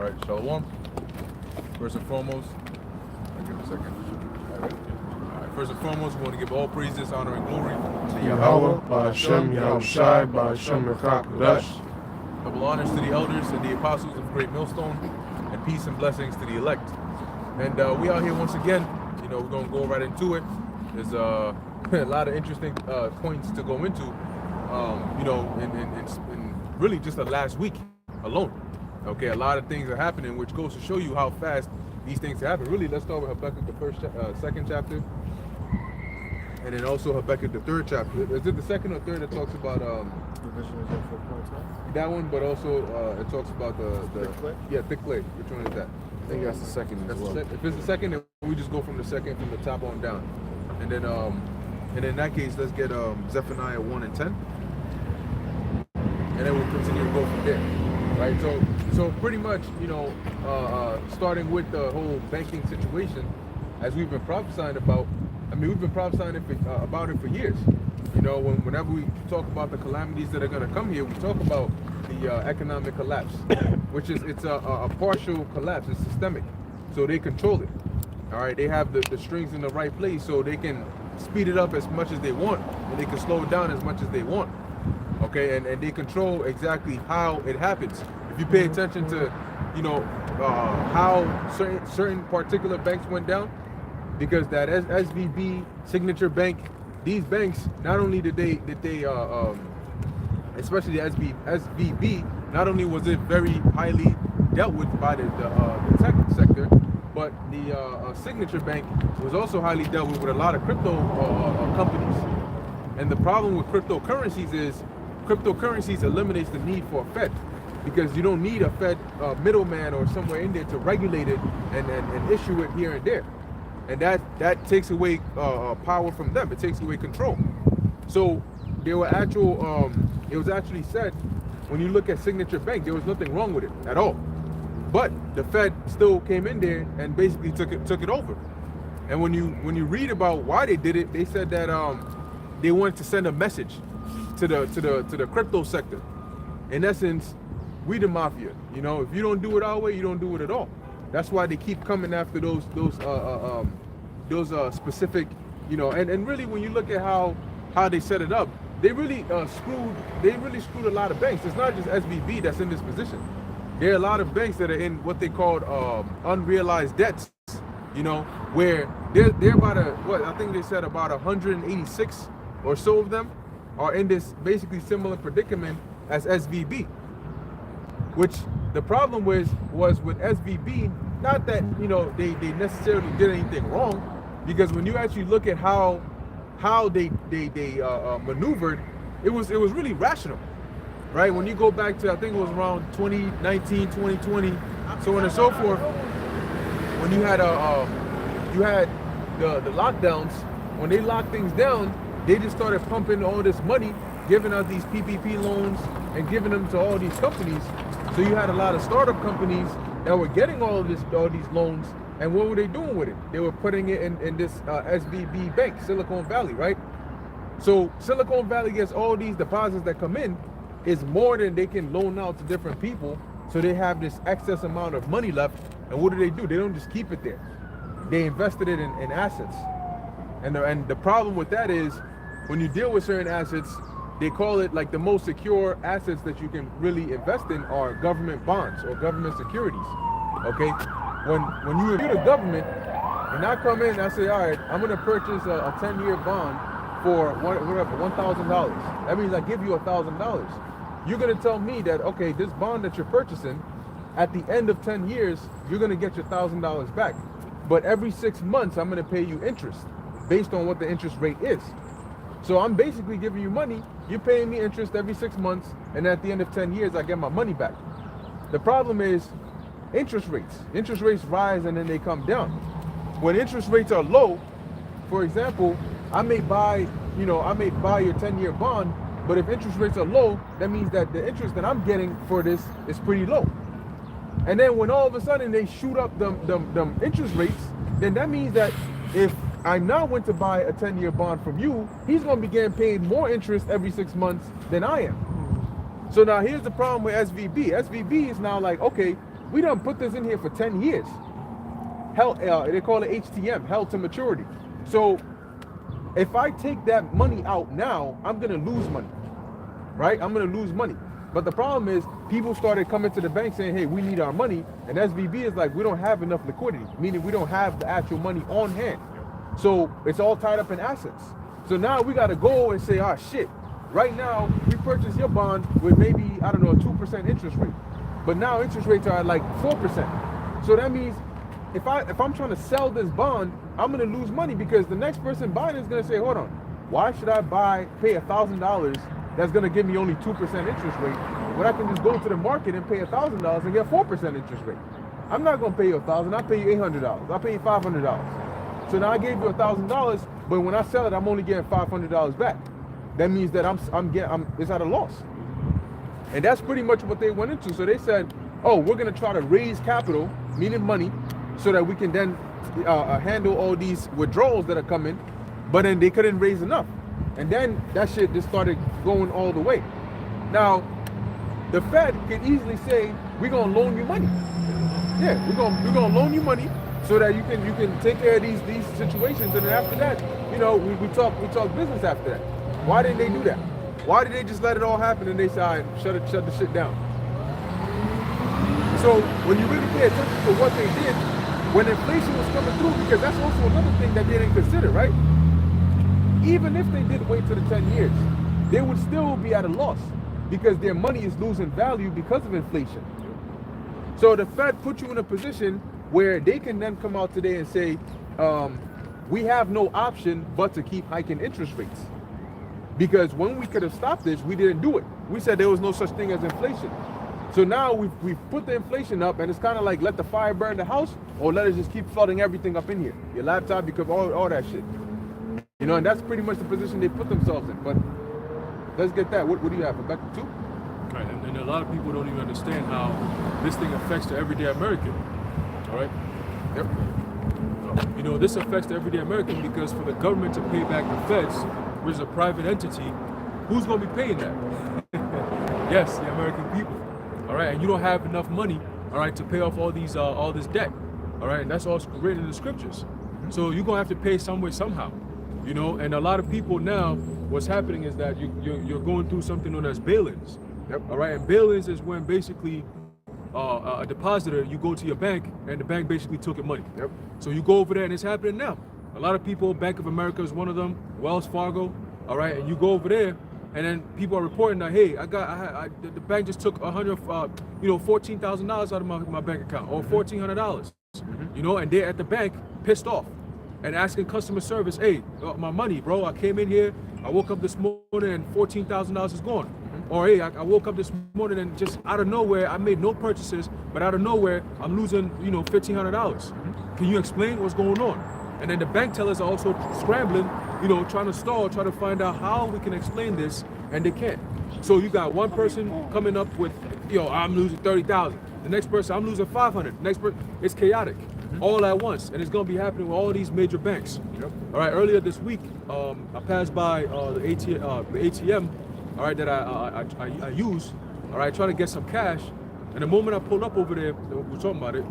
right, Shalom. First and foremost, I'll give a second. All right. First and foremost, we want to give all praises, honor, and glory to Yahweh, Ba'Hashem, Yahushai, Ba'Hashem, Mechak, Double honors to the elders and the apostles of Great Millstone, and peace and blessings to the elect. And we out here once again. You know, we're going to go right into it. There's a lot of interesting points to go into, you know, in really just the last week alone. Okay, a lot of things are happening, which goes to show you how fast these things happen. Really, let's start with Habakkuk, the second chapter, and then also Habakkuk, the third chapter. Is it the second or third that talks about that one? But also it talks about the thick clay. Which one is that? I think that's the second as well. If it's the second, then we just go from the second, from the top on down, and then in that case, let's get Zephaniah 1 and 10, and then we'll continue to go from there. Right, so pretty much, you know, starting with the whole banking situation, as we've been prophesying about. I mean, we've been prophesying about it for years. You know, whenever we talk about the calamities that are going to come here, we talk about the economic collapse, which is it's a partial collapse. It's systemic, so they control it. All right, they have the strings in the right place, so they can speed it up as much as they want, and they can slow it down as much as they want. Okay, and they control exactly how it happens. If you pay attention to, you know, how certain particular banks went down, because that SVB, Signature Bank, these banks, not only did they especially the SVB, not only was it very highly dealt with by the tech sector, but the Signature Bank was also highly dealt with a lot of crypto companies. And the problem with cryptocurrencies is cryptocurrencies eliminates the need for a Fed, because you don't need a Fed middleman or somewhere in there to regulate it and issue it here and there. And that takes away power from them. It takes away control. So there were it was actually said, when you look at Signature Bank, there was nothing wrong with it at all. But the Fed still came in there and basically took it over. And when you read about why they did it, they said that they wanted to send a message to the crypto sector. In essence, we the mafia. You know, if you don't do it our way, you don't do it at all. That's why they keep coming after those specific, you know, and really when you look at how they set it up, they really screwed a lot of banks. It's not just SVB that's in this position. There are a lot of banks that are in what they call unrealized debts, you know, where they're about I think they said about 186 or so of them are in this basically similar predicament as SVB. Which the problem was with SVB, not that, you know, they necessarily did anything wrong, because when you actually look at how they maneuvered, it was really rational, right? When you go back to, I think it was around 2019, 2020, so on and so forth, when you had the lockdowns, when they locked things down, they just started pumping all this money, giving out these PPP loans and giving them to all these companies. So you had a lot of startup companies that were getting all these loans, and what were they doing with it? They were putting it in this SVB bank, Silicon Valley, right? So Silicon Valley gets all these deposits that come in, is more than they can loan out to different people. So they have this excess amount of money left, and what do? They don't just keep it there. They invested it in assets. And the problem with that is, when you deal with certain assets, they call it like the most secure assets that you can really invest in are government bonds or government securities. Okay, when you review the government, and I come in and I say, all right, I'm going to purchase a 10-year bond for $1,000. That means I give you $1,000. You're going to tell me that, okay, this bond that you're purchasing, at the end of 10 years, you're going to get your $1,000 back. But every 6 months, I'm going to pay you interest based on what the interest rate is. So I'm basically giving you money, you're paying me interest every 6 months, and at the end of 10 years, I get my money back. The problem is interest rates. Interest rates rise and then they come down. When interest rates are low, for example, I may buy your 10-year bond, but if interest rates are low, that means that the interest that I'm getting for this is pretty low. And then when all of a sudden they shoot up them interest rates, then that means that if I now went to buy a 10-year bond from you, he's going to be getting paid more interest every 6 months than I am. So now here's the problem with SVB. SVB is now like, okay, We done put this in here for 10 years. Hell, they call it HTM, held to maturity. So if I take that money out now, I'm gonna lose money, right? I'm gonna lose money. But the problem is, people started coming to the bank saying, hey, we need our money. And SVB is like, we don't have enough liquidity, meaning we don't have the actual money on hand. So it's all tied up in assets. So now we got to go and say, ah, shit, right now we purchased your bond with maybe, I don't know, a 2% interest rate. But now interest rates are like 4%. So that means if I'm trying to sell this bond, I'm going to lose money because the next person buying is going to say, hold on, why should I pay $1,000 that's going to give me only 2% interest rate when I can just go to the market and pay $1,000 and get 4% interest rate? I'm not going to pay you $1,000. I'll pay you $800. I'll pay you $500. So now I gave you $1,000, but when I sell it, I'm only getting $500 back. That means that it's at a loss. And that's pretty much what they went into. So they said, oh, we're going to try to raise capital, meaning money, so that we can then handle all these withdrawals that are coming. But then they couldn't raise enough. And then that shit just started going all the way. Now, the Fed could easily say, we're going to loan you money. Yeah, we're going to loan you money so that you can take care of these situations. And then after that, you know, we talk business after that. Why didn't they do that? Why did they just let it all happen and they say, all right, shut the shit down? So when you really pay attention to what they did, when inflation was coming through, because that's also another thing that they didn't consider, right? Even if they did wait till the 10 years, they would still be at a loss because their money is losing value because of inflation. So the Fed put you in a position where they can then come out today and say, we have no option but to keep hiking interest rates. Because when we could have stopped this, we didn't do it. We said there was no such thing as inflation. So now we've put the inflation up, and it's kind of like let the fire burn the house, or let us just keep flooding everything up in here. Your laptop, because all that shit. You know, and that's pretty much the position they put themselves in. But let's get that. What do you have, Rebecca, too? Right, and a lot of people don't even understand how this thing affects the everyday American. All right? Yep. You know, this affects the everyday American because for the government to pay back the feds, which is a private entity, who's going to be paying that? Yes, the American people. All right, and you don't have enough money, all right, to pay off all this debt. All right, and that's all written in the scriptures. So you're going to have to pay some way, somehow. You know, and a lot of people now, what's happening is that you're going through something known as bail-ins. Yep. All right, and bail-ins is when basically a depositor, you go to your bank and the bank basically took your money. Yep. So you go over there and it's happening now. A lot of people, Bank of America is one of them, Wells Fargo, all right, and you go over there and then people are reporting that, hey, the bank just took $14,000 out of my bank account, or $1,400, you know, and they're at the bank pissed off and asking customer service, hey, my money, bro, I came in here, I woke up this morning and $14,000 is gone. Or hey, I woke up this morning and just out of nowhere, I made no purchases, but out of nowhere, I'm losing, $1,500. Can you explain what's going on? And then the bank tellers are also scrambling, trying to find out how we can explain this, and they can't. So you got one person coming up with, I'm losing 30,000. The next person, I'm losing 500. The next person, it's chaotic, all at once, and it's gonna be happening with all these major banks. Yep. All right, earlier this week, I passed by the ATM, all right, that I use, all right, trying to get some cash. And the moment I pulled up over there, we're talking about it,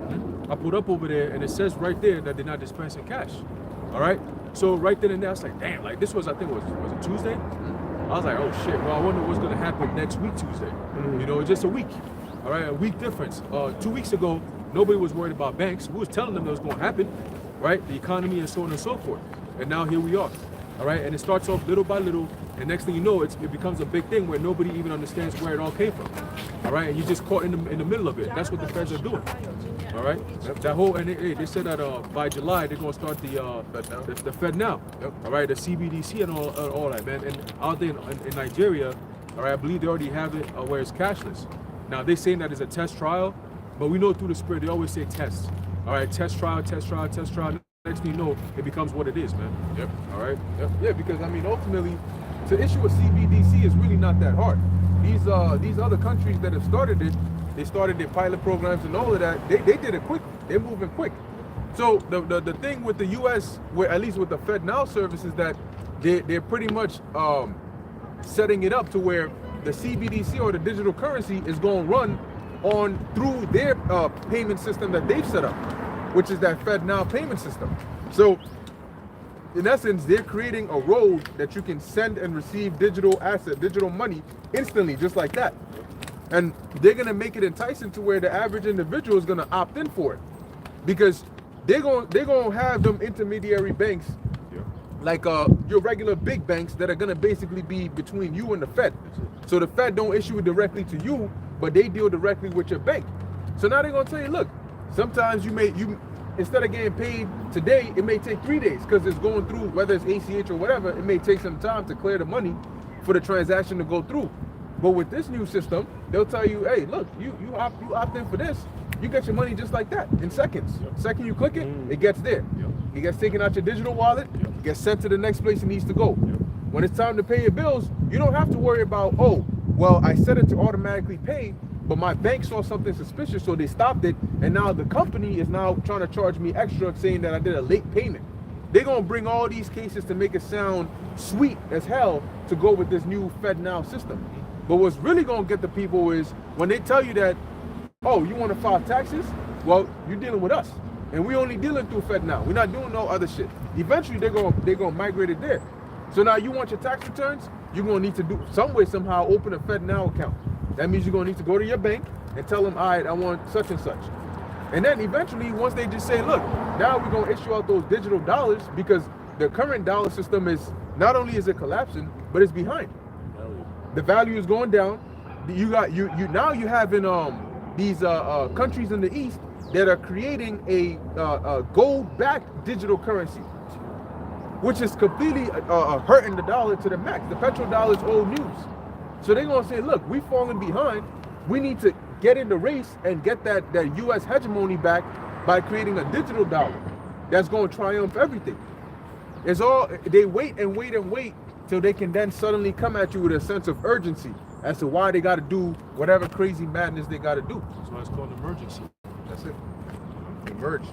I pulled up over there and it says right there that they're not dispensing cash. All right. So right then and there, I was like, damn, like this was, I think was it Tuesday? I was like, oh shit, well, I wonder what's going to happen next week, Tuesday. Just a week. All right. A week difference. 2 weeks ago, nobody was worried about banks. We was telling them that was going to happen, right? The economy and so on and so forth. And now here we are. All right. And it starts off little by little. And next thing you know, it becomes a big thing where nobody even understands where it all came from. All right, and you're just caught in the middle of it. That's what the feds are doing. All right, that whole, and they said that by July they're gonna start the Fed now. All right, the CBDC and all that, man. And out there in Nigeria, all right, I believe they already have it where it's cashless. Now they're saying that it's a test trial, but we know through the spirit they always say test. All right, test trial, test trial, test trial. Next thing you know, it becomes what it is, man. Yep. All right. Yep. Yeah, because I mean, ultimately, to issue a CBDC is really not that hard. These other countries that have started it, they started their pilot programs and all of that. They did it quick. They're moving quick. So the thing with the U.S., where at least with the Fed Now service, is that they're pretty much setting it up to where the CBDC or the digital currency is going to run on through their payment system that they've set up, which is that FedNow payment system. So in essence, they're creating a road that you can send and receive digital money instantly, just like that. And they're gonna make it enticing to where the average individual is gonna opt in for it, because they're gonna have them intermediary banks, like your regular big banks, that are gonna basically be between you and the Fed. So the Fed don't issue it directly to you, but they deal directly with your bank. So now they're gonna tell you, look, sometimes you instead of getting paid today, it may take 3 days because it's going through, whether it's ACH or whatever, it may take some time to clear the money for the transaction to go through. But with this new system, they'll tell you, hey, look, you opt in for this, you get your money just like that in seconds. Second you click it, it gets there. It gets taken out your digital wallet, it gets sent to the next place it needs to go. When it's time to pay your bills, you don't have to worry about, oh, well, I set it to automatically pay, but my bank saw something suspicious, so they stopped it, and now the company is now trying to charge me extra, saying that I did a late payment. They're gonna bring all these cases to make it sound sweet as hell to go with this new FedNow system. But what's really gonna get the people is when they tell you that, oh, you wanna file taxes? Well, you're dealing with us, and we only dealing through FedNow. We're not doing no other shit. Eventually, they're gonna migrate it there. So now you want your tax returns? You're gonna need to do some way, somehow, open a FedNow account. That means you're gonna need to go to your bank and tell them, all right, I want such and such. And then eventually, once they just say, look, now we're gonna issue out those digital dollars, because the current dollar system is, not only is it collapsing, but it's behind. The value is going down. Now you have in these countries in the East that are creating a gold-backed digital currency, which is completely hurting the dollar to the max. The petrodollar is old news. So they're gonna say, look, we've fallen behind. We need to get in the race and get that US hegemony back by creating a digital dollar that's gonna triumph everything. It's all, they wait and wait and wait till they can then suddenly come at you with a sense of urgency as to why they gotta do whatever crazy madness they gotta do. That's why it's called an emergency. That's it. Emerge.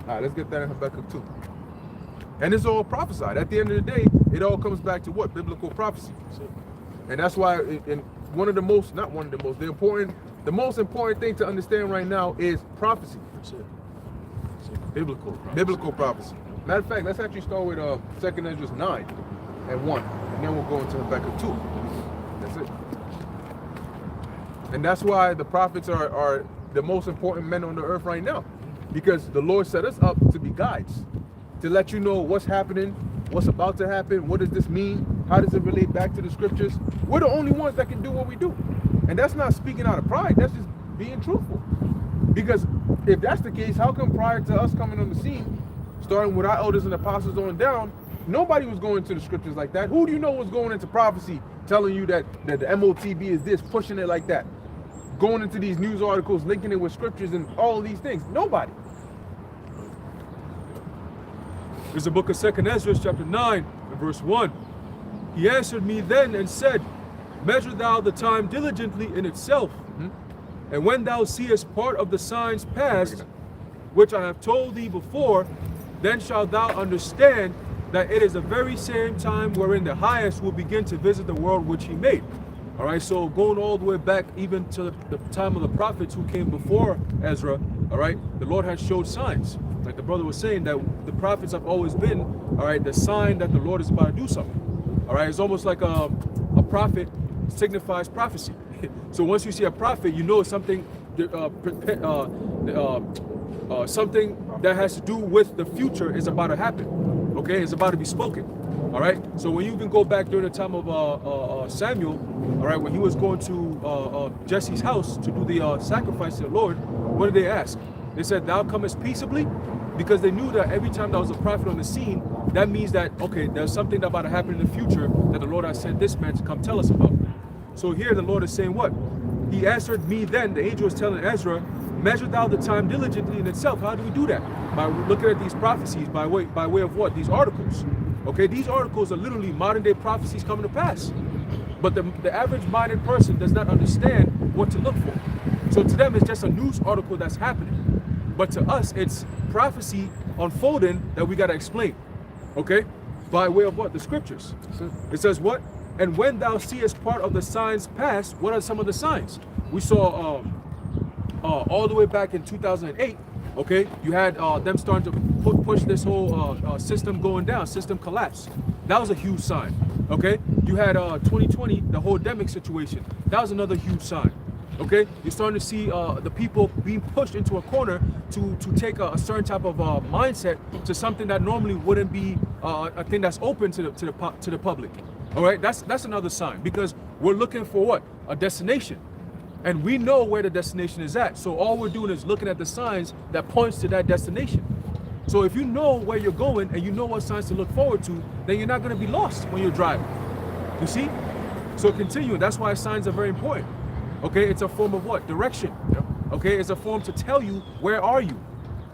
All right, let's get that in Habakkuk 2. And it's all prophesied. At the end of the day, it all comes back to what? Biblical prophecy. And that's why, the most important thing to understand right now is prophecy. That's it. Biblical prophecy. Biblical prophecy. Matter of fact, let's actually start with 2nd Ezra 9 and 1, and then we'll go into Habakkuk 2. That's it. And that's why the prophets are the most important men on the earth right now, because the Lord set us up to be guides, to let you know what's happening, what's about to happen, what does this mean, how does it relate back to the scriptures. We're the only ones that can do what we do. And that's not speaking out of pride, that's just being truthful. Because if that's the case, how come prior to us coming on the scene, starting with our elders and apostles on down, nobody was going to the scriptures like that? Who do you know was going into prophecy, telling you that the MOTB is this, pushing it like that? Going into these news articles, linking it with scriptures and all of these things? Nobody. There's the book of 2nd Ezra, chapter 9, and verse 1. He answered me then and said, measure thou the time diligently in itself, and when thou seest part of the signs past, which I have told thee before, then shalt thou understand that it is the very same time wherein the highest will begin to visit the world which he made. All right, so going all the way back even to the time of the prophets who came before Ezra, all right, the Lord has showed signs. Like the brother was saying, that the prophets have always been, all right, the sign that the Lord is about to do something. All right, it's almost like a prophet signifies prophecy. So once you see a prophet, you know something something that has to do with the future is about to happen. Okay, it's about to be spoken. All right. So when you even go back during the time of Samuel, all right, when he was going to Jesse's house to do the sacrifice to the Lord, what did they ask? They said, "Thou comest peaceably," because they knew that every time there was a prophet on the scene, that means that, okay, there's something about to happen in the future that the Lord has sent this man to come tell us about. So here the Lord is saying what? He answered me then, the angel is telling Ezra, measure thou the time diligently in itself. How do we do that? By looking at these prophecies, by way of what? These articles. Okay, these articles are literally modern day prophecies coming to pass. But the average minded person does not understand what to look for. So to them, it's just a news article that's happening. But to us, it's prophecy unfolding that we got to explain. Okay? By way of what? The scriptures. It says what? And when thou seest part of the signs past, what are some of the signs? We saw all the way back in 2008, okay, you had them starting to push this whole system going down, system collapse. That was a huge sign, okay? You had 2020, the whole demic situation. That was another huge sign, okay? You're starting to see the people being pushed into a corner to take a certain type of mindset to something that normally wouldn't be a thing that's open to the public. All right, that's another sign, because we're looking for what? A destination. And we know where the destination is at. So all we're doing is looking at the signs that points to that destination. So if you know where you're going and you know what signs to look forward to, then you're not going to be lost when you're driving. You see? So continuing, that's why signs are very important. Okay, it's a form of what? Direction. Yep. Okay, it's a form to tell you where are you.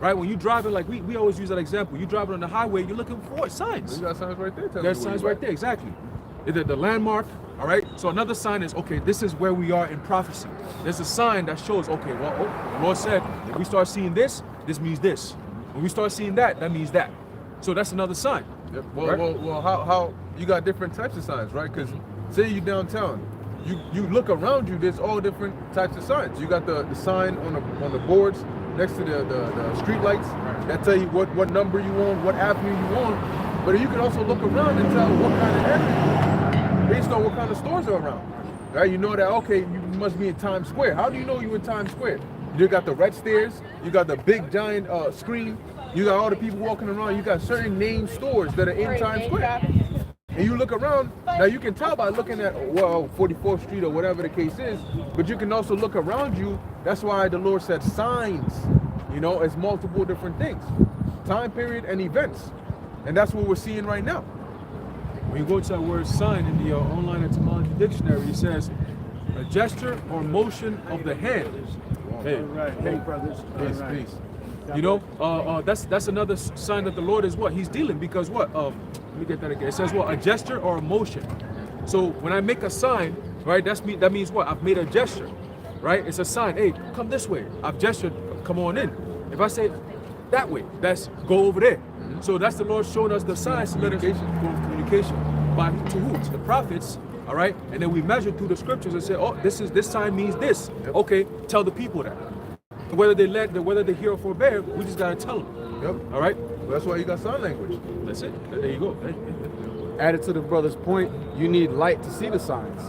Right? When you're driving, like we always use that example. You're driving on the highway, you're looking for what? Signs. You got signs right there. There's signs right there, exactly. The landmark, all right? So another sign is, okay, this is where we are in prophecy. There's a sign that shows, okay, well, the Lord said, if we start seeing this, this means this. When we start seeing that, that means that. So that's another sign. Yep. Well, right? well, how you got different types of signs, right? Because say you're downtown, you look around you, there's all different types of signs. You got the sign on the boards next to the street lights that tell you what number you on, what avenue you on. But you can also look around and tell what kind of area based on what kind of stores are around. Right? You know that, okay, you must be in Times Square. How do you know you're in Times Square? You got the red stairs, you got the big giant screen, you got all the people walking around, you got certain named stores that are in Times Square. And you look around, now you can tell by looking at, well, 44th Street or whatever the case is, but you can also look around you. That's why the Lord said signs, you know, it's multiple different things, time period and events. And that's what we're seeing right now. When you go to that word sign in the online etymology dictionary, it says a gesture or motion of the hand. Hey, Right. Hey, brothers. Peace, All right. peace. you know, that's another sign that the Lord is what? He's dealing, because what? Let me get that again. It says what? A gesture or a motion. So when I make a sign, right, that means what? I've made a gesture, right? It's a sign. Hey, come this way. I've gestured, come on in. If I say that way, that's go over there. So that's the Lord showing us the signs to let us go with communication. By to who? To the prophets, all right? And then we measure through the scriptures and say, oh, this sign means this. Yep. Okay, tell the people that. Whether they hear or forbear, we just gotta tell them. Yep. All right? Well, that's why you got sign language. That's it. There you go. Added to the brother's point, you need light to see the signs.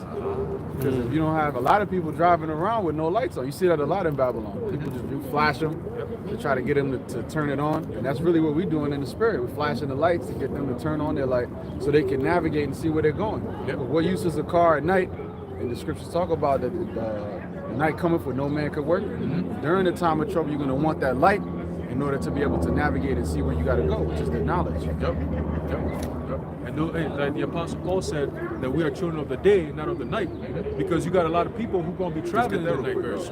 Because if you don't have a lot of people driving around with no lights on, you see that a lot in Babylon. People just do flash them to try to get them to turn it on. And that's really what we're doing in the spirit. We're flashing the lights to get them to turn on their light so they can navigate and see where they're going. Yep. What use is a car at night? And the scriptures talk about that the night cometh where no man could work. During the time of trouble, you're going to want that light in order to be able to navigate and see where you got to go, which is the knowledge. Yep. And like the Apostle Paul said, that we are children of the day, not of the night, because you got a lot of people who are going to be traveling in the night.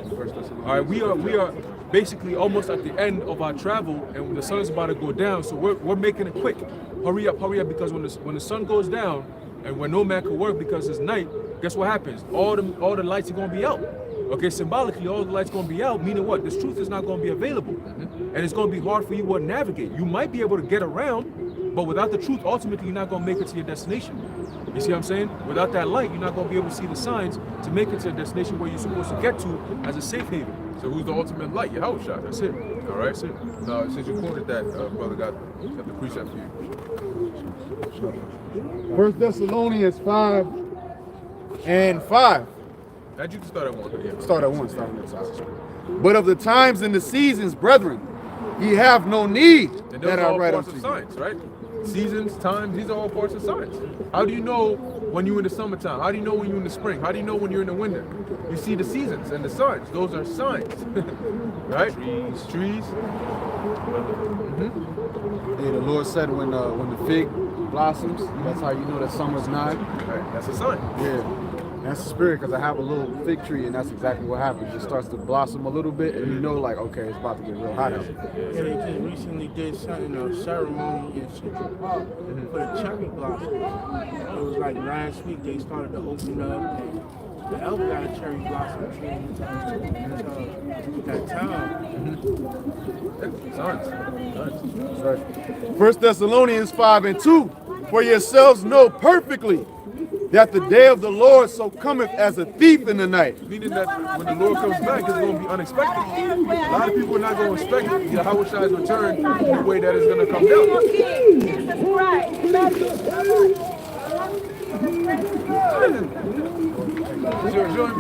All right, we are basically almost at the end of our travel, and the sun is about to go down, so we're making it quick. Hurry up, because when the sun goes down, and when no man can work because it's night, guess what happens? All the lights are going to be out. Okay, symbolically, all the lights going to be out, meaning what? This truth is not going to be available, and it's going to be hard for you to navigate. You might be able to get around, but without the truth, ultimately, you're not going to make it to your destination. You see what I'm saying? Without that light, you're not going to be able to see the signs to make it to a destination where you're supposed to get to as a safe haven. So who's the ultimate light? Your house shot. That's it. All right. That's it. Now, since you quoted that, brother, got the precept for you. 1 Thessalonians 5:5. That you can start at one. Yeah. Start at one, start at one. But of the times and the seasons, brethren, ye have no need And those that are I all write parts unto of you. science, right? Seasons, times, these are all parts of science. How do you know when you're in the summertime? How do you know when you're in the spring? How do you know when you're in the winter? You see the seasons and the signs. Those are signs, right? Trees. Yeah, the Lord said when the fig blossoms, that's how you know that summer's nigh. Right? That's a sign. Yeah, that's the spirit, because I have a little fig tree, and that's exactly what happens. It starts to blossom a little bit, and you know, like, okay, it's about to get real hot out. Yeah, they just recently did something, a ceremony in Central Park for the cherry blossom. It was like last week they started to open up, and the elf got a cherry blossom tree that time. Signs. That's right. 1 Thessalonians 5:2. For yourselves know perfectly that the day of the Lord so cometh as a thief in the night. Meaning that when the Lord comes back, it's going to be unexpected. A lot of people are not going to expect Yahweh Shai's return the way that it's going to come down.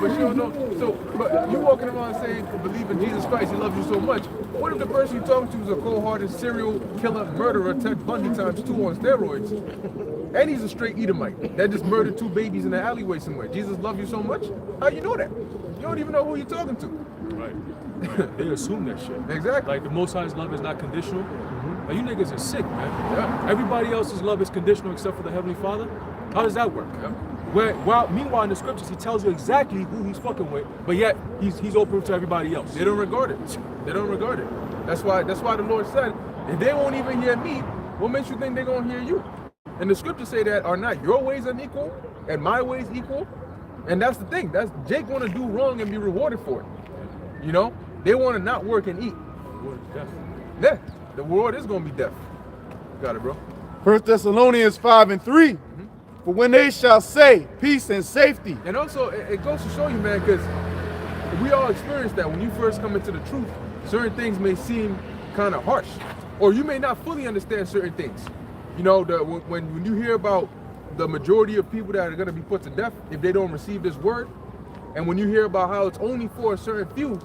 But you don't know. So, but you walking around saying, believe in Jesus Christ, he loves you so much. What if the person you're talking to is a cold-hearted serial killer, murderer, Ted Bundy times 2 on steroids, and he's a straight Edomite that just murdered 2 babies in the alleyway somewhere? Jesus loves you so much? How you know that? You don't even know who you're talking to. Right. They assume that shit. Exactly. Like the Most High's love is not conditional. Like, you niggas are sick, man. Yeah. Everybody else's love is conditional except for the Heavenly Father. How does that work? Yeah. Meanwhile, in the scriptures, he tells you exactly who he's fucking with, but yet he's open to everybody else. They don't regard it. They don't regard it. That's why the Lord said, if they won't even hear me, what makes you think they're gonna hear you? And the scriptures say that are not your ways unequal and my ways equal. And that's the thing. That's Jake wanna do wrong and be rewarded for it. You know? They wanna not work and eat. Yeah, the world is gonna be deaf. Got it, bro. 1 Thessalonians 5:3. For when they shall say peace and safety. And also, it goes to show you, man, because we all experience that when you first come into the truth, certain things may seem kind of harsh, or you may not fully understand certain things. You know, when you hear about the majority of people that are going to be put to death if they don't receive this word, and when you hear about how it's only for a certain few,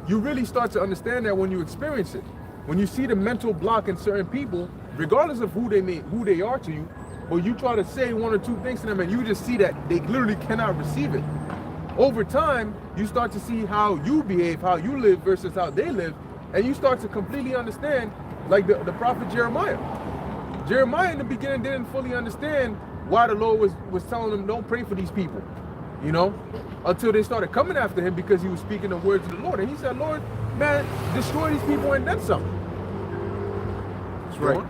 you really start to understand that when you experience it. When you see the mental block in certain people, regardless of who they are to you, but you try to say 1 or 2 things to them and you just see that they literally cannot receive it. Over time, you start to see how you behave, how you live versus how they live, and you start to completely understand, like the prophet Jeremiah. Jeremiah in the beginning didn't fully understand why the Lord was telling them, don't pray for these people, you know, until they started coming after him because he was speaking the words of the Lord. And he said, Lord, man, destroy these people and then some. That's right.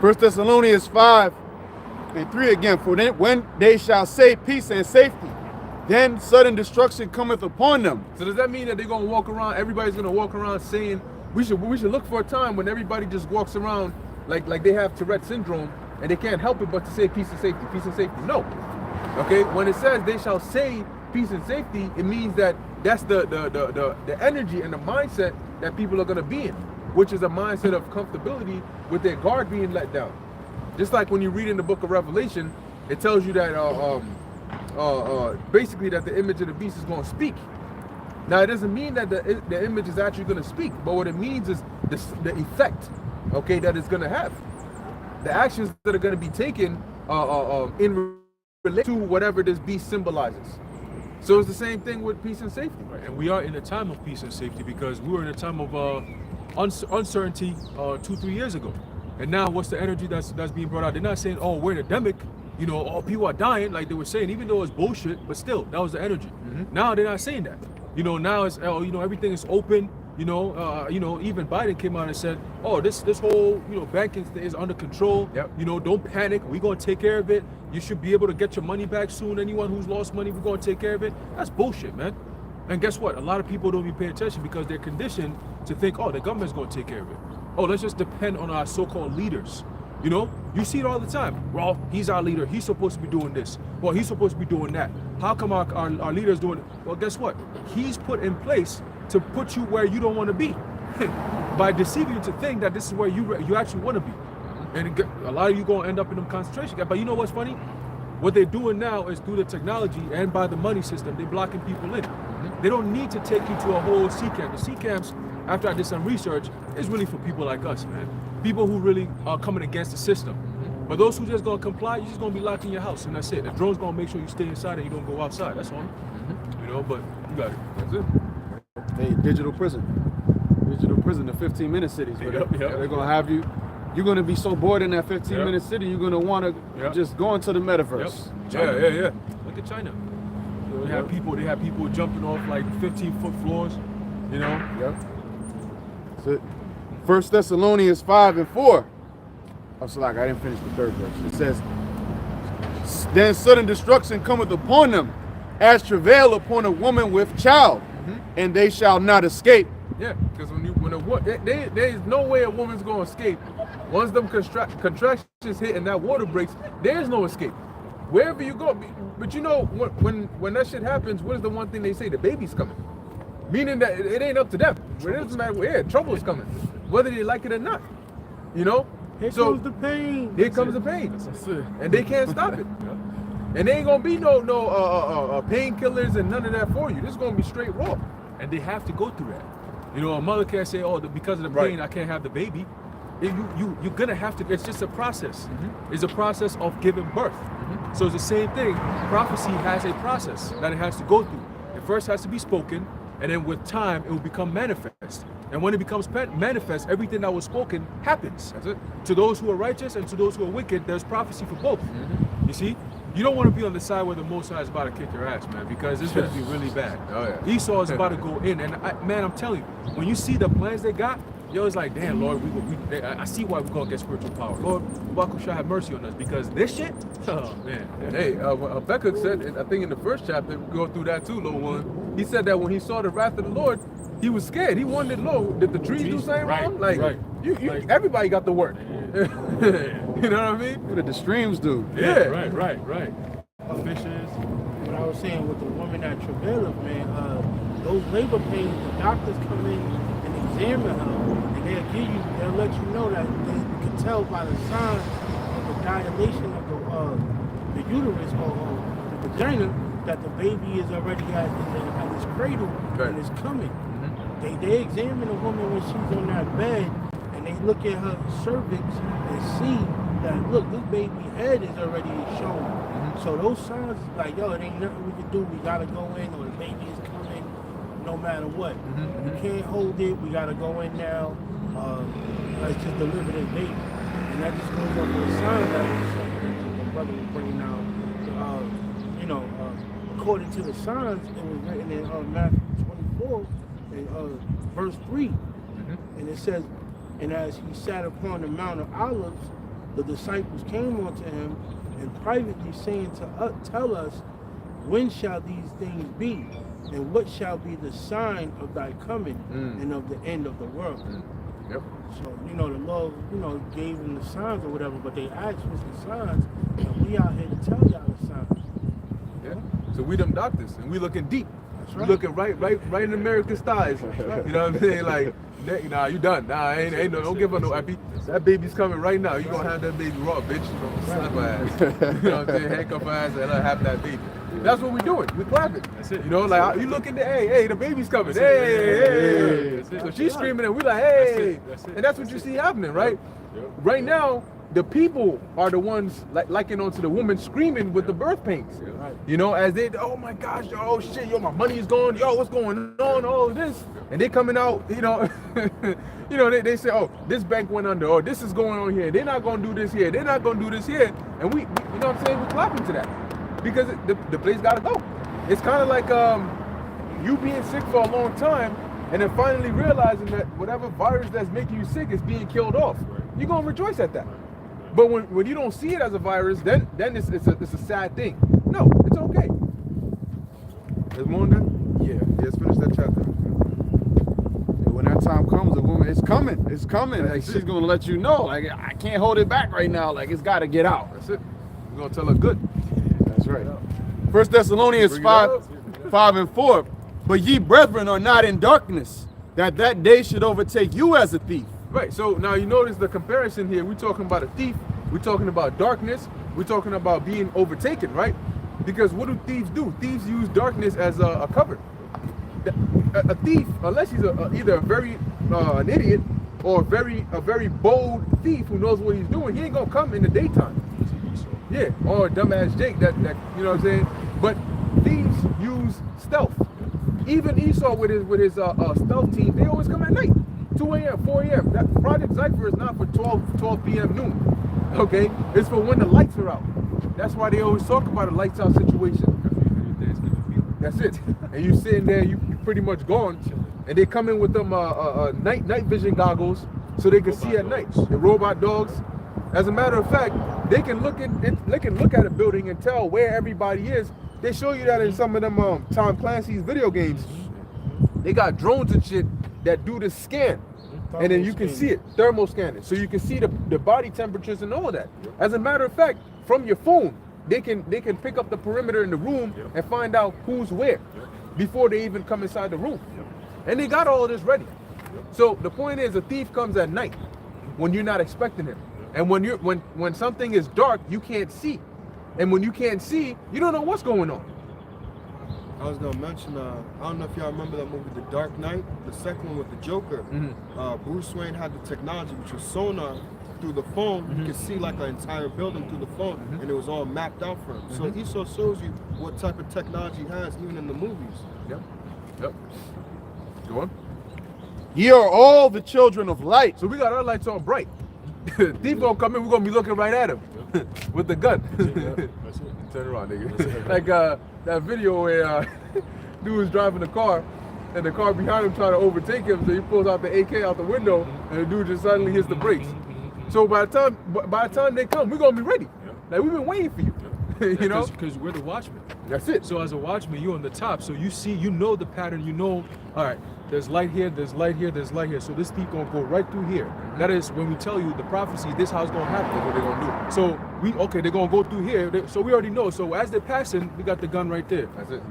1 Thessalonians 5:3 again, for then, when they shall say peace and safety, then sudden destruction cometh upon them. So does that mean that they're gonna walk around, everybody's gonna walk around saying, we should look for a time when everybody just walks around like they have Tourette syndrome and they can't help it but to say peace and safety, peace and safety? No. Okay, when it says they shall say peace and safety, it means that that's the energy and the mindset that people are gonna be in, which is a mindset of comfortability with their guard being let down. Just like when you read in the book of Revelation, it tells you that basically that the image of the beast is going to speak. Now, it doesn't mean that the image is actually going to speak, but what it means is the effect, okay, that it's going to have. The actions that are going to be taken in relation to whatever this beast symbolizes. So it's the same thing with peace and safety. Right. And we are in a time of peace and safety because we were in a time of uncertainty 2-3 years ago. And now what's the energy that's being brought out? They're not saying, oh, we're in a endemic, you know, all people are dying, like they were saying, even though it's bullshit, but still, that was the energy. Now they're not saying that. You know, now it's, you know, everything is open, you know, even Biden came out and said, oh, this whole, you know, banking is under control. Yep. You know, don't panic. We're going to take care of it. You should be able to get your money back soon. Anyone who's lost money, we're going to take care of it. That's bullshit, man. And guess what? A lot of people don't even pay attention because they're conditioned to think, oh, the government's going to take care of it. Oh, let's just depend on our so-called leaders. You know, you see it all the time. Well, he's our leader. He's supposed to be doing this. Well, he's supposed to be doing that. How come our leader's doing it? Well, guess what? He's put in place to put you where you don't want to be by deceiving you to think that this is where you actually want to be. And a lot of you going to end up in them concentration camps. But you know what's funny? What they're doing now is through the technology and by the money system, they're blocking people in. They don't need to take you to a whole C camp. The C camps, after I did some research, is really for people like us, man. People who really are coming against the system. But those who just gonna comply, you're just gonna be locked in your house, and that's it. The drone's gonna make sure you stay inside and you don't go outside. That's all. You know, but you got it. That's it. Hey, digital prison, the 15-minute cities. Yep. They're gonna have you. You're gonna be so bored in that 15-minute city, you're gonna want to just go into the metaverse. Yeah. Look at China. You know, they have people jumping off like 15-foot floors. You know. Yep. That's it. 1 Thessalonians 5:4. Oh, so like I didn't finish the third verse. It says, then sudden destruction cometh upon them, as travail upon a woman with child, and they shall not escape. Yeah, because there is no way a woman's gonna escape. Once them contractions hit and that water breaks, there is no escape. wherever you go. But you know, when that shit happens, what is the one thing they say? The baby's coming. Meaning that it ain't up to them. It doesn't matter. Yeah, trouble is coming, whether they like it or not. You know. Here comes the pain. Here comes the pain, That's it. and they can't stop it. And there ain't gonna be no painkillers and none of that for you. This is gonna be straight raw. And they have to go through that. You know, a mother can't say, "Oh, because of the pain, I can't have the baby." You're gonna have to. It's just a process. It's a process of giving birth. So it's the same thing. Prophecy has a process that it has to go through. It first has to be spoken, and then with time, it will become manifest. And when it becomes manifest, everything that was spoken happens. That's it. To those who are righteous and to those who are wicked, there's prophecy for both. You see? You don't want to be on the side where the Most High is about to kick your ass, man, because it's going to be really bad. Oh, yeah. Esau is about to go in, and man, I'm telling you, when you see the plans they got, yo, it's like, damn, Lord, I see why we're going to get spiritual power. Lord, Baruch shall have mercy on us, because this shit, oh, man. Hey, Habakkuk said, I think in the first chapter, we go through that too, little one. He said that when he saw the wrath of the Lord, he was scared. He wondered, Lord, did the trees do something wrong? Like, everybody got the work. You know what I mean? What did the streams do? Yeah. Right. Fishes. What I was saying with the woman that travaileth, man, those labor pains, the doctors come in and examine her, and they'll let you know that you can tell by the signs of the dilation of the uterus or the vagina that the baby is already at his cradle and is coming. They examine a woman when she's on that bed, and they look at her cervix and see that, look, this baby head is already shown. So those signs, like, yo, it ain't nothing we can do. We gotta go in, or the baby is coming, no matter what. We can't hold it. We gotta go in now. Let's just deliver this baby. And that just goes up with the signs that the brother was bringing out. According to the signs, it was written in Matthew 24, verse 3. And it says, and as he sat upon the Mount of Olives, the disciples came unto him and privately saying to us, tell us, when shall these things be? And what shall be the sign of thy coming and of the end of the world? Yep. So, the Lord, gave them the signs or whatever, but they asked what's the signs, and we out here to tell y'all the signs. Yeah. So we them doctors, and we looking deep. That's We right. looking right in America's thighs. You know what I'm saying? Like, nah, you done. Nah, ain't no, don't give her no epi. That baby's coming right now. You gonna have that baby raw, bitch. You gonna slap her ass. You know what I'm saying? Handcuff her ass and let her have that baby. That's what we doing. We clapping. That's it. You know, like you looking to, hey, the baby's coming. That's it. Hey. That's it. So she's screaming and we like, hey. That's it. And that's what you see happening, right? Yep. Right now, the people are the ones liking onto the woman screaming with the birth pains. Right. You know, as they, oh my gosh, oh shit, yo, my money is gone, yo, what's going on, all of this. And they coming out, they say, oh, this bank went under, or this is going on here. They're not going to do this here. They're not going to do this here. And we you know what I'm saying, we're clapping to that. Because the place got to go. It's kind of like you being sick for a long time and then finally realizing that whatever virus that's making you sick is being killed off. You're going to rejoice at that. But when you don't see it as a virus, then it's a sad thing. No, it's okay. Is more done? Yeah, let's finish that chapter. And when that time comes, the woman, it's coming. Like, she's gonna let you know, like, I can't hold it back right now. Like, it's gotta get out. That's it. We're gonna tell her good. That's right. 1 Thessalonians Bring it 5 and 4. But ye brethren are not in darkness, that day should overtake you as a thief. Right, so now you notice the comparison here. We're talking about a thief, we're talking about darkness, we're talking about being overtaken, right? Because what do thieves do? Thieves use darkness as a cover. A thief, unless he's either an idiot or a very bold thief who knows what he's doing, he ain't gonna come in the daytime. Yeah, or dumbass Jake that you know what I'm saying? But thieves use stealth. Even Esau with his stealth team, they always come at night. 2 a.m., 4 a.m. That Project Cypher is not for 12 p.m. noon. Okay? It's for when the lights are out. That's why they always talk about a lights out situation. That's it. And you sitting there, you pretty much gone. And they come in with them night vision goggles so they can see at night. The robot dogs. As a matter of fact, they can look at a building and tell where everybody is. They show you that in some of them Tom Clancy's video games. They got drones and shit that do the scan, and then you can see it, thermal scanning, so you can see the body temperatures and all that. As a matter of fact, from your phone, they can pick up the perimeter in the room and find out who's where before they even come inside the room. And they got all of this ready. So the point is, a thief comes at night when you're not expecting him. And when something is dark, you can't see. And when you can't see, you don't know what's going on. I was gonna mention, I don't know if y'all remember that movie, The Dark Knight, the second one with the Joker. Bruce Wayne had the technology, which was sonar through the phone. You could see like an entire building through the phone, and it was all mapped out for him. So Esau shows you what type of technology he has, even in the movies. Yep. Go on. Ye are all the children of light. So we got our lights on bright. Thief gonna come in, we're gonna be looking right at him with the gun. That's it. Turn around, nigga. Like that video where dude was driving the car and the car behind him trying to overtake him, so he pulls out the AK out the window and the dude just suddenly hits the brakes. So by the time they come, we're gonna be ready. Like we've been waiting for you. You know? Because we're the watchmen. That's it. So as a watchman, you're on the top. So you know the pattern, all right, there's light here, there's light here, there's light here. So this thief gonna go right through here. That is when we tell you the prophecy, this how's gonna happen. That's what they're gonna do. So they're gonna go through here. So we already know. So as they're passing, we got the gun right there. That's it.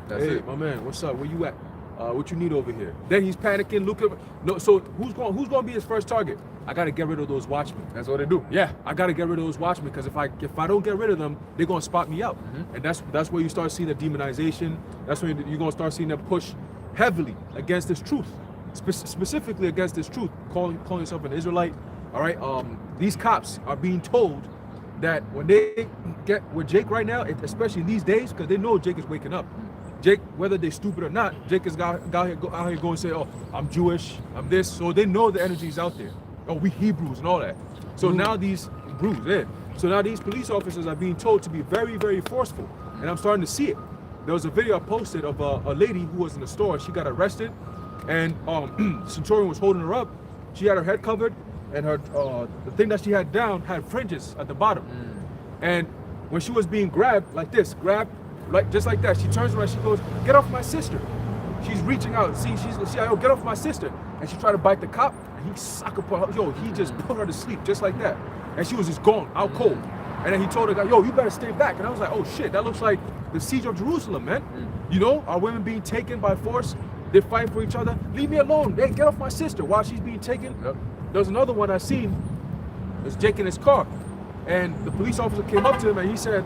That's Hey, it. my man, what's up? Where you at? What you need over here? Then he's panicking. Look at no. So who's gonna be his first target? I gotta get rid of those watchmen. That's what they do. Yeah, I gotta get rid of those watchmen because if I don't get rid of them, they're gonna spot me out, and that's where you start seeing the demonization. That's when you're gonna start seeing them push heavily against this truth, specifically against this truth, calling yourself an Israelite. All right, these cops are being told that when they get with Jake right now, especially in these days, because they know Jake is waking up. Jake, whether they're stupid or not, Jake is out here going and say, oh, I'm Jewish, I'm this. So they know the energy's out there. Oh, we Hebrews and all that. So now these So now these police officers are being told to be very, very forceful. And I'm starting to see it. There was a video I posted of a lady who was in the store. She got arrested, and Centurion was holding her up. She had her head covered, and her the thing that she had down had fringes at the bottom. And when she was being grabbed like this, just like that, she turns around, she goes, "Get off my sister." She's reaching out. She's yo, get off my sister. And she tried to bite the cop, and he sucker put her, he just put her to sleep just like that. And she was just gone, out cold. And then he told her, yo, you better stay back. And I was like, oh shit, that looks like the siege of Jerusalem, man. You know, our women being taken by force, they're fighting for each other. Leave me alone. Hey, get off my sister while she's being taken. There's another one I seen. There's Jake in his car. And the police officer came up to him and he said,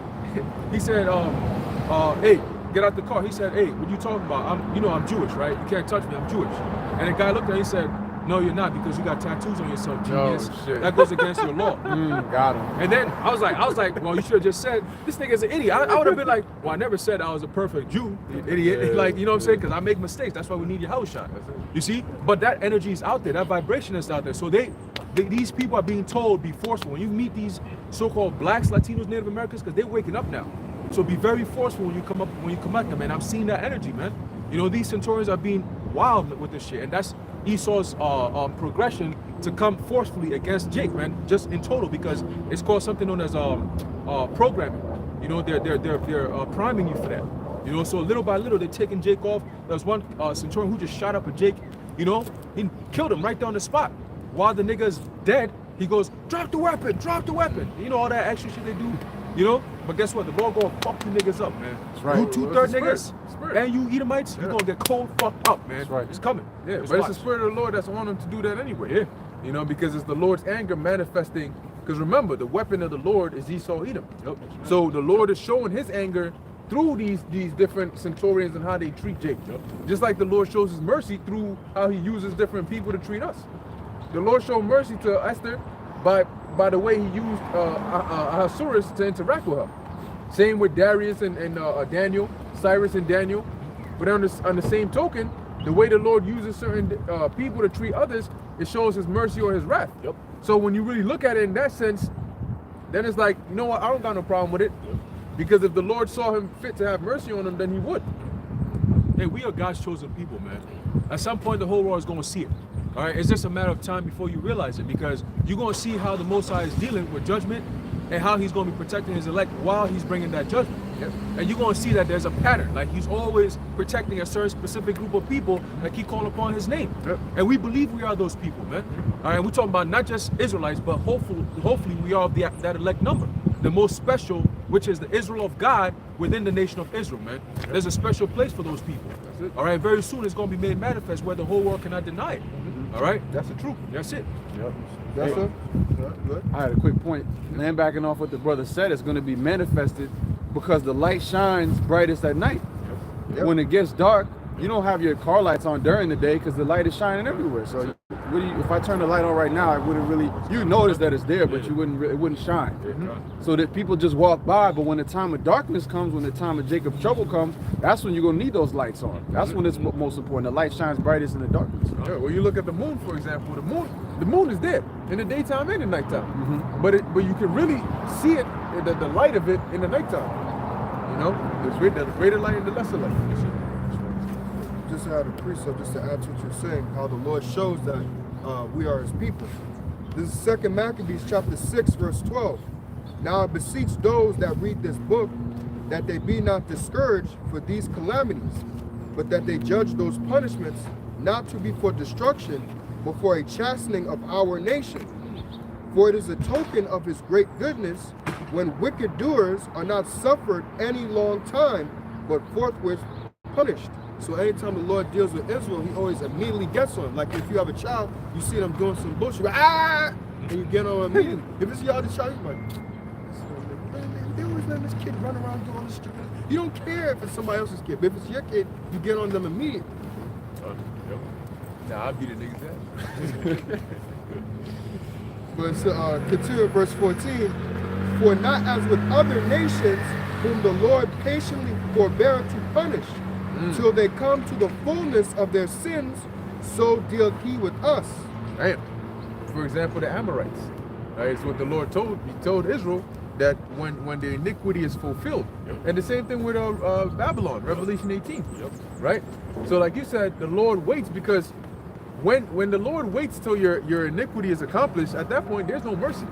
hey, get out the car. He said, hey, what you talking about? I'm Jewish, right? You can't touch me, I'm Jewish. And the guy looked at him and he said, no, you're not, because you got tattoos on yourself, genius. Shit. That goes against your law. Got him. And then I was like, well, you should have just said, this nigga's an idiot. I would have been like, well, I never said I was a perfect Jew, you idiot. Yeah, like, you know what I'm saying? Because I make mistakes. That's why we need your house shot. You see? But that energy is out there. That vibration is out there. So these people are being told, be forceful. When you meet these so-called blacks, Latinos, Native Americans, because they're waking up now. So be very forceful when you come at them, and I'm seeing that energy, man. You know, these Centurions are being wild with this shit, and that's Esau's progression to come forcefully against Jake, man, just in total, because it's called something known as programming. You know, they're priming you for that. You know, so little by little they're taking Jake off. There was one Centurion who just shot up at Jake. You know, he killed him right there on the spot. While the nigga's dead, he goes, drop the weapon, drop the weapon. You know all that extra shit they do. You know, but guess what? The Lord gonna fuck you niggas up, man. That's right. You 2/3 niggas Spirit. and you Edomites, you're gonna get cold fucked up, man. That's right. It's coming. Yeah, Just but watch. it's the Spirit of the Lord that's on him to do that anyway. Yeah. You know, because it's the Lord's anger manifesting. Because remember, the weapon of the Lord is Esau Edom. Yep. So the Lord is showing his anger through these different centurions and how they treat Jake. Yep. Just like the Lord shows his mercy through how he uses different people to treat us. The Lord showed mercy to Esther by the way he used Ahasuerus to interact with her. Same with Darius and Daniel, Cyrus and Daniel. But on the same token, the way the Lord uses certain people to treat others, it shows his mercy or his wrath. Yep. So when you really look at it in that sense, then it's like, you know what, I don't got no problem with it. Because if the Lord saw him fit to have mercy on him, then he would. Hey, we are God's chosen people, man. At some point, the whole world is going to see it. All right, it's just a matter of time before you realize it, because you're going to see how the Most High is dealing with judgment and how he's going to be protecting his elect while he's bringing that judgment. Yep. And you're going to see that there's a pattern. Like, he's always protecting a certain specific group of people that keep calling upon his name. Yep. And we believe we are those people, man. All right, we're talking about not just Israelites, but hopefully we are of that elect number, the most special which is the Israel of God within the nation of Israel, man. There's a special place for those people. All right, very soon it's going to be made manifest where the whole world cannot deny it. All right, That's the truth. that's it. Yep. Yes, sir. Good. I had a quick point. Land backing off what the brother said, it's going to be manifested because the light shines brightest at night. Yep. When it gets dark, you don't have your car lights on during the day because the light is shining everywhere. So what do you, if I turn the light on right now, I wouldn't really, you notice that it's there, but you wouldn't, it wouldn't shine. So that people just walk by, but when the time of darkness comes, when the time of Jacob's trouble comes, that's when you're going to need those lights on. That's when it's most important. The light shines brightest in the darkness. Yeah, well, you look at the moon, for example. The moon is there in the daytime and in the nighttime. But you can really see it, the light of it in the nighttime. You know, there's greater light and the lesser light. Just had a precept just to add to what you're saying, how the Lord shows that we are his people. This is 2 Maccabees chapter 6, verse 12. Now I beseech those that read this book that they be not discouraged for these calamities, but that they judge those punishments not to be for destruction, but for a chastening of our nation. For it is a token of his great goodness when wicked doers are not suffered any long time, but forthwith punished. So anytime the Lord deals with Israel, he always immediately gets on. Like if you have a child, you see them doing some bullshit, you go, ah, and you get on immediately. If it's your other child, you're like, they always letting this kid run around doing all this stupid. You don't care if it's somebody else's kid, but if it's your kid, you get on them immediately. Nah, I'll beat a nigga's ass. But continue verse 14. For not as with other nations, whom the Lord patiently forbear to punish, till they come to the fullness of their sins, so deal he with us. Right. For example, the Amorites. Right, it's what the Lord told. He told Israel that when the iniquity is fulfilled. And the same thing with Babylon, Revelation 18. Right? So like you said, the Lord waits because when the Lord waits till your iniquity is accomplished, at that point there's no mercy.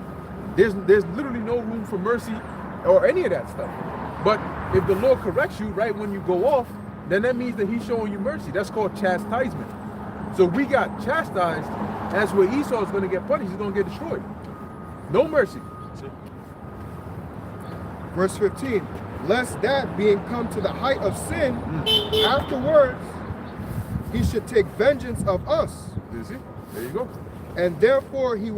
There's literally no room for mercy or any of that stuff. But if the Lord corrects you right when you go off, then that means that he's showing you mercy. That's called chastisement. So we got chastised. That's where Esau is going to get punished. He's going to get destroyed. No mercy. Verse 15. Lest that being come to the height of sin, afterwards he should take vengeance of us. You see? There you go. And therefore he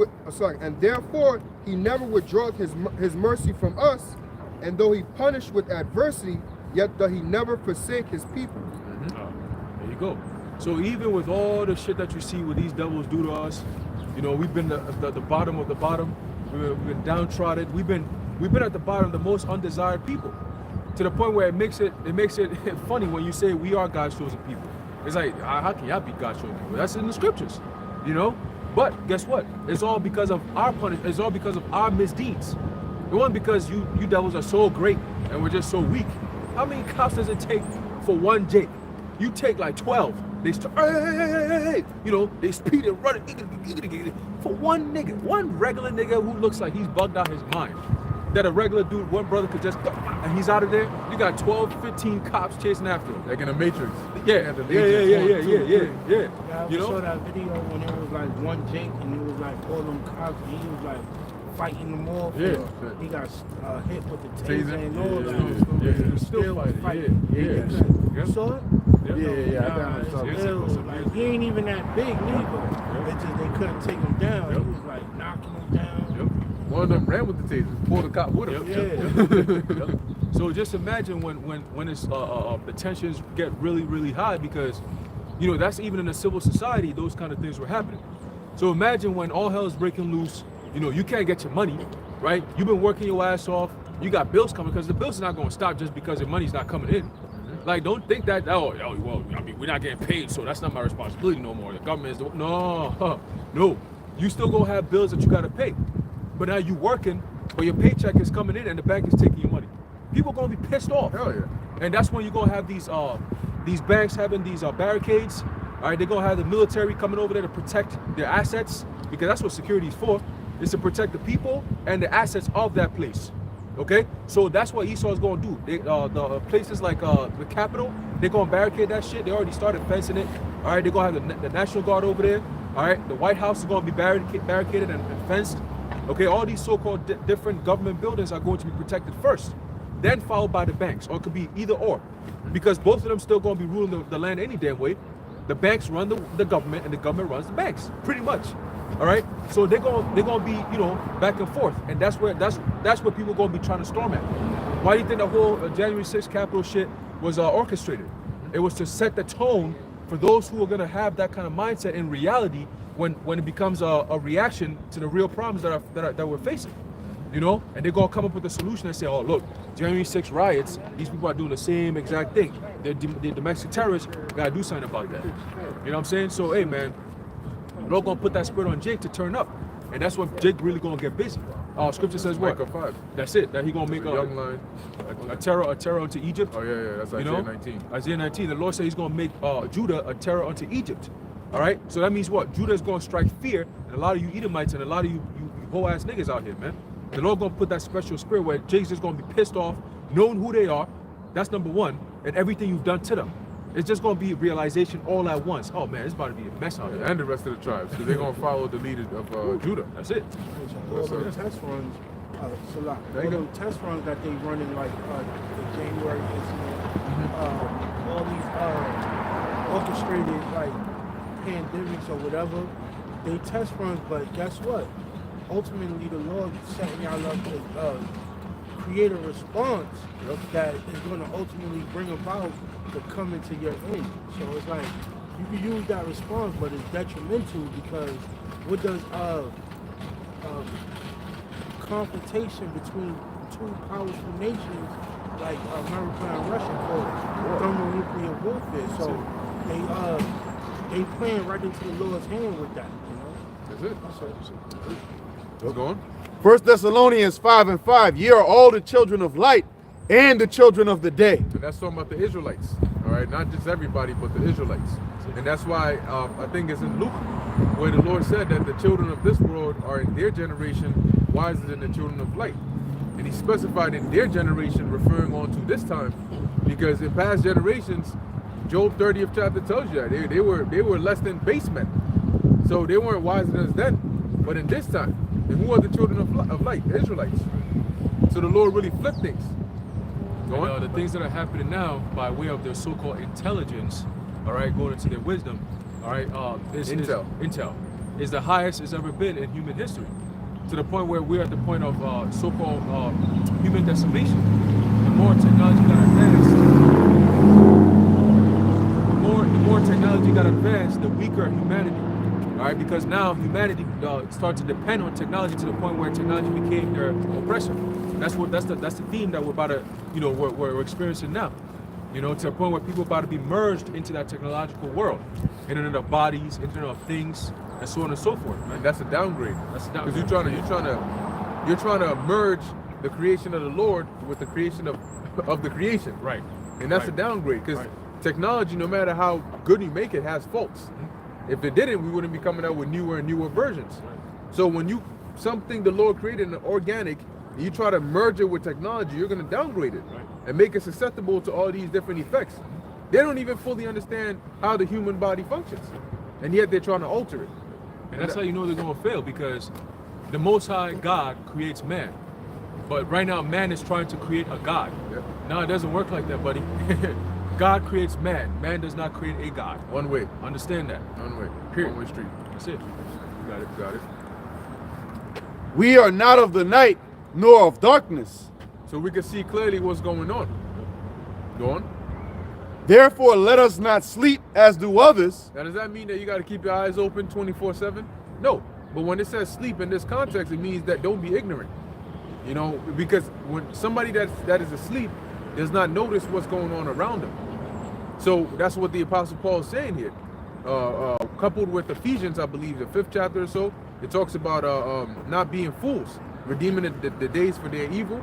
never withdraweth his mercy from us, and though he punished with adversity, yet doth he never forsake his people. There you go. So even with all the shit that you see what these devils do to us, you know, we've been the bottom of the bottom. We've been downtrodden. We've been at the bottom, the most undesired people, to the point where it makes it funny when you say we are God's chosen people. It's like, how can y'all be God's chosen people? That's in the scriptures, you know. But guess what? It's all because of our punishment. It's all because of our misdeeds. It wasn't because you devils are so great and we're just so weak. How many cops does it take for one Jake? You take like 12. They start, hey, you know, they speed and run for one nigga, one regular nigga who looks like he's bugged out his mind. That a regular dude, one brother could just, and he's out of there. You got 12, 15 cops chasing after him. Like in a Matrix. Yeah. Yeah, You know? saw that video when it was like one Jake and it was like all them cops and he was like fighting them off. Yeah. He got hit with the taser Taser. and all Yeah. that. He was Still fighting. Yeah. You saw it? Yeah. Like, he ain't even that big neither. It's just they couldn't take him down. He was like knocking him down. One of them ran with the taser, pulled the cop with him. So just imagine when it's the tensions get really high, because you know that's even in a civil society those kind of things were happening. So imagine when all hell is breaking loose. You know, you can't get your money, right? You've been working your ass off. You got bills coming, because the bills are not going to stop just because your money's not coming in. Like, don't think that, well, I mean, we're not getting paid, so that's not my responsibility no more. The government is, no. You still gonna have bills that you gotta pay. But now you working, or your paycheck is coming in and the bank is taking your money. People are gonna be pissed off. Hell yeah. And that's when you're gonna have these banks having these barricades. All right, they're gonna have the military coming over there to protect their assets, because that's what security is for. It's to protect the people and the assets of that place. Okay, so that's what Esau is gonna do. They, the places like the Capitol, they're gonna barricade that shit. They already started fencing it. All right, they're gonna have the National Guard over there. All right, the White House is gonna be barricaded and fenced. Okay, all these so-called different government buildings are going to be protected first. then followed by the banks, or it could be either or, because both of them still gonna be ruling the land any damn way. The banks run the government, and the government runs the banks, pretty much. All right, so they're gonna be, you know, back and forth, and that's where people gonna be trying to storm at. Why do you think the whole January 6th Capitol shit was orchestrated? It was to set the tone for those who are gonna have that kind of mindset in reality when it becomes a reaction to the real problems that we're facing. You know, and they're gonna come up with a solution and say, oh look, January 6th riots, these people are doing the same exact thing. They're domestic terrorists, we gotta do something about that. You know what I'm saying? So hey man, we're gonna put that spirit on Jake to turn up. And that's when Jake really gonna get busy. Scripture says what? Micah 5. That's it. That he gonna make a young lion. a terror unto Egypt. Oh yeah, that's Isaiah 19. Isaiah 19. The Lord said he's gonna make Judah a terror unto Egypt. All right. So that means what? Judah is gonna strike fear, and a lot of you Edomites and a lot of you whole ass niggas out here, man. The Lord gonna put that special spirit where Jake's just gonna be pissed off, knowing who they are. That's number one, and everything you've done to them. It's just gonna be realization all at once. Oh man, it's about to be a mess out here. And the rest of the tribes, because they're gonna follow the leader of Judah. That's it. All the test runs, all the test runs that they running like the January incident, all these orchestrated like pandemics or whatever, they test runs, but guess what? Ultimately, the Lord setting y'all up to create a response that is going to ultimately bring about the coming to your end. So it's like you can use that response, but it's detrimental because what does confrontation between two powerful nations like America and Russia cause thermonuclear warfare? So they playing right into the Lord's hand with that. You know, That's it. What's going? 1 Thessalonians 5:5. Ye are all the children of light and the children of the day. And that's talking about the Israelites, all right? Not just everybody, but the Israelites. And that's why I think it's in Luke where the Lord said that the children of this world are in their generation wiser than the children of light. And he specified in their generation, referring on to this time, because in past generations, Job 30th chapter tells you that they were less than base men. So they weren't wiser than us then. But in this time, and who are the children of light? The Israelites. So the Lord really flipped things. And, the things that are happening now by way of their so-called intelligence, all right, going into their wisdom, all right, intel is the highest it's ever been in human history, to the point where we're at the point of so-called human decimation. The more technology got advanced, the weaker humanity. All right, because now humanity starts to depend on technology to the point where technology became their oppressor. That's the theme that we're about to, we're experiencing now. To the point where people are about to be merged into that technological world, Internet of bodies, Internet of things, and so on and so forth. Man. And that's a downgrade. That's a downgrade. Because you're trying to merge the creation of the Lord with the creation of the creation. Right. And that's a downgrade, because technology, no matter how good you make it, has faults. If it didn't, we wouldn't be coming out with newer and newer versions. So when something the Lord created in organic, and you try to merge it with technology, you're going to downgrade it and make it susceptible to all these different effects. They don't even fully understand how the human body functions, and yet they're trying to alter it. And that's how you know they're going to fail, because the Most High God creates man. But right now, man is trying to create a God. Yep. No, it doesn't work like that, buddy. God creates man. Man does not create a God. One way. Understand that. One way. Period. One way street. That's it. Got it. Got it. We are not of the night, nor of darkness. So we can see clearly what's going on. Go on. Therefore, let us not sleep as do others. Now, does that mean that you got to keep your eyes open 24/7? No. But when it says sleep in this context, it means that don't be ignorant. Because when somebody that is asleep does not notice what's going on around them. So that's what the Apostle Paul is saying here. Coupled with Ephesians, I believe, the 5th chapter or so, it talks about not being fools, redeeming the days for their evil,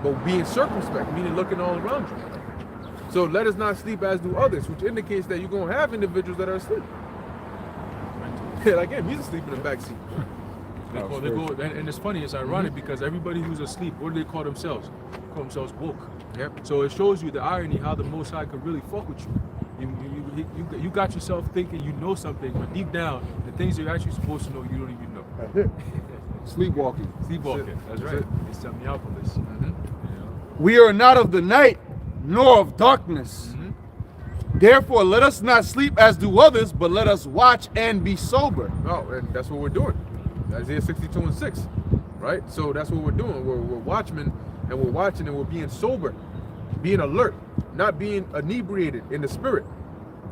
but being circumspect, meaning looking all around you. So let us not sleep as do others, which indicates that you're going to have individuals that are asleep. Like him, he's asleep in the back seat. And it's funny, it's ironic, because everybody who's asleep, what do they call themselves? They call themselves woke. Yep. So it shows you the irony, how the Most High could really fuck with you. You got yourself thinking you know something, but deep down, the things you're actually supposed to know, you don't even know. Sleepwalking. Sleepwalking. That's right. It's something out from this. We are not of the night, nor of darkness. Therefore, let us not sleep as do others, but let us watch and be sober. No, and that's what we're doing. Isaiah 62:6, right? So that's what we're doing. We're watchmen, and we're watching, and we're being sober, being alert, not being inebriated in the spirit.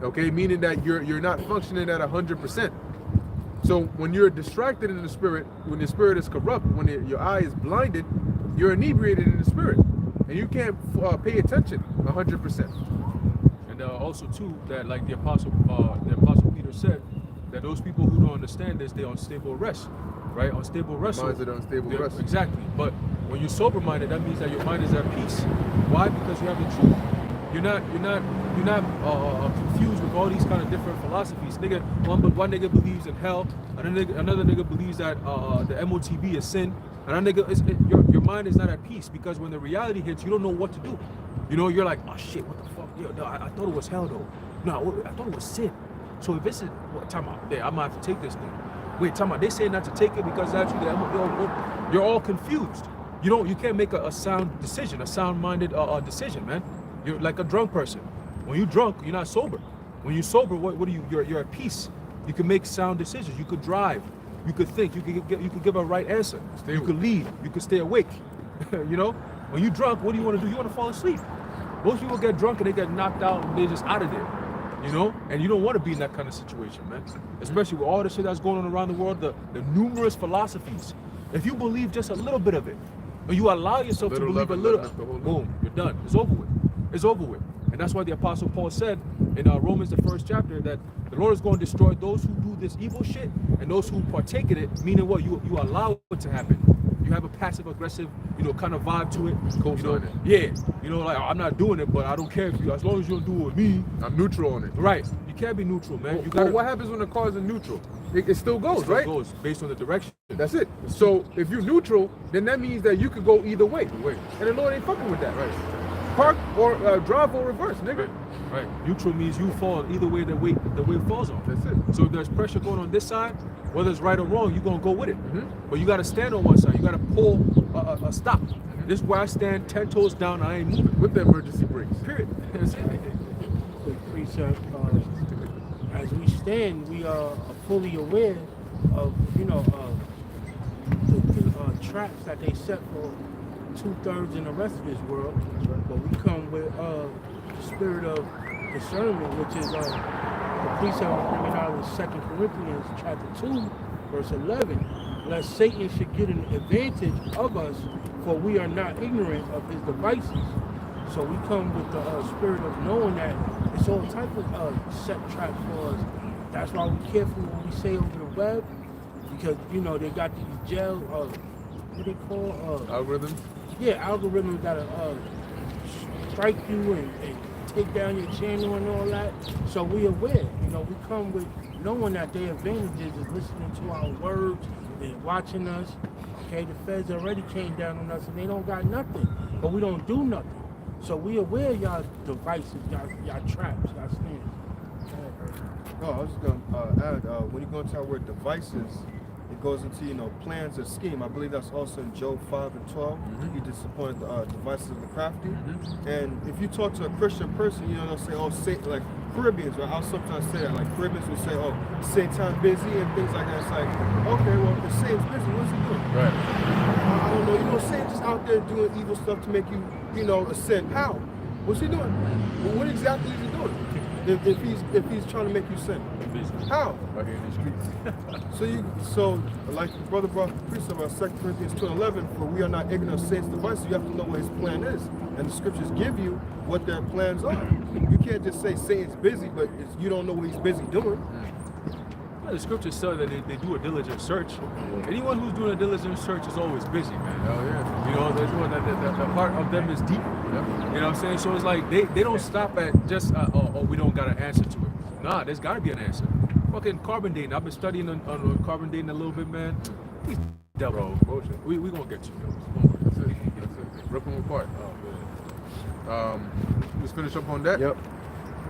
Okay, meaning that you're not functioning at 100%. So when you're distracted in the spirit, when the spirit is corrupt, when your eye is blinded, you're inebriated in the spirit, and you can't pay attention 100%. And also too, that like the apostle Peter said, that those people who don't understand this, they're on stable rest, right? Unstable rest. Minds are unstable rest. Exactly. But when you're sober-minded, that means that your mind is at peace. Why? Because you have the truth. You're not confused with all these kind of different philosophies. One nigga believes in hell. Another nigga believes that the MOTB is sin. Another nigga, your mind is not at peace, because when the reality hits, you don't know what to do. You know, you're like, oh shit, what the fuck? Yo, no, I thought it was hell though. No, I thought it was sin. So if it's time out, I'm gonna have to take this thing. Wait, time out. They say not to take it because actually you're all confused. You can't make a sound decision, a sound-minded decision, man. You're like a drunk person. When you're drunk, you're not sober. When you're sober, what do you? You're at peace. You can make sound decisions. You could drive. You could think. You could give a right answer. You could lead. You could stay awake. You know, when you're drunk, what do you want to do? You want to fall asleep. Most people get drunk and they get knocked out and they're just out of there. You know, and you don't want to be in that kind of situation, man. Especially with all the shit that's going on around the world, the numerous philosophies. If you believe just a little bit of it, or you allow yourself to believe a little, boom, you're done. It's over with. It's over with. And that's why the Apostle Paul said in Romans, the 1st chapter, that the Lord is going to destroy those who do this evil shit and those who partake in it, meaning what? You allow it to happen. You have a passive-aggressive, kind of vibe to it. Yeah. Like, I'm not doing it, but I don't care as long as you don't do it with me. I'm neutral on it. Right. You can't be neutral, man. Well, what happens when the car is in neutral? It still goes, right? It goes based on the direction. That's it. So if you're neutral, then that means that you could go either way. And the Lord ain't fucking with that. Right. Park or drive or reverse, nigga. Right. Neutral means you fall either way the weight falls on. That's it. So if there's pressure going on this side, whether it's right or wrong, you're gonna go with it. But you gotta stand on one side. You gotta pull a stop. This is where I stand 10 toes down. I ain't moving with the emergency brakes. Period. Quick precept. As we stand, we are fully aware of the traps that they set for 2/3 in the rest of this world. But we come with the spirit of discernment, which is the precept bringing out in 2 Corinthians chapter 2, verse 11. Lest Satan should get an advantage of us, for we are not ignorant of his devices. So we come with the spirit of knowing that it's all type of set traps for us. That's why we're careful when we say over the web, because they got these gel, what they call algorithms. Yeah, algorithms that'll strike you and take down your channel and all that. So we aware. We come with knowing that their advantages is listening to our words and watching us. Okay, the feds already came down on us and they don't got nothing, but we don't do nothing. So we aware y'all devices, y'all traps, y'all snares. No, I was just gonna add, when you go into our word devices, it goes into, plans or scheme. I believe that's also in Job 5 and 12. He disappointed the devices of the crafty. And if you talk to a Christian person, they'll say, oh, Satan, like Caribbeans, right? I'll sometimes say that, like Caribbeans will say, oh, Satan's busy and things like that. It's like, okay, well, if Satan's busy, what's he doing? Right. I don't know, Satan's just out there doing evil stuff to make you, sin. How? What's he doing? Well, what exactly is he doing? If he's trying to make you sin. How? Right here in the streets. So like the brother brought the precept about 2 Corinthians 2:11, for we are not ignorant of Satan's devices. You have to know what his plan is. And the scriptures give you what their plans are. You can't just say Satan's busy, but you don't know what he's busy doing. The scriptures say that they do a diligent search. Anyone who's doing a diligent search is always busy, man. Oh yeah. There's one that the heart of them is deep. Yep. You know what I'm saying? So it's like they don't stop at just we don't got an answer to it. Nah, there's got to be an answer. Fucking carbon dating. I've been studying on carbon dating a little bit, man. These devil. We gonna get you. That's it. Rip them apart. Oh man. Let's finish up on that. Yep.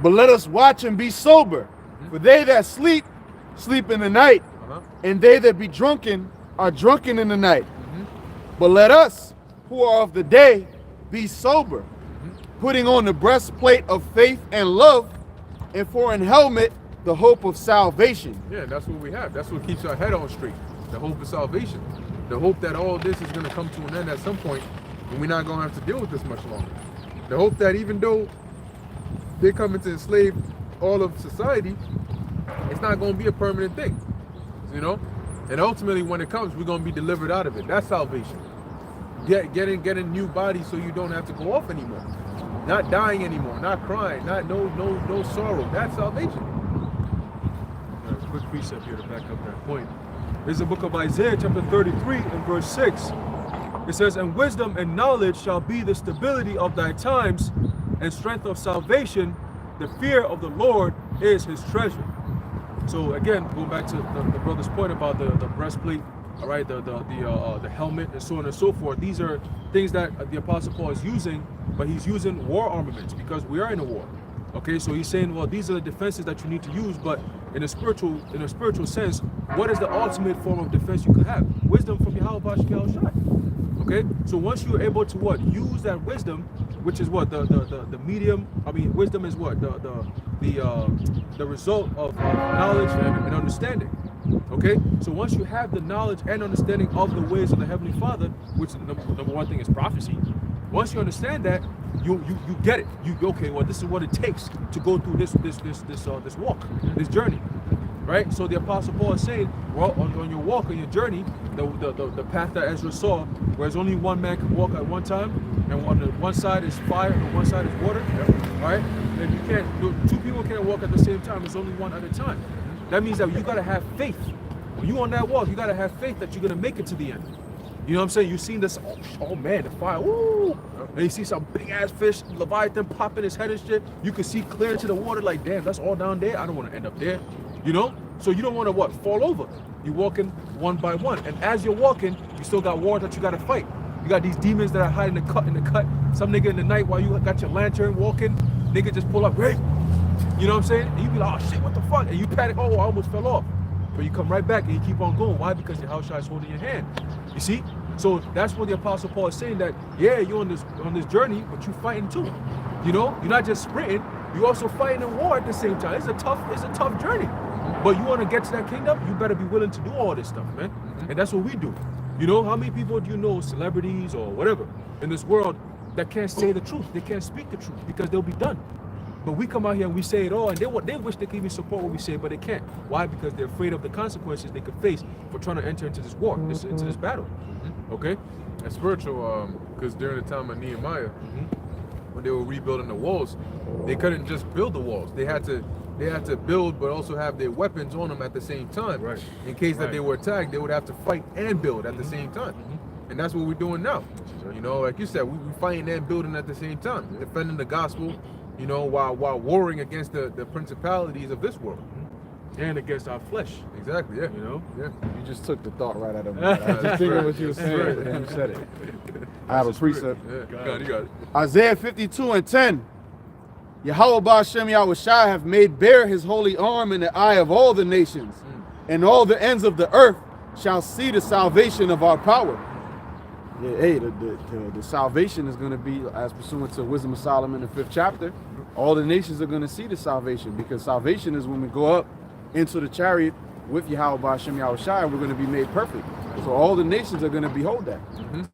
But let us watch and be sober, for they that sleep in the night, and they that be drunken are drunken in the night. But let us, who are of the day, be sober, putting on the breastplate of faith and love, and for an helmet, the hope of salvation. Yeah, that's what we have. That's what keeps our head on straight. The hope of salvation. The hope that all this is going to come to an end at some point, and we're not going to have to deal with this much longer. The hope that even though they're coming to enslave all of society, it's not going to be a permanent thing, you know? And ultimately, when it comes, we're going to be delivered out of it. That's salvation. Getting new bodies so you don't have to go off anymore. Not dying anymore, not crying, no sorrow. That's salvation. There's a quick precept here to back up that point. There's the book of Isaiah, chapter 33, and verse 6. It says, "And wisdom and knowledge shall be the stability of thy times, and strength of salvation. The fear of the Lord is his treasure." So again, going back to the brother's point about the breastplate, all right, the helmet, and so on and so forth. These are things that the Apostle Paul is using, but he's using war armaments because we are in a war. Okay, so he's saying, well, these are the defenses that you need to use, but in a spiritual sense, what is the ultimate form of defense you could have? Wisdom from Yahweh Shai. Okay, so once you're able to what? Use that wisdom, which is what? The medium, I mean, wisdom is what? The result of knowledge and understanding. Okay, so once you have the knowledge and understanding of the ways of the Heavenly Father, which number one thing is prophecy. Once you understand that, you get it. Okay, well, this is what it takes to go through this walk, this journey, right? So the Apostle Paul is saying, well, on your walk, on your journey, the path that Ezra saw, whereas only one man can walk at one time, and on the one side is fire and one side is water, all right? And you can't, two people can't walk at the same time. It's only one at a time. That means that you gotta have faith. When you on that walk, you gotta have faith that you're gonna make it to the end. You know what I'm saying? You've seen this, oh man, the fire, woo! And you see some big ass fish, Leviathan popping his head and shit. You can see clear into the water like, damn, that's all down there. I don't want to end up there, you know? So you don't want to what? Fall over. You're walking one by one. And as you're walking, you still got wars that you got to fight. You got these demons that are hiding in the cut. Some nigga in the night while you got your lantern walking, nigga just pull up, hey! You know what I'm saying? And you be like, oh shit, what the fuck? And you panic, oh, I almost fell off. But you come right back and you keep on going. Why? Because your house is holding your hand. You see? So that's what the Apostle Paul is saying, that yeah, you're on this journey, but you're fighting too. You know, you're not just sprinting, you're also fighting in war at the same time. It's a tough journey. But you want to get to that kingdom, you better be willing to do all this stuff, man. And that's what we do. You know, how many people do you know, celebrities or whatever, in this world that can't say the truth? They can't speak the truth because they'll be done. But we come out here and we say it all, and they wish they could even support what we say, but they can't. Why? Because they're afraid of the consequences they could face for trying to enter into this war, into this battle. Okay? And spiritual, because during the time of Nehemiah, when they were rebuilding the walls, they couldn't just build the walls. They had to build, but also have their weapons on them at the same time. Right. In case that they were attacked, they would have to fight and build at the same time. And that's what we're doing now. You know, like you said, we fighting and building at the same time, defending the gospel, you know, while warring against the principalities of this world. And against our flesh. Exactly, yeah. You know? Yeah. You just took the thought right out of me. I was just thinking what you were saying, and you said it. I have a precept. Yeah, you got it. Isaiah 52:10. Yahweh Ba'Shem Yahushai have made bare his holy arm in the eye of all the nations, and all the ends of the earth shall see the salvation of our power. Yeah, hey, the salvation is going to be, as pursuant to Wisdom of Solomon, the 5th chapter, all the nations are going to see the salvation, because salvation is when we go up into the chariot with Yahweh Ba'Shem Yahushai, we're going to be made perfect. So all the nations are going to behold that.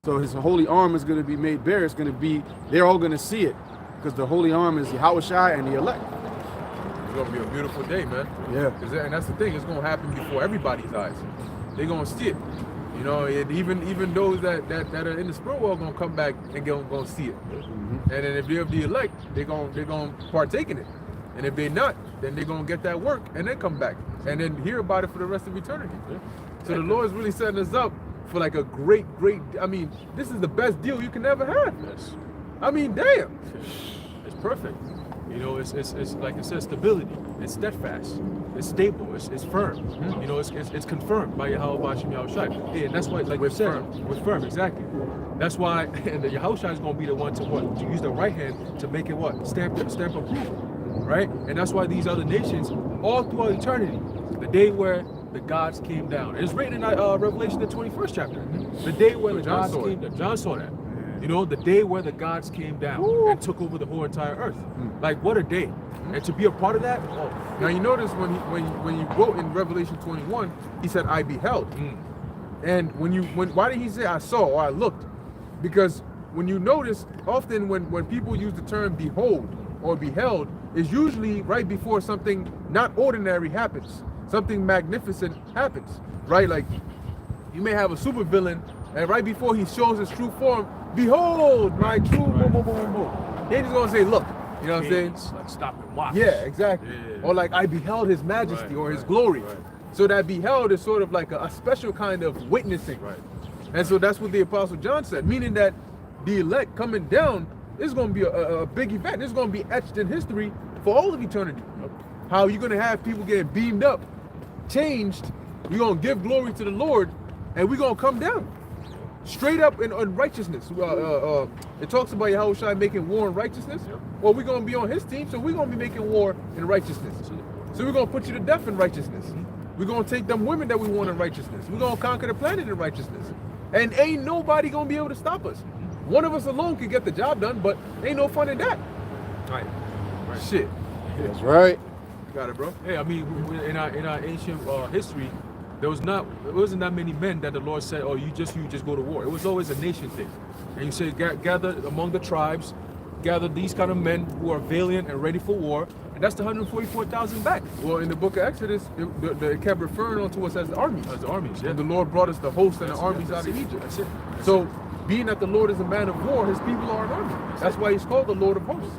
So his holy arm is going to be made bare. It's going to be, they're all going to see it, because the holy arm is Yahushai and the elect. It's going to be a beautiful day, man. Yeah. And that's the thing, it's going to happen before everybody's eyes. They're going to see it. You know, and even those that are in the spirit world going to come back and going to see it. And then if they're the elect, they're going to partake in it. And if they're not, then they're going to get that work and then come back and then hear about it for the rest of eternity. So the Lord's really setting us up for like a great, I mean, this is the best deal you can ever have. Yes. I mean, damn. It's perfect. You know, it's like it says, stability. It's steadfast. It's stable. It's firm. You know, it's confirmed by Yahweh Ba'Shem Yahushai. Yeah, and that's why, like you said, with firm, exactly. That's why, and the Yahushai is going to be the one to what? To use the right hand to make it what? Stamp approval, right? And that's why these other nations, all throughout eternity, the day where the gods came down. It's written in Revelation, the 21st chapter. The day where the gods came down. John saw that. You know, the day where the gods came down and took over the whole entire earth. Like, what a day. And to be a part of that, Now you notice when you wrote in Revelation 21, he said, "I beheld." And why did he say "I saw" or "I looked"? Because when you notice, often when people use the term "behold" or "beheld," is usually right before something not ordinary happens, something magnificent happens, right? Like you may have a supervillain, and right before he shows his true form, behold my true boom, boom, boom, boom, boom. Then he's gonna say, "Look." You know what I'm saying? Like, stop and watch. Yeah, exactly. Yeah. Or like, "I beheld his majesty," or his right, glory. right. So that beheld is sort of like a special kind of witnessing. Right. And so that's what the Apostle John said, meaning that the elect coming down is going to be a big event. It's going to be etched in history for all of eternity. How you're going to have people getting beamed up, changed. We're going to give glory to the Lord, and we're going to come down. Straight up in righteousness. It talks about Yahushua making war in righteousness. Well, we're going to be on his team, so we're going to be making war in righteousness. So we're going to put you to death in righteousness. We're going to take them women that we want in righteousness. We're going to conquer the planet in righteousness. And ain't nobody going to be able to stop us. One of us alone could get the job done, but ain't no fun in that. Right. Shit. That's right. You got it, bro. Hey, I mean, in our ancient history, there wasn't that many men that the Lord said, "Oh, you just go to war." It was always a nation thing, and you say, gather among the tribes, gather these kind of men who are valiant and ready for war, and that's the 144,000 back. Well, in the book of Exodus, it kept referring to us as the armies. As the armies, yeah. And the Lord brought us the host and the That's armies it, out of that's it, Egypt. that's it. So, being that the Lord is a man of war, his people are an army. That's why he's called the Lord of hosts,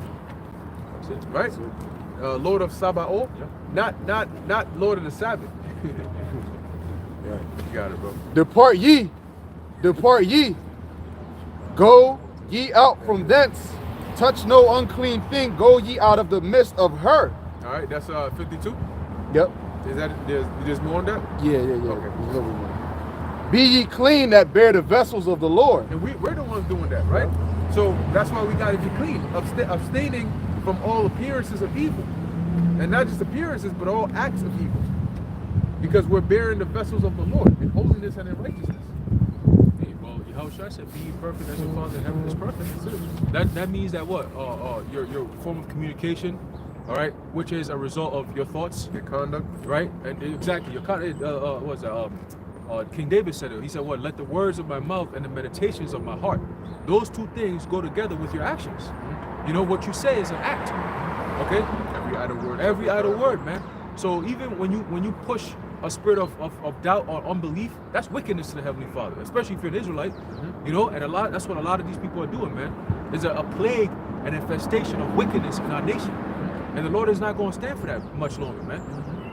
That's it. right? Lord of Sabaoth, not Lord of the Sabbath. Right. You got it, bro. Depart ye, go ye out from thence, touch no unclean thing, go ye out of the midst of her. All right, that's 52. Yep. Is that there's more on that? Yeah. Okay. There's a little bit more. Be ye clean that bear the vessels of the Lord. And we're the ones doing that, right? So that's why we got to be clean, abstaining from all appearances of evil, and not just appearances, but all acts of evil. Because we're bearing the vessels of the Lord in holiness and in righteousness. Hey, well, Yahushua said, "Be ye perfect as your Father in heaven is perfect." That means that what? Your form of communication, all right, which is a result of your thoughts, Your conduct. right? And exactly, your conduct. What's that? King David said it. He said, "What? Let the words of my mouth and the meditations of my heart." Those two things go together with your actions. You know what you say is an act. Okay. Every idle word. Every idle word, man. So even when you push a spirit of doubt or unbelief, that's wickedness to the Heavenly Father, especially if you're an Israelite. You know, and that's what a lot of these people are doing, man. There's a plague, an infestation of wickedness in our nation. And the Lord is not going to stand for that much longer, man.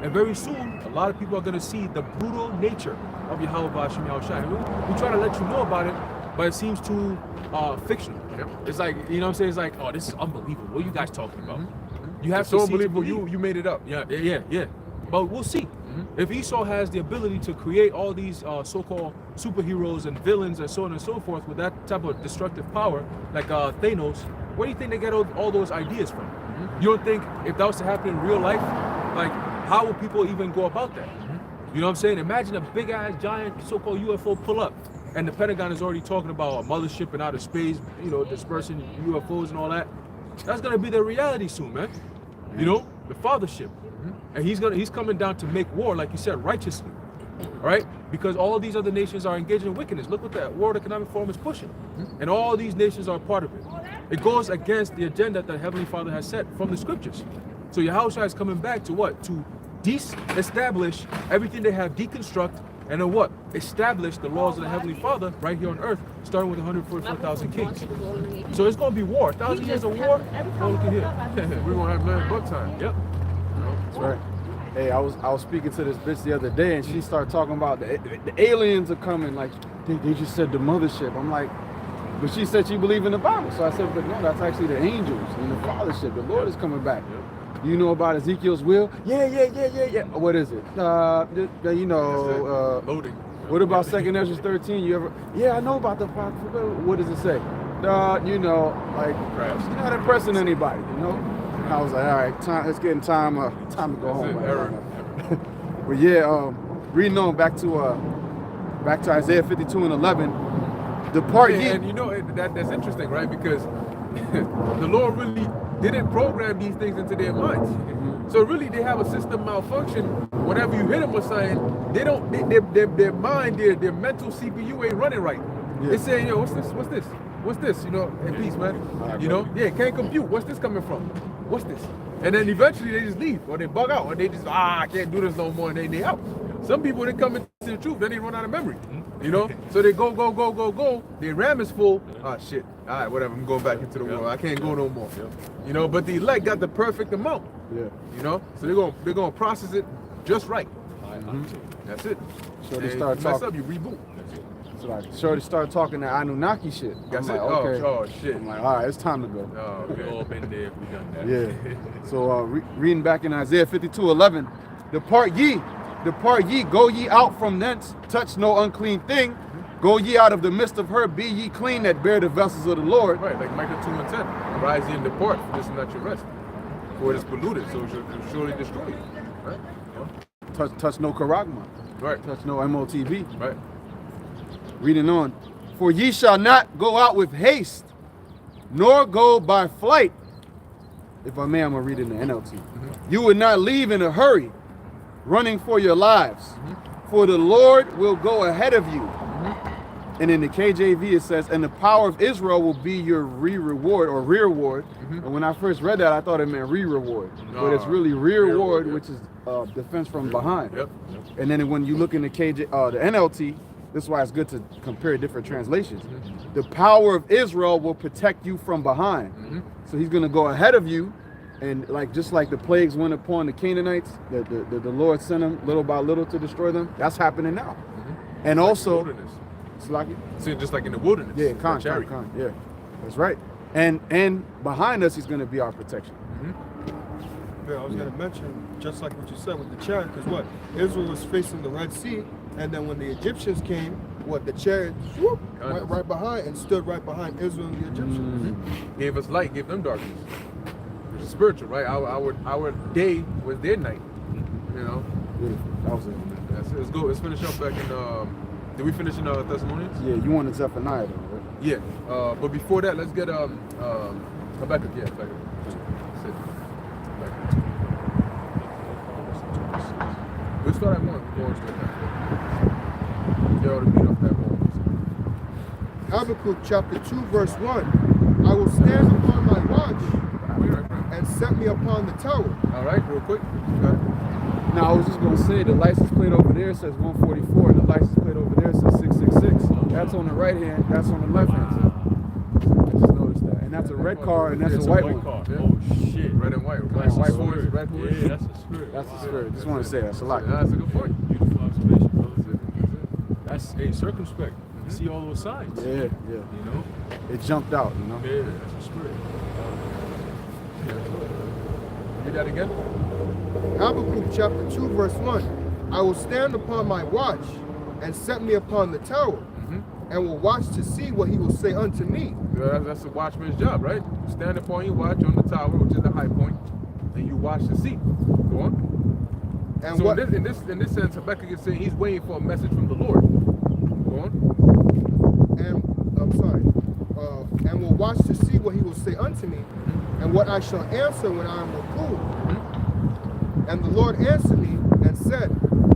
And very soon, a lot of people are going to see the brutal nature of Yahweh Ba'ashem Yahushua. And we try to let you know about it, but it seems too fictional. It's like, you know what I'm saying? It's like, oh, this is unbelievable. What are you guys talking about? You have It's so to see to unbelievable. believe. You made it up. Yeah. But we'll see. If Esau has the ability to create all these so-called superheroes and villains and so on and so forth with that type of destructive power, like Thanos, where do you think they get all those ideas from? You don't think if that was to happen in real life, like how would people even go about that? You know what I'm saying? Imagine a big-ass, giant so-called UFO pull up, and the Pentagon is already talking about a mothership in outer space, you know, dispersing UFOs and all that. That's gonna be the reality soon, man. You know, the fathership. And he's coming down to make war, like you said, righteously. All right? Because all of these other nations are engaging in wickedness. Look what the World Economic Forum is pushing. And all these nations are a part of it. It goes against the agenda that the Heavenly Father has set from the scriptures. So Yahushua is coming back to what? To establish everything they have, deconstruct, and then what? Establish the laws of the Heavenly Father right here on earth, starting with 144,000 kings. So it's going to be war. 1,000 years of war. Oh, look at here. We're gonna have nothing but time. Yep. That's right. Hey, I was speaking to this bitch the other day, and she started talking about the aliens are coming. Like they just said the mothership. I'm like, but she said she believed in the Bible. So I said, but no, that's actually the angels and the fathership. The Lord is coming back. You know about Ezekiel's will? Yeah. What is it? You know, Loading. what about 2nd Ezra 13? You ever? Yeah, I know about the prophet. What does it say? You know, like you're not impressing anybody. You know. I was like, all right, it's getting time to go home. But yeah, reading on back to Isaiah 52 and 11. Depart ye. And you know that's interesting, right? Because the Lord really didn't program these things into their minds. So really, they have a system malfunction. Whenever you hit them with something, they don't. Their mind, their mental CPU ain't running right. Yeah. It's saying, yo, what's this? What's this? What's this? You know, hey, peace, man. Right, you know, yeah, can't compute. What's this coming from? What's this? And then eventually they just leave, or they bug out, or they just I can't do this no more, and they out. Some people, they come into the truth, then they run out of memory. You know, so they go. Their RAM is full. Ah, shit. All right, whatever. I'm going back into the world. I can't go no more. You know, but the elect got the perfect amount. Yeah. You know, so they're gonna process it just right. That's it. So they And start if you mess talking. up, you reboot. So like, Shorty started talking that Anunnaki shit. That's I'm it. like, okay. Oh shit. I'm like, all right, it's time to go. Oh, We okay. all been there, we done that. Yeah. So reading back in Isaiah 52:11, depart ye, go ye out from thence, touch no unclean thing, go ye out of the midst of her, be ye clean that bear the vessels of the Lord. Right, like Micah 2:10. Arise ye and depart, for this is not your rest. For it is polluted, so it shall surely destroy you. Right? Touch no charagma, Right. touch no MOTV. Right. Reading on, for ye shall not go out with haste, nor go by flight. If I may, I'm gonna read it in the NLT. You would not leave in a hurry, running for your lives, for the Lord will go ahead of you. And in the KJV it says, and the power of Israel will be your reward or reward. And when I first read that, I thought it meant reward, but it's really reward, yeah. which is defense from behind. Yep. And then when you look in the the NLT, this is why it's good to compare different translations. The power of Israel will protect you from behind. So he's going to go ahead of you, and like just like the plagues went upon the Canaanites, the Lord sent them little by little to destroy them. That's happening now. And also, Wilderness. it's like See, just like in the wilderness. yeah, the chariot. yeah, that's right. And behind us, he's going to be our protection. Yeah, I was gonna mention just like what you said with the chariot, because what Israel was facing the Red Sea, and then when the Egyptians came, what the chariot whoop, went right behind and stood right behind Israel and the Egyptians. Gave us light, gave them darkness. Which is spiritual, right? Our day was their night. You know. Beautiful. That was it. Let's go. Let's finish up back in. Did we finish in Thessalonians? Yeah, you wanted Zephaniah though, right? Yeah. But before that, let's get Habakkuk. Yeah, Habakkuk. That's it. Habakkuk. Let's start at 1. Go on straight back. Get all the beat off that one. Habakkuk chapter 2 verse 1. I will stand upon my watch and set me upon the tower. All right, real quick. Got it. Now I was just gonna say the license plate over there says 144, and the license plate over there says 666. That's on the right hand. That's on the left hand side. I just noticed that, and that's a red car, and that's It's a white one. car. Yeah. Oh shit. Red and white. Red and white. Horse, red horse. Yeah, that's a spirit. That's the spirit. Just want to say that's a lot. Yeah, that's a good point. Beautiful observation, brother. That's a circumspect. You see all those signs. Yeah, yeah. You know? It jumped out, you know. Yeah, that's a spirit. Read that again. Habakkuk chapter 2 verse 1. I will stand upon my watch and set me upon the tower, and will watch to see what he will say unto me. Yeah, that's the watchman's job, right? You stand upon your watch on the tower, which is the high point, and you watch to see. Go on. And So what in this sense, Habakkuk is saying he's waiting for a message from the Lord. Go on. and will watch to see what he will say unto me, and what I shall answer when I am reproved. And the Lord answered me and said,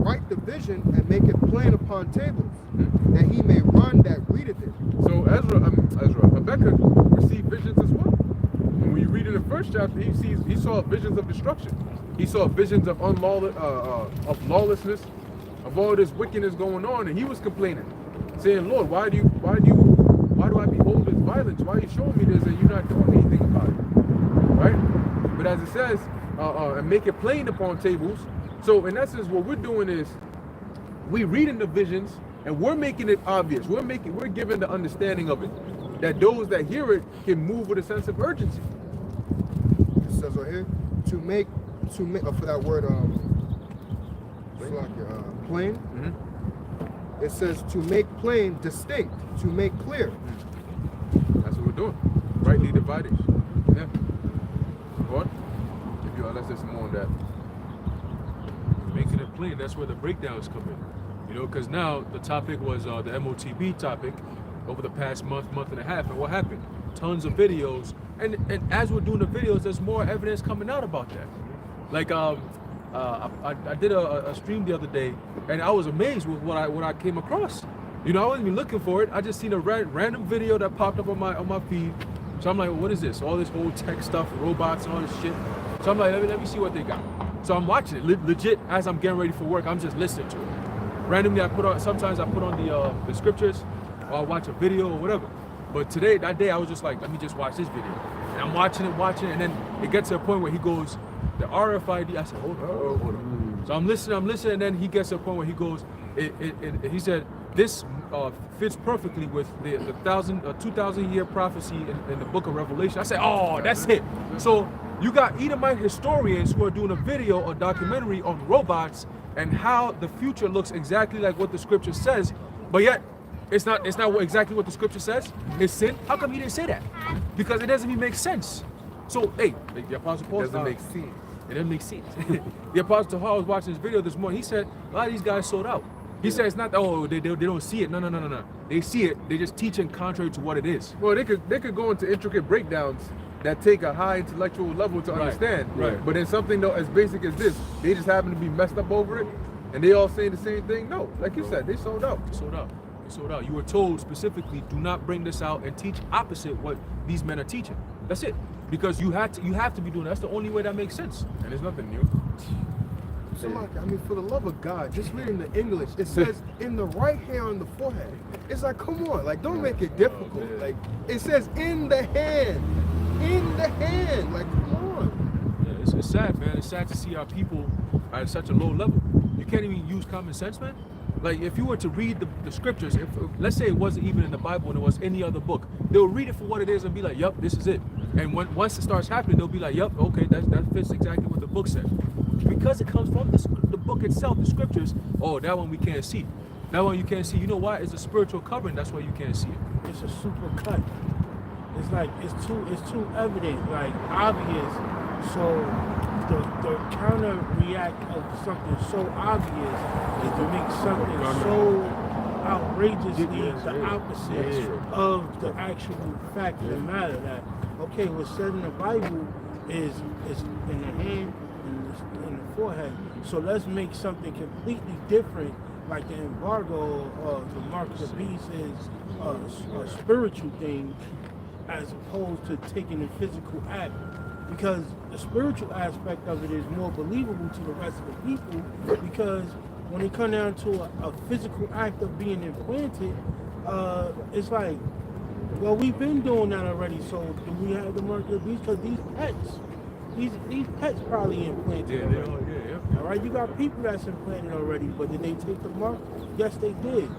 write the vision and make it plain upon tables, that he may run that readeth it. So Habakkuk received visions as well. And when you read in the first chapter, he saw visions of destruction. He saw visions of lawlessness, of all this wickedness going on, and he was complaining, saying, Lord, why do I behold this violence? Why are you showing me this and you're not doing anything about it? Right? But as it says, and make it plain upon tables. So in essence, what we're doing is we reading the visions and we're making it obvious. We're giving the understanding of it, that those that hear it can move with a sense of urgency. It says right here, to make for that word plain. It says to make plain, distinct, to make clear. That's what we're doing. Rightly divided. Yeah. Go on. Unless there's more on that. Making it plain, that's where the breakdowns come in. You know, because now the topic was the MOTB topic, over the past month and a half. And what happened? Tons of videos. And as we're doing the videos, there's more evidence coming out about that. Like I did a stream the other day, and I was amazed with what I came across. You know, I wasn't even looking for it. I just seen a random video that popped up on my feed. So I'm like, well, what is this? All this old tech stuff, robots and all this shit. So I'm like, let me see what they got. So I'm watching it legit as I'm getting ready for work. I'm just listening to it. Randomly, sometimes I put on the scriptures, or I watch a video or whatever. But that day, I was just like, let me just watch this video. And I'm watching it, and then it gets to a point where he goes, the RFID. I said, hold on. So I'm listening, and then he gets to a point where he goes, he said, this fits perfectly with the 2,000 year prophecy in the book of Revelation. I said, oh, that's it. So you got Edomite historians who are doing a video or documentary on robots and how the future looks exactly like what the scripture says, but yet it's not exactly what the scripture says. It's sin. How come he didn't say that? Because it doesn't even make sense. So hey, the Apostle Paul Doesn't make sense. It doesn't make sense. The Apostle Paul was watching this video this morning. He said a lot of these guys sold out. He said it's not they don't see it. No. They see it. They're just teaching contrary to what it is. Well, they could go into intricate breakdowns that take a high intellectual level to understand. Right. But in something though as basic as this, they just happen to be messed up over it, and they all saying the same thing. No, like you said, they sold out. They sold out. You were told specifically, do not bring this out and teach opposite what these men are teaching. That's it. Because you have to be doing that. That's the only way that makes sense. And there's nothing new. So like, I mean, for the love of God, just reading the English, it says in the right hand on the forehead. It's like, come on, like, don't make it difficult. Like, it says in the hand, like, come on. Yeah, it's sad, man. It's sad to see our people are at such a low level. You can't even use common sense, man. Like, if you were to read the scriptures, if let's say it wasn't even in the Bible and it was any other book, they'll read it for what it is and be like, yup, this is it. And once it starts happening, they'll be like, yup, okay, that fits exactly what the book said. Because it comes from the book itself, the scriptures, oh, that one we can't see. That one you can't see. You know why? It's a spiritual covering. That's why you can't see it. It's a super cut. It's like it's too evident, like obvious. So the counter react of something so obvious is to make something so outrageously the opposite of the actual fact of the matter. That okay, what's said in the Bible is in the hand and in the forehead. So let's make something completely different, like the embargo or the mark of the beast is a spiritual thing, as opposed to taking a physical act. Because the spiritual aspect of it is more believable to the rest of the people, because when it comes down to a physical act of being implanted, it's like, well, we've been doing that already, so do we have the mark of the beast? Because these pets probably implanted already. All right, you got people that's implanted already, but did they take the mark? Yes, they did.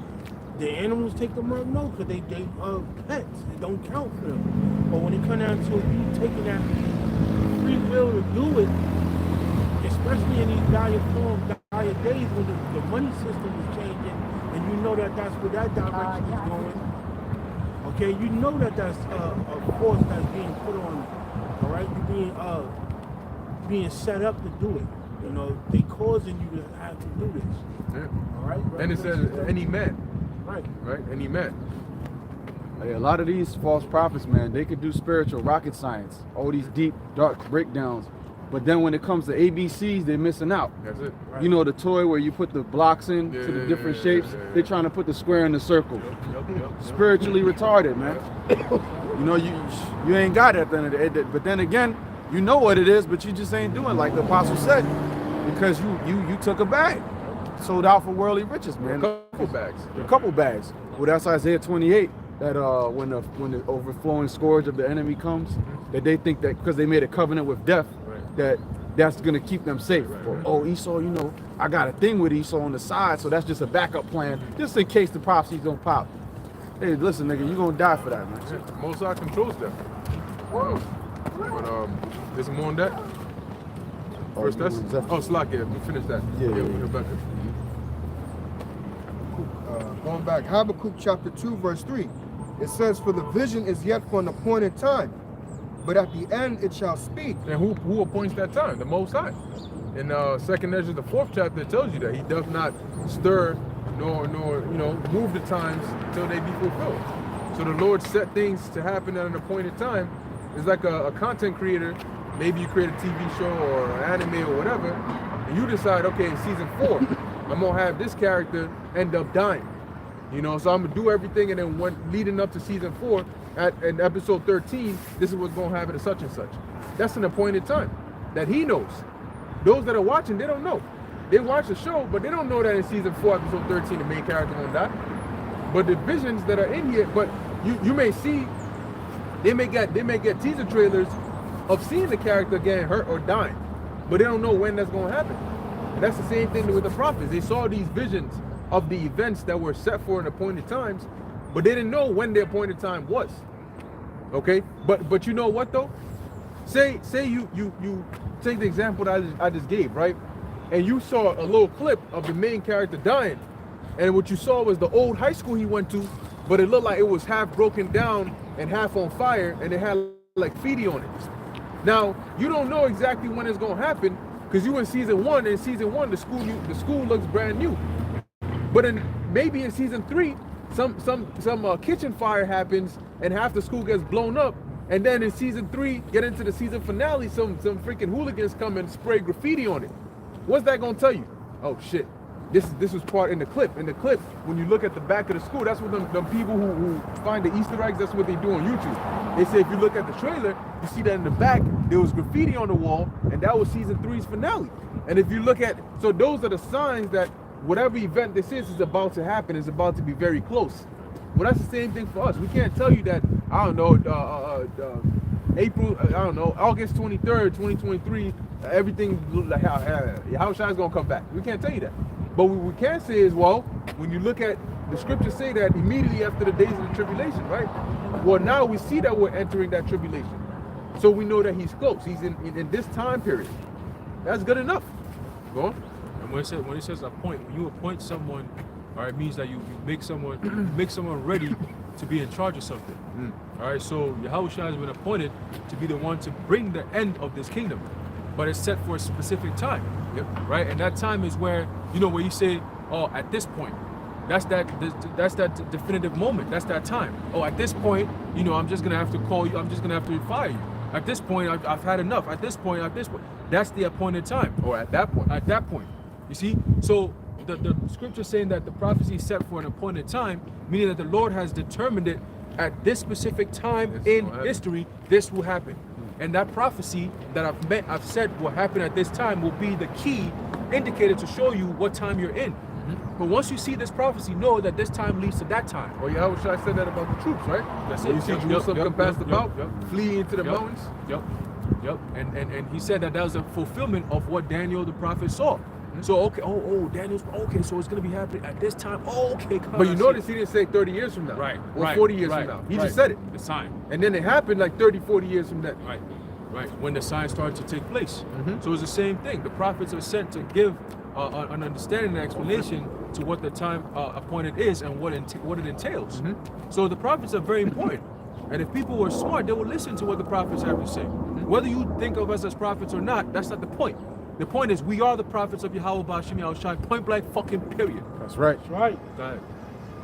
The animals take the mark? No, because they pets. It don't count for them. But when it comes down to you taking that free will to do it, especially in these dire days when the money system is changing, and you know that that's where that direction is going. Okay, you know that that's a force that's being put on. All right, you're being set up to do it. You know, they causing you to have to do this. Yeah. All right. And it says any man. Right. Any man. Hey, a lot of these false prophets, man, they could do spiritual rocket science, all these deep, dark breakdowns. But then when it comes to ABCs, they're missing out. That's it. Right. You know, the toy where you put the blocks in to the different shapes, they're trying to put the square in the circle. Spiritually retarded, man. You know, you ain't got it at the end of the day. But then again, you know what it is, but you just ain't doing like the apostle said, because you took a bag, sold out for worldly riches, man. A couple bags. Well, that's Isaiah 28. That when the overflowing scourge of the enemy comes, that they think that because they made a covenant with death, that's gonna keep them safe. Or, oh, Esau, you know, I got a thing with Esau on the side, so that's just a backup plan, just in case the prophecies don't pop. Hey, listen, nigga, you gonna die for that, man. Most High controls them. But there's more on that. First test. Slack, yeah, we finished that. Yeah. We'll go back. Going back, Habakkuk chapter 2, verse 3. It says, for the vision is yet for an appointed time, but at the end it shall speak. And who appoints that time? The Most High. In 2nd Ezra, the 4th chapter, it tells you that he does not stir nor move the times until they be fulfilled. So the Lord set things to happen at an appointed time. It's like a content creator. Maybe you create a TV show or an anime or whatever, and you decide, okay, in season 4, I'm gonna have this character end up dying. You know, so I'm gonna do everything, and then when leading up to season 4, in episode 13, this is what's gonna happen to such and such. That's an appointed time that he knows. Those that are watching, they don't know. They watch the show, but they don't know that in season 4, episode 13, the main character gonna die. But the visions that are in here, but you may see, they may get teaser trailers of seeing the character getting hurt or dying, but they don't know when that's gonna happen. And that's the same thing with the prophets. They saw these visions of the events that were set for an appointed times, but they didn't know when the appointed time was. Okay, but you know what though? Say you take the example that I just gave, right? And you saw a little clip of the main character dying, and what you saw was the old high school he went to, but it looked like it was half broken down and half on fire, and it had like graffiti on it. Now you don't know exactly when it's gonna happen because you in season 1, and in season 1 the school looks brand new. But maybe in season 3, some kitchen fire happens and half the school gets blown up, and then in season 3, get into the season finale, some freaking hooligans come and spray graffiti on it. What's that gonna tell you? Oh shit, this was part in the clip. In the clip, when you look at the back of the school, that's what them people who find the Easter eggs, that's what they do on YouTube. They say if you look at the trailer, you see that in the back there was graffiti on the wall, and that was season 3's finale. And if you look at, so those are the signs that whatever event this is about to happen, is about to be very close. Well, that's the same thing for us. We can't tell you that, I don't know, August 23rd, 2023, everything, Yahushua is going to come back. We can't tell you that. But what we can say is, well, when you look at the scriptures say that immediately after the days of the tribulation, right? Well, now we see that we're entering that tribulation. So we know that he's close. He's in this time period. That's good enough. Go on. And when it says appoint, when you appoint someone, all right, it means that you make someone ready to be in charge of something. All right, so Yahushua has been appointed to be the one to bring the end of this kingdom, but it's set for a specific time. Yep. Right, and that time is where, you know, where you say, oh, at this point, that's that definitive moment. That's that time. Oh, at this point, you know, I'm just gonna have to call you. I'm just gonna have to fire you. At this point, I've had enough. At this point, that's the appointed time. Or at that point. At that point, you see. So the scripture saying that the prophecy is set for an appointed time, meaning that the Lord has determined it at this specific time in history. This will happen, and that prophecy that I've said will happen at this time will be the key indicator to show you what time you're in. But once you see this prophecy, know that this time leads to that time. Well, Yahushua said that about the troops, right? That's When it. you see Yep, Jerusalem yep, compassed yep, about, yep, flee into the mountains. Yep. And he said that was a fulfillment of what Daniel the prophet saw. So okay, Daniel's okay. So it's gonna be happening at this time. Oh, okay. But you notice he didn't say 30 years from now, Right, or right, 40 years right, from now. He right. just said it, The sign. and then it happened like 30, 40 years from then. Right. When the signs started to take place. So it's the same thing. The prophets are sent to give an understanding and explanation to what the time appointed is and what it entails. So the prophets are very important. And if people were smart, they would listen to what the prophets have to say. Whether you think of us as prophets or not, that's not the point. The point is, we are the prophets of Yahweh Ba'ashim Yahushai, point blank fucking period. That's right. That's right. Go ahead.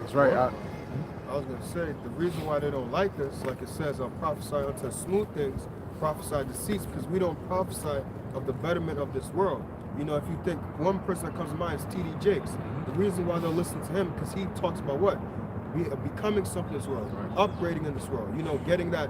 That's right. I was gonna say the reason why they don't like us, like it says, prophesy unto smooth things, prophesy deceits, because we don't prophesy of the betterment of this world. You know, if you think one person that comes to mind is T.D. Jakes, the reason why they'll listen to him because he talks about what? Becoming something in this world, upgrading in this world. You know, getting the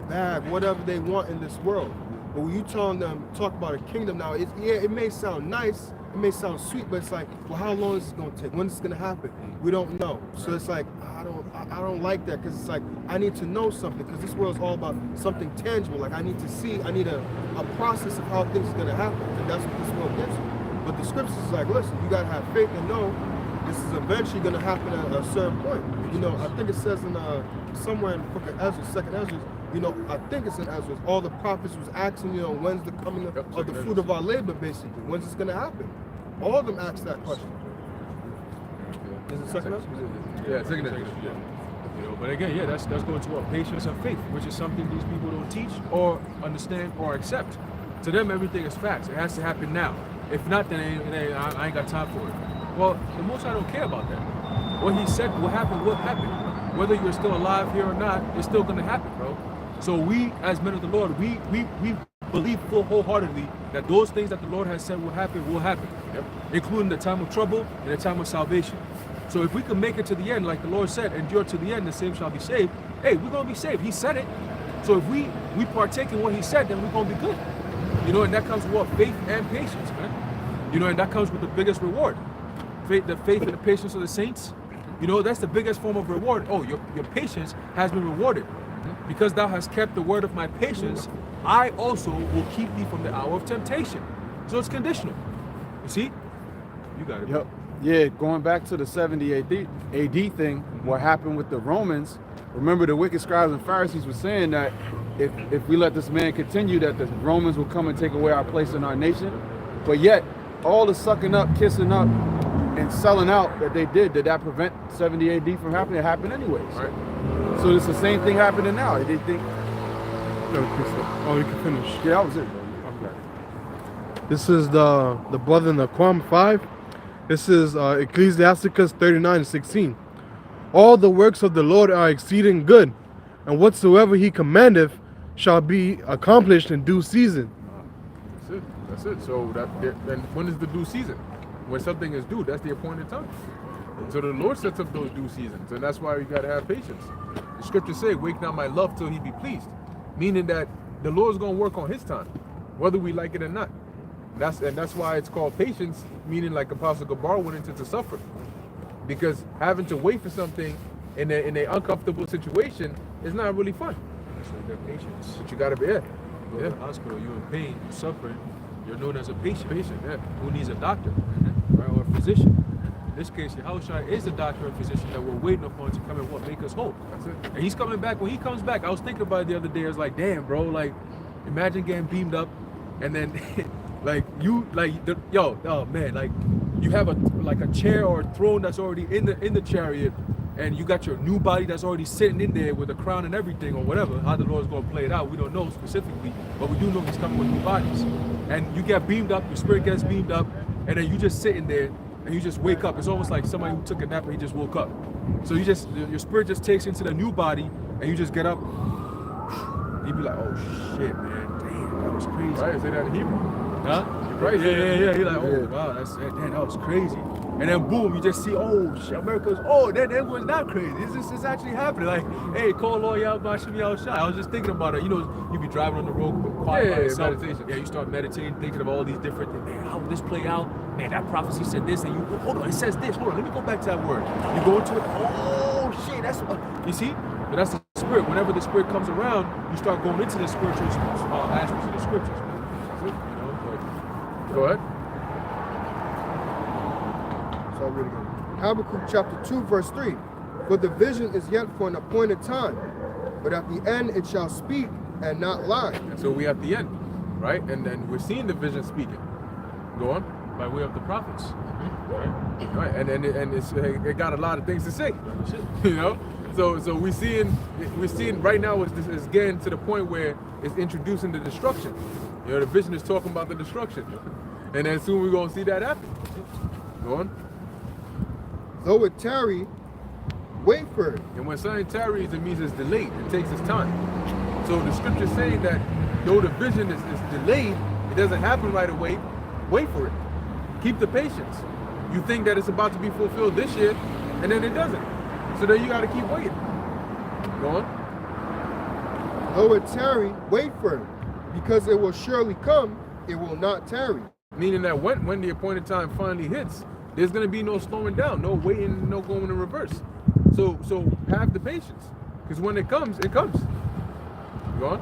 bag, whatever they want in this world. But when you telling them talk about a kingdom now, it may sound nice, it may sound sweet, but it's like, well, how long is this going to take? When is this going to happen? We don't know. So it's like, I don't like that, because it's like, I need to know something, because this world is all about something tangible. Like, I need to see, I need a process of how things are going to happen, and that's what this world gives you. But the scriptures is like, listen, you got to have faith and know this is eventually going to happen at a certain point. You know, I think it says in somewhere in the book of Ezra, 2nd Ezra, you know, I think it's in Ezra, all the prophets was asking, you know, when's the coming of the fruit of our labor, basically? When's this going to happen? All of them asked that question. Is it 2nd Ezra? Yeah, 2nd Ezra. You know, but again, that's going to patience and faith, which is something these people don't teach or understand or accept. To them, everything is facts. It has to happen now. If not, then I ain't got time for it. Well, the Most High don't care about that. What he said will happen, will happen. whether you're still alive here or not, it's still gonna happen, bro. So we, as men of the Lord, we believe wholeheartedly that those things that the Lord has said will happen, Yep. including the time of trouble and the time of salvation. So if we can make it to the end, like the Lord said, endure to the end, the same shall be saved. Hey, we're gonna be saved. He said it. So if we partake in what He said, then we're gonna be good. You know, and that comes with what? Faith and patience, man. You know, and that comes with the biggest reward. The faith and the patience of the saints. You know, that's the biggest form of reward. Oh, your patience has been rewarded. Because thou hast kept the word of my patience, I also will keep thee from the hour of temptation. So it's conditional. You see? You got it. Yep. Yeah, going back to the 70 AD thing, what happened with the Romans, remember the wicked scribes and Pharisees were saying that if we let this man continue, that the Romans will come and take away our place in our nation. But yet, all the sucking up, kissing up, and selling out that they did that prevent 70 AD from happening? It happened anyways. Right. So it's the same thing happening now. They think, Oh, you can finish. yeah, that was it, bro. This is the brother in the Quam 5. This is Ecclesiasticus 39:16. All the works of the Lord are exceeding good, and whatsoever He commandeth shall be accomplished in due season. That's it. So then when is the due season? When something is due, that's the appointed time. So the Lord sets up those due seasons, and that's why we got to have patience. The scriptures say, "Wake not my love till He be pleased," meaning that the Lord's going to work on His time, whether we like it or not. That's why it's called patience, meaning like Apostle Gabar went into to suffer, because having to wait for something in an uncomfortable situation is not really fun. That's like that patience. But you got to be You go to the hospital, you're in pain, you're suffering, you're known as a patient. Who needs a doctor, right, or a physician. In this case, Yahushua is the doctor and physician that we're waiting upon to come and make us whole. That's it. And He's coming back. When He comes back, I was thinking about it the other day. I was like, damn, bro, like, imagine getting beamed up, and then, oh man, like, you have a chair or a throne that's already in the chariot, and you got your new body that's already sitting in there with a crown and everything, or whatever. How the Lord's gonna play it out, we don't know specifically, but we do know He's coming with new bodies. And you get beamed up, your spirit gets beamed up, and then you just sitting there and you just wake up. It's almost like somebody who took a nap and he just woke up. So your spirit just takes into the new body, and you just get up. You be like, oh shit, man, damn, that was crazy. Right? Say that in Hebrew. Huh? Right. Yeah. You're like, oh wow, damn, that was crazy. And then boom, you just see, oh shit, America's, then everyone's not crazy. It's actually happening. Like, hey, call Lord Yahweh Shai. I was just thinking about it. You know, you be driving on the road quiet by yourself. meditation. Yeah, you start meditating, thinking of all these different things. Man, how would this play out? Man, that prophecy said this, and you, hold on, it says this. Hold on, let me go back to that word. You go into it, oh shit, that's, you see? But that's the spirit. Whenever the spirit comes around, you start going into the spiritual aspects of the scriptures, man. That's it, you know, but Go ahead. So I'll read it again. Habakkuk chapter 2, verse 3. For the vision is yet for an appointed time, but at the end it shall speak and not lie. And so we at the end, right? And then we're seeing the vision speaking. Go on. by way of the prophets. Right? Right, and it got a lot of things to say, you know. So we're seeing right now is getting to the point where it's introducing the destruction. You know, the vision is talking about the destruction, and then soon we're gonna see that happen. Go on. Though it tarry, wait for it. And when something tarries, it means it's delayed. It takes its time. So the scripture's saying that though the vision is delayed, it doesn't happen right away. Wait for it. Keep the patience. You think that it's about to be fulfilled this year, and then it doesn't. So then you got to keep waiting. Go on. Though it tarry, wait for it, because it will surely come, it will not tarry. Meaning that when the appointed time finally hits, there's going to be no slowing down, no waiting, no going in reverse. So have the patience, because when it comes, it comes. Go on.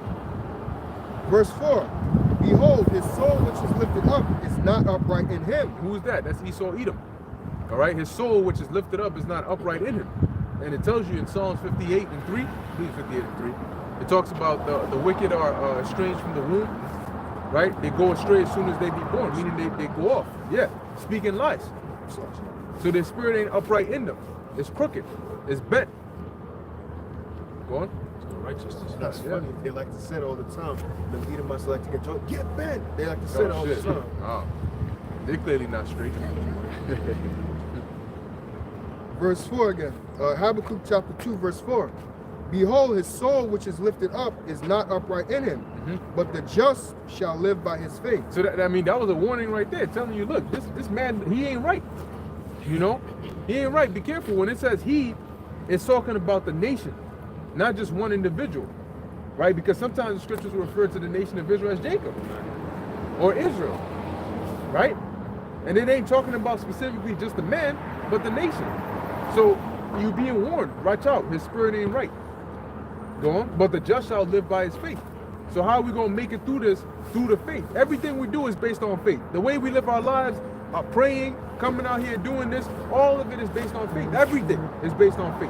Verse 4, behold, his soul which is lifted up is not upright in him. Who's that? That's Esau Edom. All right, his soul which is lifted up is not upright in him. And it tells you in Psalms 58 and 3, please 58 and 3, it talks about the wicked are estranged from the womb, right? They go astray as soon as they be born, meaning they go off. Yeah, speaking lies. So their spirit ain't upright in them. It's crooked. It's bent. Go on. Righteousness. That's Yeah. funny. They like to say it all the time. The Edomites like to get bent. They like to say it all the shit. time. Oh. They're clearly not straight. verse 4 again. Habakkuk chapter 2, verse 4. Behold, his soul which is lifted up is not upright in him, but the just shall live by his faith. So that was a warning right there, telling you, look, this man, he ain't right. You know, he ain't right. Be careful when it says he, it's talking about the nation, not just one individual, right? Because sometimes the scriptures refer to the nation of Israel as Jacob or Israel, right? And it ain't talking about specifically just the man, but the nation. So you being warned, watch out, his spirit ain't right. Go on. But the just shall live by his faith. So how are we going to make it through this? Through the faith. Everything we do is based on faith. The way we live our lives, praying, coming out here doing this, all of it is based on faith. Everything is based on faith.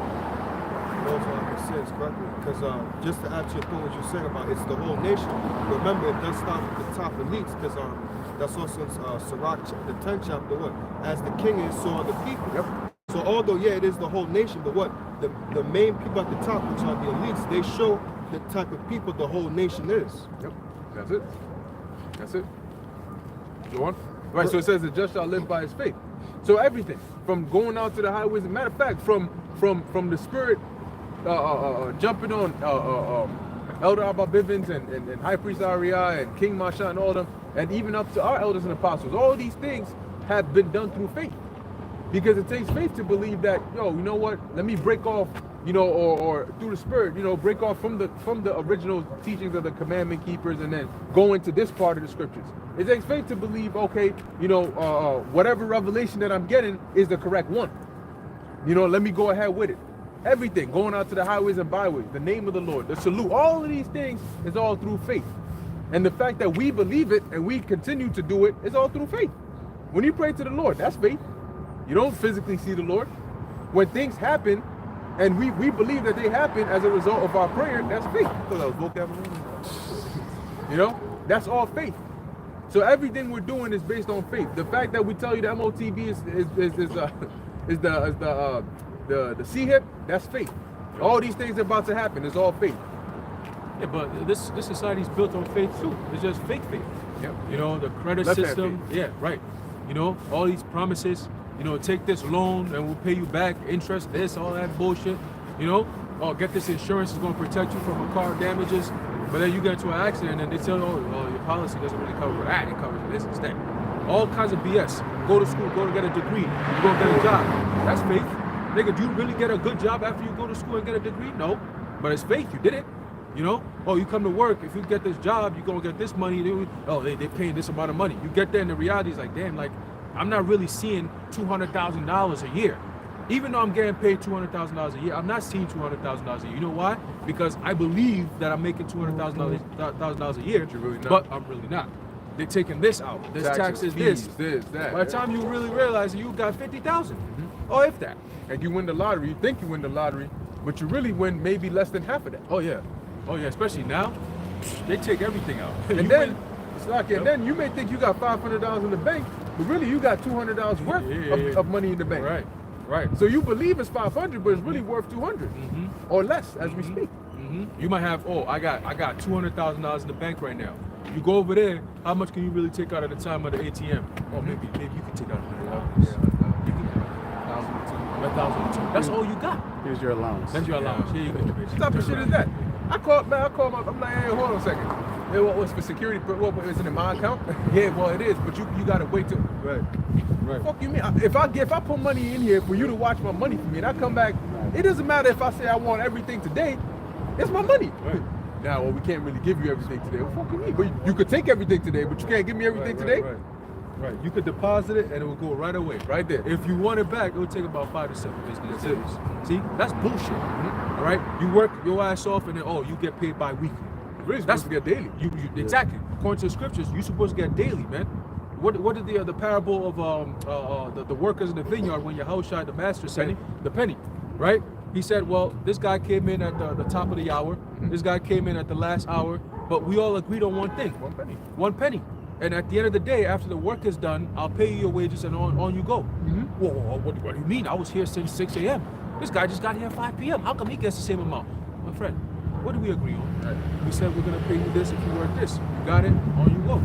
Those are sense correctly. Because just to add to your point, what you're saying about it's the whole nation. Remember, it does start with the top elites, because that's also in Sirach, the 10th chapter. What? As the king is, so are the people. Yep. So although, yeah, it is the whole nation, but what? The main people at the top, which are the elites, they show the type of people the whole nation is. Yep. That's it. That's it. Go on. Right, so it says the just shall live by his faith. So everything, from going out to the highways, as a matter of fact, from the spirit jumping on Elder Abba Bivens and High Priest Ariah and King Masha and all them, and even up to our elders and apostles, all these things have been done through faith. Because it takes faith to believe that, you know what, let me break off, or through the spirit, break off from the original teachings of the commandment keepers and then go into this part of the scriptures. It takes faith to believe, okay, whatever revelation that I'm getting is the correct one. Let me go ahead with it. Everything, going out to the highways and byways, the name of the Lord, the salute, all of these things is all through faith. And the fact that we believe it and we continue to do it is all through faith. When you pray to the Lord, that's faith. You don't physically see the Lord. When things happen, and we believe that they happen as a result of our prayer, that's faith. I thought that was vocabulary. That's all faith. So everything we're doing is based on faith. The fact that we tell you the MOTB is the C-hip, that's faith. All these things are about to happen. It's all faith. Yeah, but this society's built on faith too. It's just fake faith. Yep. The credit system. Yeah, right. All these promises. Take this loan and we'll pay you back, interest, this, all that bullshit. Get this insurance, is going to protect you from car damages. But then you get into an accident and they tell you, your policy doesn't really cover that. It covers this instead. All kinds of BS. Go to school, go to get a degree, you're going to get a job. That's faith. Nigga, do you really get a good job after you go to school and get a degree? No. But it's faith. You did it. You come to work, if you get this job, you're going to get this money. They're paying this amount of money. You get there and the reality is like, damn, I'm not really seeing $200,000 a year. Even though I'm getting paid $200,000 a year, I'm not seeing $200,000 a year. You know why? Because I believe that I'm making $200,000 a year, but I'm really not. They're taking this out. This taxes, this, that. By the time you really realize that you got 50,000, or if that. And you win the lottery, you think you win the lottery, but you really win maybe less than half of that. Oh yeah, especially now, they take everything out. And then, and then you may think you got $500 in the bank, but really you got $200 worth of money in the bank. Right. So you believe it's 500, but it's really worth 200 or less as we speak. You might have, I got $200,000 in the bank right now. You go over there, how much can you really take out at the time of the ATM? Oh, maybe you can take out $100. You can $1,002. That's all you got. Here's your allowance. That's your allowance. Here you go. What type of shit is that? I called my, I'm like, hey, hold on a second. Yeah, what's for security? What is it in my account? Yeah, well it is, but you gotta wait till. Right. Fuck you mean? If I put money in here for you to watch my money for me, and I come back, it doesn't matter if I say I want everything today. It's my money. Right. Now, well, we can't really give you everything today. Well, fuck you mean? But you could take everything today, but you can't give me everything today. Right. You could deposit it and it will go right away. Right there. If you want it back, it will take about 5 to 7 business days. See, that's bullshit. All right, you work your ass off and then you get paid bi-weekly. Really supposed to get daily. You exactly. According to the scriptures, you're supposed to get daily, man. What did the parable of the workers in the vineyard when your house shine, the master said the penny, right? He said, well, this guy came in at the top of the hour. This guy came in at the last hour, but we all agreed on one thing. 1 penny. 1 penny. And at the end of the day, after the work is done, I'll pay you your wages and on you go. Whoa, what do you mean? I was here since 6 a.m. This guy just got here at 5 p.m. How come he gets the same amount? My friend, what did we agree on? Right. We said we're going to pay you this if you work this. You got it, on you go.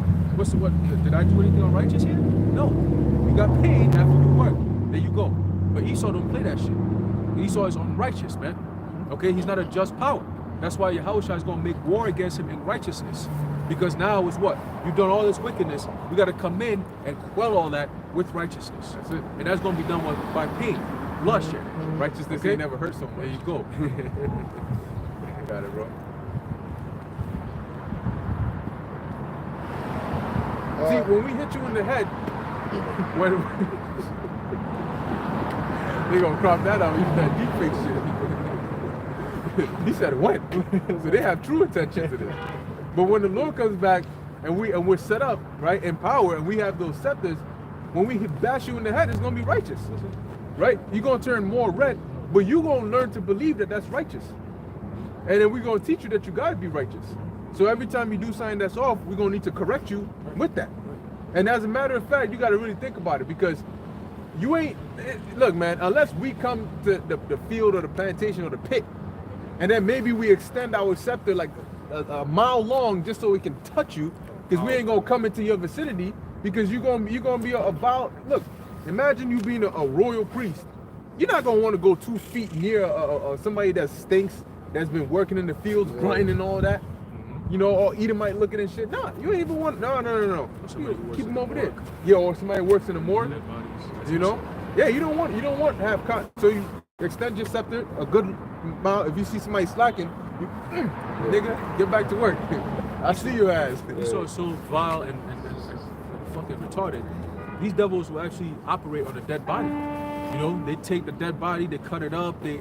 Did I do anything unrighteous here? No. You got paid after you work. There you go. But Esau don't play that shit. Esau is unrighteous, man. Okay, he's not a just power. That's why Yahushua is gonna make war against him in righteousness. Because now it's what? You've done all this wickedness. We gotta come in and quell all that with righteousness. That's it. And that's gonna be done by pain, bloodshed. Righteousness Okay? ain't never hurt someone. There you go. Got it, bro. See, when we hit you in the head, when they gonna crop that out, use that deep fake shit. He said what? So they have true attention to this. But when the Lord comes back and we're set up, right, in power, and we have those scepters, when we bash you in the head, it's gonna be righteous. Right? You're gonna turn more red, but you're gonna learn to believe that that's righteous. And then we're gonna teach you that you gotta be righteous. So every time you do something that's off, we're gonna need to correct you with that. And as a matter of fact, you gotta really think about it, because you ain't, look, man, unless we come to the field or the plantation or the pit, and then maybe we extend our scepter like a mile long just so we can touch you, because we ain't gonna come into your vicinity, because you're gonna be a vile. Look, imagine you being a royal priest. You're not gonna want to go 2 feet near somebody that stinks, that's been working in the fields, grinding and all that. You know, or Edomite looking and shit. Nah, you ain't even want. No. Keep them over there. Yeah, or somebody works in the morgue. You know. Yeah, you don't want to have so you extend your scepter a good amount. If you see somebody slacking, you, nigga, get back to work. I see your ass. Esau is so vile and fucking retarded. These devils will actually operate on a dead body. You know, they take the dead body, they cut it up, they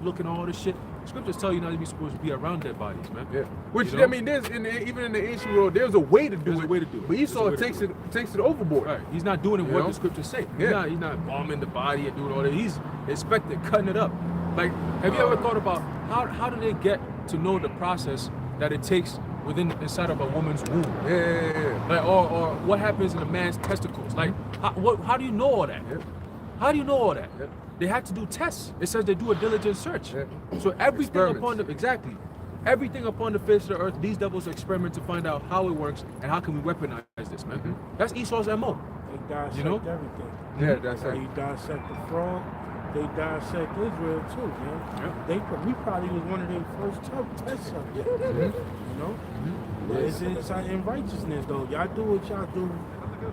look at all this shit. Scriptures tell you not to be supposed to be around dead bodies, man. Yeah. Which, you know? I mean, even in the ancient world, there's a way to do There's it. a way to do it. But Esau takes it overboard. Right. He's not doing it You what know? the scriptures say. Yeah. He's not bombing the body and doing all that. He's inspecting, cutting it up. Like, have you ever thought about how do they get to know the process that it takes inside of a woman's womb? Yeah. Like, or what happens in a man's testicles? Like, how do you know all that? Yep. How do you know all that? Yep. They have to do tests. It says they do a diligent search. Yep. So everything Experiments. everything upon the face of the earth, these devils experiment to find out how it works and how can we weaponize this, man. That's Esau's MO. They dissect You know? everything. Yeah, that's How it. you dissect the frog, they dissect Israel too, man. We probably was one of their first test subjects. You know? It's in righteousness though. Y'all do what y'all do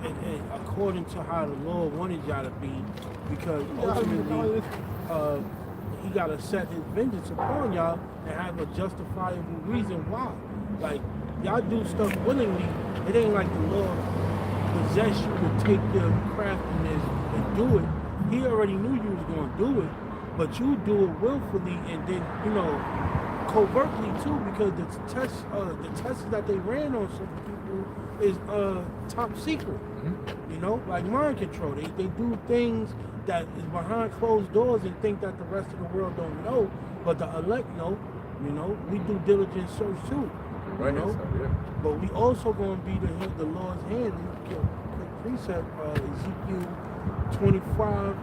and according to how the Lord wanted y'all to be, because ultimately he gotta set his vengeance upon y'all and have a justifiable reason why. Like, y'all do stuff willingly. It ain't like the Lord possess you to take your craftiness and do it. He already knew you was gonna do it, but you do it willfully and then, covertly too, because the tests that they ran on some people is top secret. You know, like mind control. They do things that is behind closed doors and think that the rest of the world don't know, but the elect know. You know, we do diligent search too. Right. You know? So, yeah. But we also gonna be the Lord's hand. Quick precept, Ezekiel 25,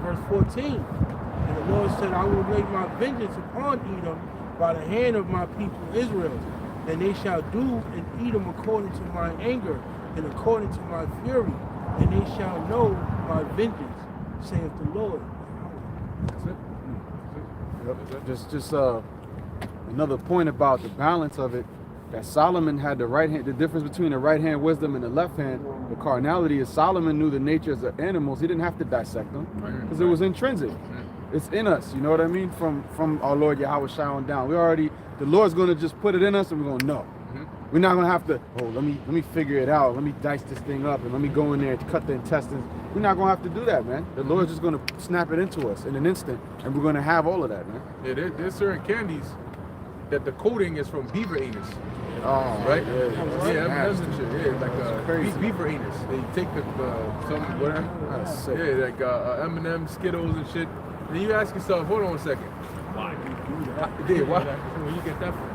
verse 14. And the Lord said, I will lay my vengeance upon Edom by the hand of my people Israel, and they shall do in Edom according to my anger and according to my fury, and they shall know my vengeance, saith the Lord. That's it. Just another point about the balance of it, that Solomon had the right hand. The difference between the right hand wisdom and the left hand, the carnality, is Solomon knew the natures of animals. He didn't have to dissect them because it was intrinsic. It's in us, you know what I mean? From our Lord Yahweh on down. The Lord's gonna just put it in us, and we're gonna know. We're not gonna have to, let me figure it out. Let me dice this thing up, and let me go in there and cut the intestines. We're not gonna have to do that, man. The Lord's just gonna snap it into us in an instant, and we're gonna have all of that, man. Yeah, there's certain candies that the coating is from beaver anus. Oh, Right? Yeah, M&M's and shit. Yeah, like crazy. beaver anus. They take some whatever. That's sick. Yeah, like M&M, Skittles and shit. And you ask yourself, hold on a second. Why? Yeah, why? Where you get that from?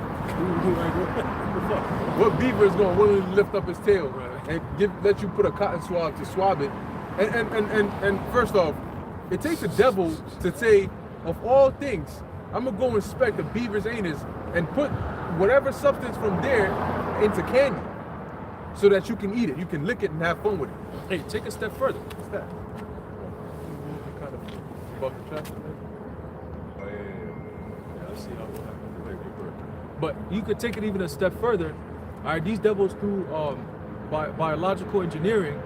What beaver is going to willingly lift up his tail and let you put a cotton swab to swab it? And first off, it takes a devil to say, of all things, I'm going to go inspect the beaver's anus and put whatever substance from there into candy so that you can eat it. You can lick it and have fun with it. Hey, take a step further. What's that? bucket traps. Oh, yeah. Let's see how what happens. But you could take it even a step further. All right, these devils through biological engineering,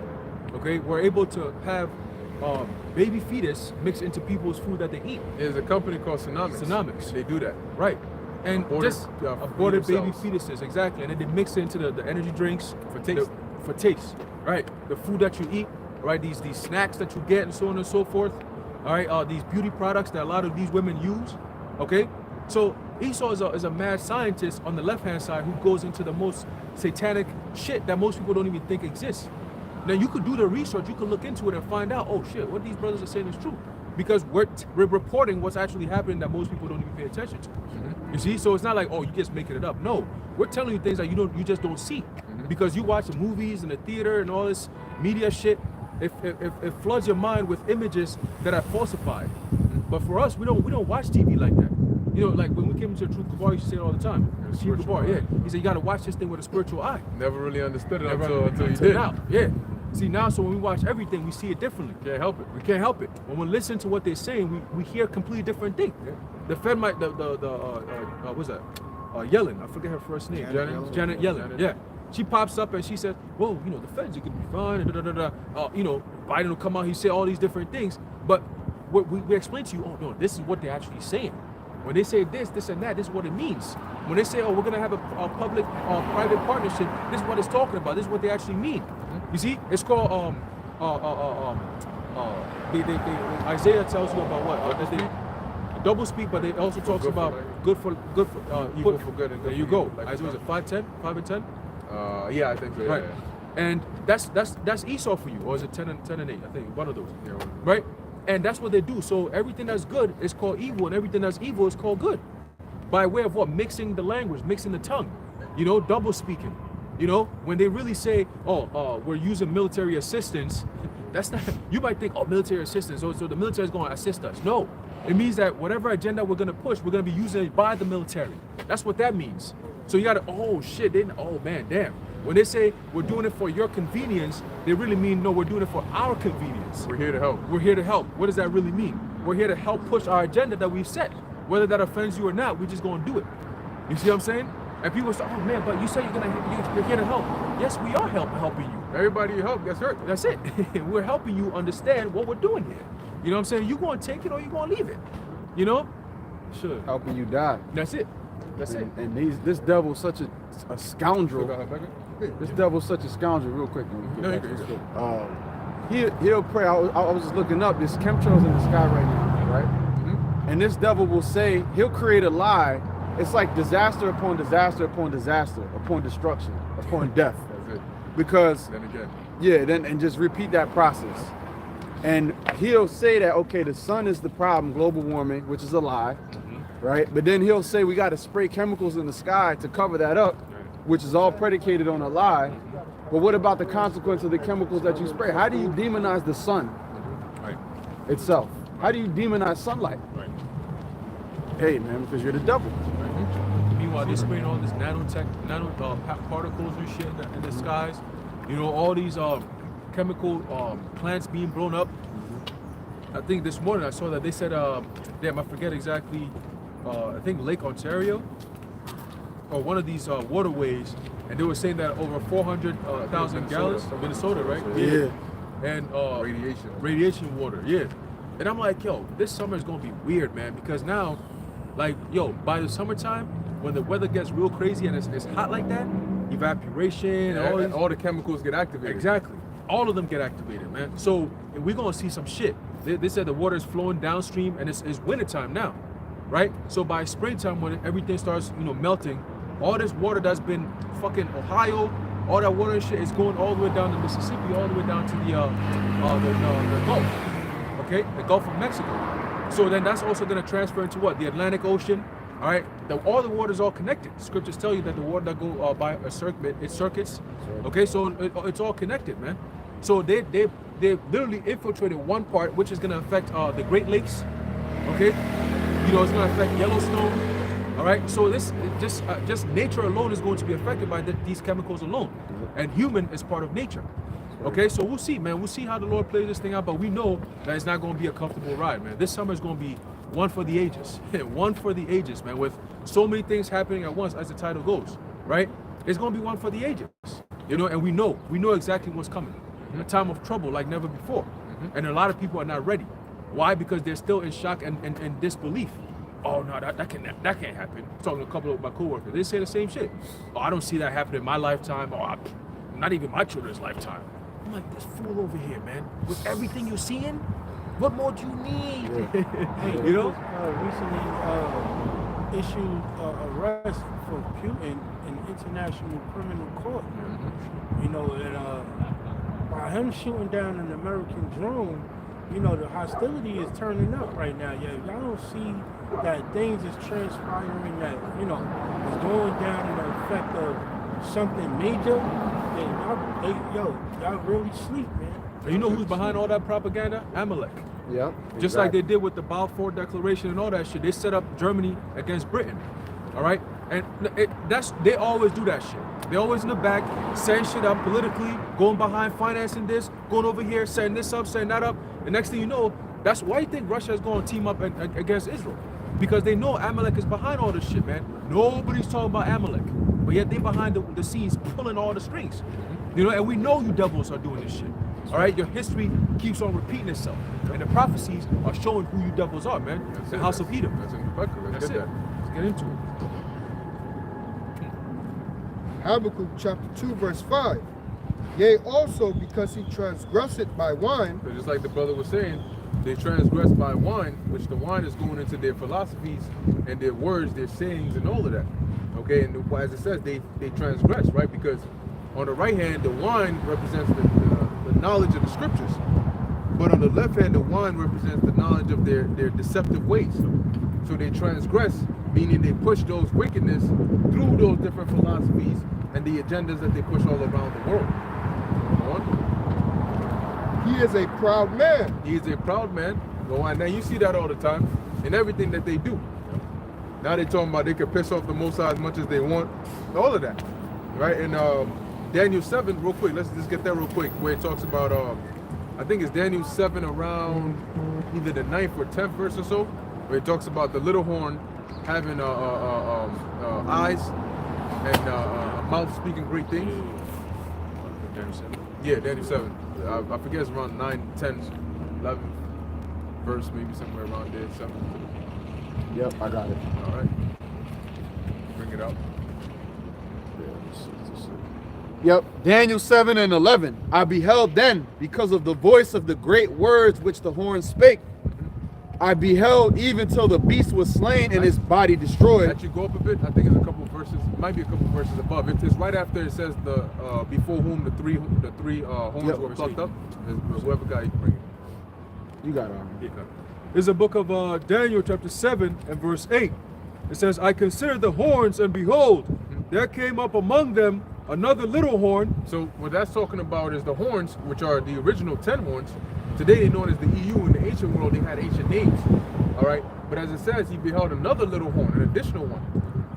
okay, were able to have baby fetus mixed into people's food that they eat. There's a company called Sonomics. They do that. Right. And aborted baby cells. fetuses, exactly. And then they mix it into the energy drinks For taste. for taste, right? The food that you eat, right? These snacks that you get and so on and so forth. All right, these beauty products that a lot of these women use. Okay, so Esau is a mad scientist on the left-hand side who goes into the most satanic shit that most people don't even think exists. Now you could do the research, you could look into it and find out, oh shit, what these brothers are saying is true. Because we're reporting what's actually happening that most people don't even pay attention to. You see, so it's not like, oh, you just making it up. No, we're telling you things that you just don't see. Because you watch the movies and the theater and all this media shit, it floods your mind with images that are falsified. But for us, we don't watch TV like that. You know, like when we came into Truth Kabar, you used to say it all the time. Truth Kabar, yeah. He said you gotta watch this thing with a spiritual eye. Never really understood it Never until you did. now, yeah. See now, so when we watch everything, we see it differently. Can't help it. We can't help it. When we listen to what they're saying, we hear a completely different thing. Yeah. The Fed might, what's that? Yellen, I forget her first name. Janet Yellen. Yeah. She pops up and she says, well, you know, the Feds, you could be fine, and you know, Biden will come out, he say all these different things. But what we explain to you, oh no, this is what they're actually saying. When they say this and that, this is what it means. When they say, oh, we're gonna have a public-private partnership, this is what it's talking about. This is what they actually mean. You see, it's called Isaiah tells you about what double speak, but they also talks about good for Evil for good and good there you for go. evil. Like Isaiah was it 5:10, 5 and 10, Yeah, I think so. right? Yeah. And that's Esau for you, or is it 10 and 8? I think one of those. Yeah. Right? And that's what they do. So everything that's good is called evil, and everything that's evil is called good. By way of what? Mixing the language, mixing the tongue. You know, double speaking. You know, when they really say, oh, we're using military assistance, that's not, you might think, oh, military assistance, so the military is going to assist us. No, it means that whatever agenda we're going to push, we're going to be using it by the military. That's what that means. So you got to, oh shit, oh man, damn. When they say we're doing it for your convenience, they really mean, no, we're doing it for our convenience. We're here to help. We're here to help. What does that really mean? We're here to help push our agenda that we've set. Whether that offends you or not, we're just going to do it. You see what I'm saying? And people say, oh man, but you say you're here to help. Yes, we are helping you. Everybody you help gets hurt. That's it. We're helping you understand what we're doing here. You know what I'm saying? You going to take it or you going to leave it. You know? Sure. Helping you die. That's it. That's it. And this devil's such a scoundrel. This devil's such a scoundrel. Real quick. No, you're good. He'll pray. I was just looking up. There's chemtrails in the sky right now, right? Mm-hmm. And this devil will say, he'll create a lie. It's like disaster upon disaster upon disaster upon destruction upon death. That's it. Because Then again. yeah, and just repeat that process. And he'll say that, okay, the sun is the problem, global warming, which is a lie, right? But then he'll say we got to spray chemicals in the sky to cover that up, which is all predicated on a lie. But what about the consequence of the chemicals that you spray? How do you demonize the sun itself? How do you demonize sunlight? Right. Hey, man, because you're the devil. Meanwhile, they're spraying all this nano particles and shit in the skies. You know, all these chemical plants being blown up. I think this morning I saw that they said, damn, I forget exactly, I think Lake Ontario or one of these waterways, and they were saying that over 400,000 gallons of Minnesota, right? Yeah. And Radiation water, yeah. And I'm like, yo, this summer is gonna be weird, man, because now, like, yo, by the summertime, when the weather gets real crazy and it's hot like that, evaporation, and all the chemicals get activated. Exactly. All of them get activated, man. So we're gonna see some shit. They said the water is flowing downstream, and it's wintertime now, right? So by springtime, when everything starts, you know, melting, all this water that's been fucking Ohio, all that water and shit is going all the way down to Mississippi, all the way down to the Gulf, okay, the Gulf of Mexico. So then that's also gonna transfer into what? The Atlantic Ocean. All right, all the water is all connected. Scriptures tell you that the water that go by a circuit, it circuits. Okay, so it's all connected, man. So they literally infiltrated one part, which is gonna affect the Great Lakes. Okay, you know, it's gonna affect Yellowstone. All right, so this just nature alone is going to be affected by these chemicals alone, and human is part of nature. Okay, so we'll see, man. We'll see how the Lord plays this thing out, but we know that it's not going to be a comfortable ride, man. This summer is going to be one for the ages. One for the ages, man, with so many things happening at once, as the title goes, right? It's going to be one for the ages, you know, and we know exactly what's coming. A time of trouble like never before. And a lot of people are not ready. Why? Because they're still in shock and disbelief. Oh no, that can't happen. Talking to a couple of my coworkers, they say the same shit. Oh, I don't see that happening in my lifetime. Oh, not even my children's lifetime. I'm like, this fool over here, man. With everything you're seeing, what more do you need? Hey, you know? Recently issued arrest for Putin in international criminal court. You know, and by him shooting down an American drone, you know, the hostility is turning up right now. Yeah, y'all don't see that things is transpiring that, you know, is going down in the effect of something major. Then y'all really sleep, man. And you know who's behind all that propaganda? Amalek. Yeah. Just like they did with the Balfour Declaration and all that shit. They set up Germany against Britain. All right? And they always do that shit. They always in the back, setting shit up politically, going behind, financing this, going over here, setting this up, setting that up. The next thing you know, that's why you think Russia is going to team up against Israel. Because they know Amalek is behind all this shit, man. Nobody's talking about Amalek. But yet they behind the scenes pulling all the strings. You know, and we know you devils are doing this shit. All right, your history keeps on repeating itself, and the prophecies are showing who you devils are, man. That's the it. house of Edom. That's in the bucket. Let's That's get it. that. Let's get into it. Habakkuk chapter 2 verse 5. Yea, also because he transgressed by wine, So just like the brother was saying, they transgress by wine, which the wine is going into their philosophies and their words, their sayings, and all of that. Okay, and as it says, they transgress, right? Because on the right hand, the wine represents the knowledge of the scriptures, but on the left hand, the wine represents the knowledge of their deceptive ways. So they transgress, meaning they push those wickedness through those different philosophies and the agendas that they push all around the world. Go on. he is a proud man. He is a proud man. Go on. Now you see that all the time in everything that they do. Now they're talking about they can piss off the Most High as much as they want. All of that, right? And Daniel 7, real quick. Let's just get that real quick, where it talks about I think it's Daniel 7 around either the 9th or 10th verse or so, where it talks about the little horn having eyes and a mouth speaking great things. Daniel 7. Yeah, Daniel 7. I forget it's around 9, 10, 11 verse, maybe somewhere around there. 7. Yep, I got it. All right. Bring it out. Yep, Daniel 7 and 11. I beheld then, because of the voice of the great words which the horn spake, I beheld even till the beast was slain and his body destroyed. Actually, go up a bit. I think it's a couple verses. Might be a couple verses above. It's right after it says the before whom the three horns Yep. were plucked up. Whoever got it, bring it. You got it. There's a book of Daniel chapter 7 and verse 8. It says, I considered the horns, and behold, there came up among them another little horn. So what that's talking about is the horns, which are the original 10 horns. Today they're known as the EU. In the ancient world, they had ancient names. All right. But as it says, he beheld another little horn, an additional one.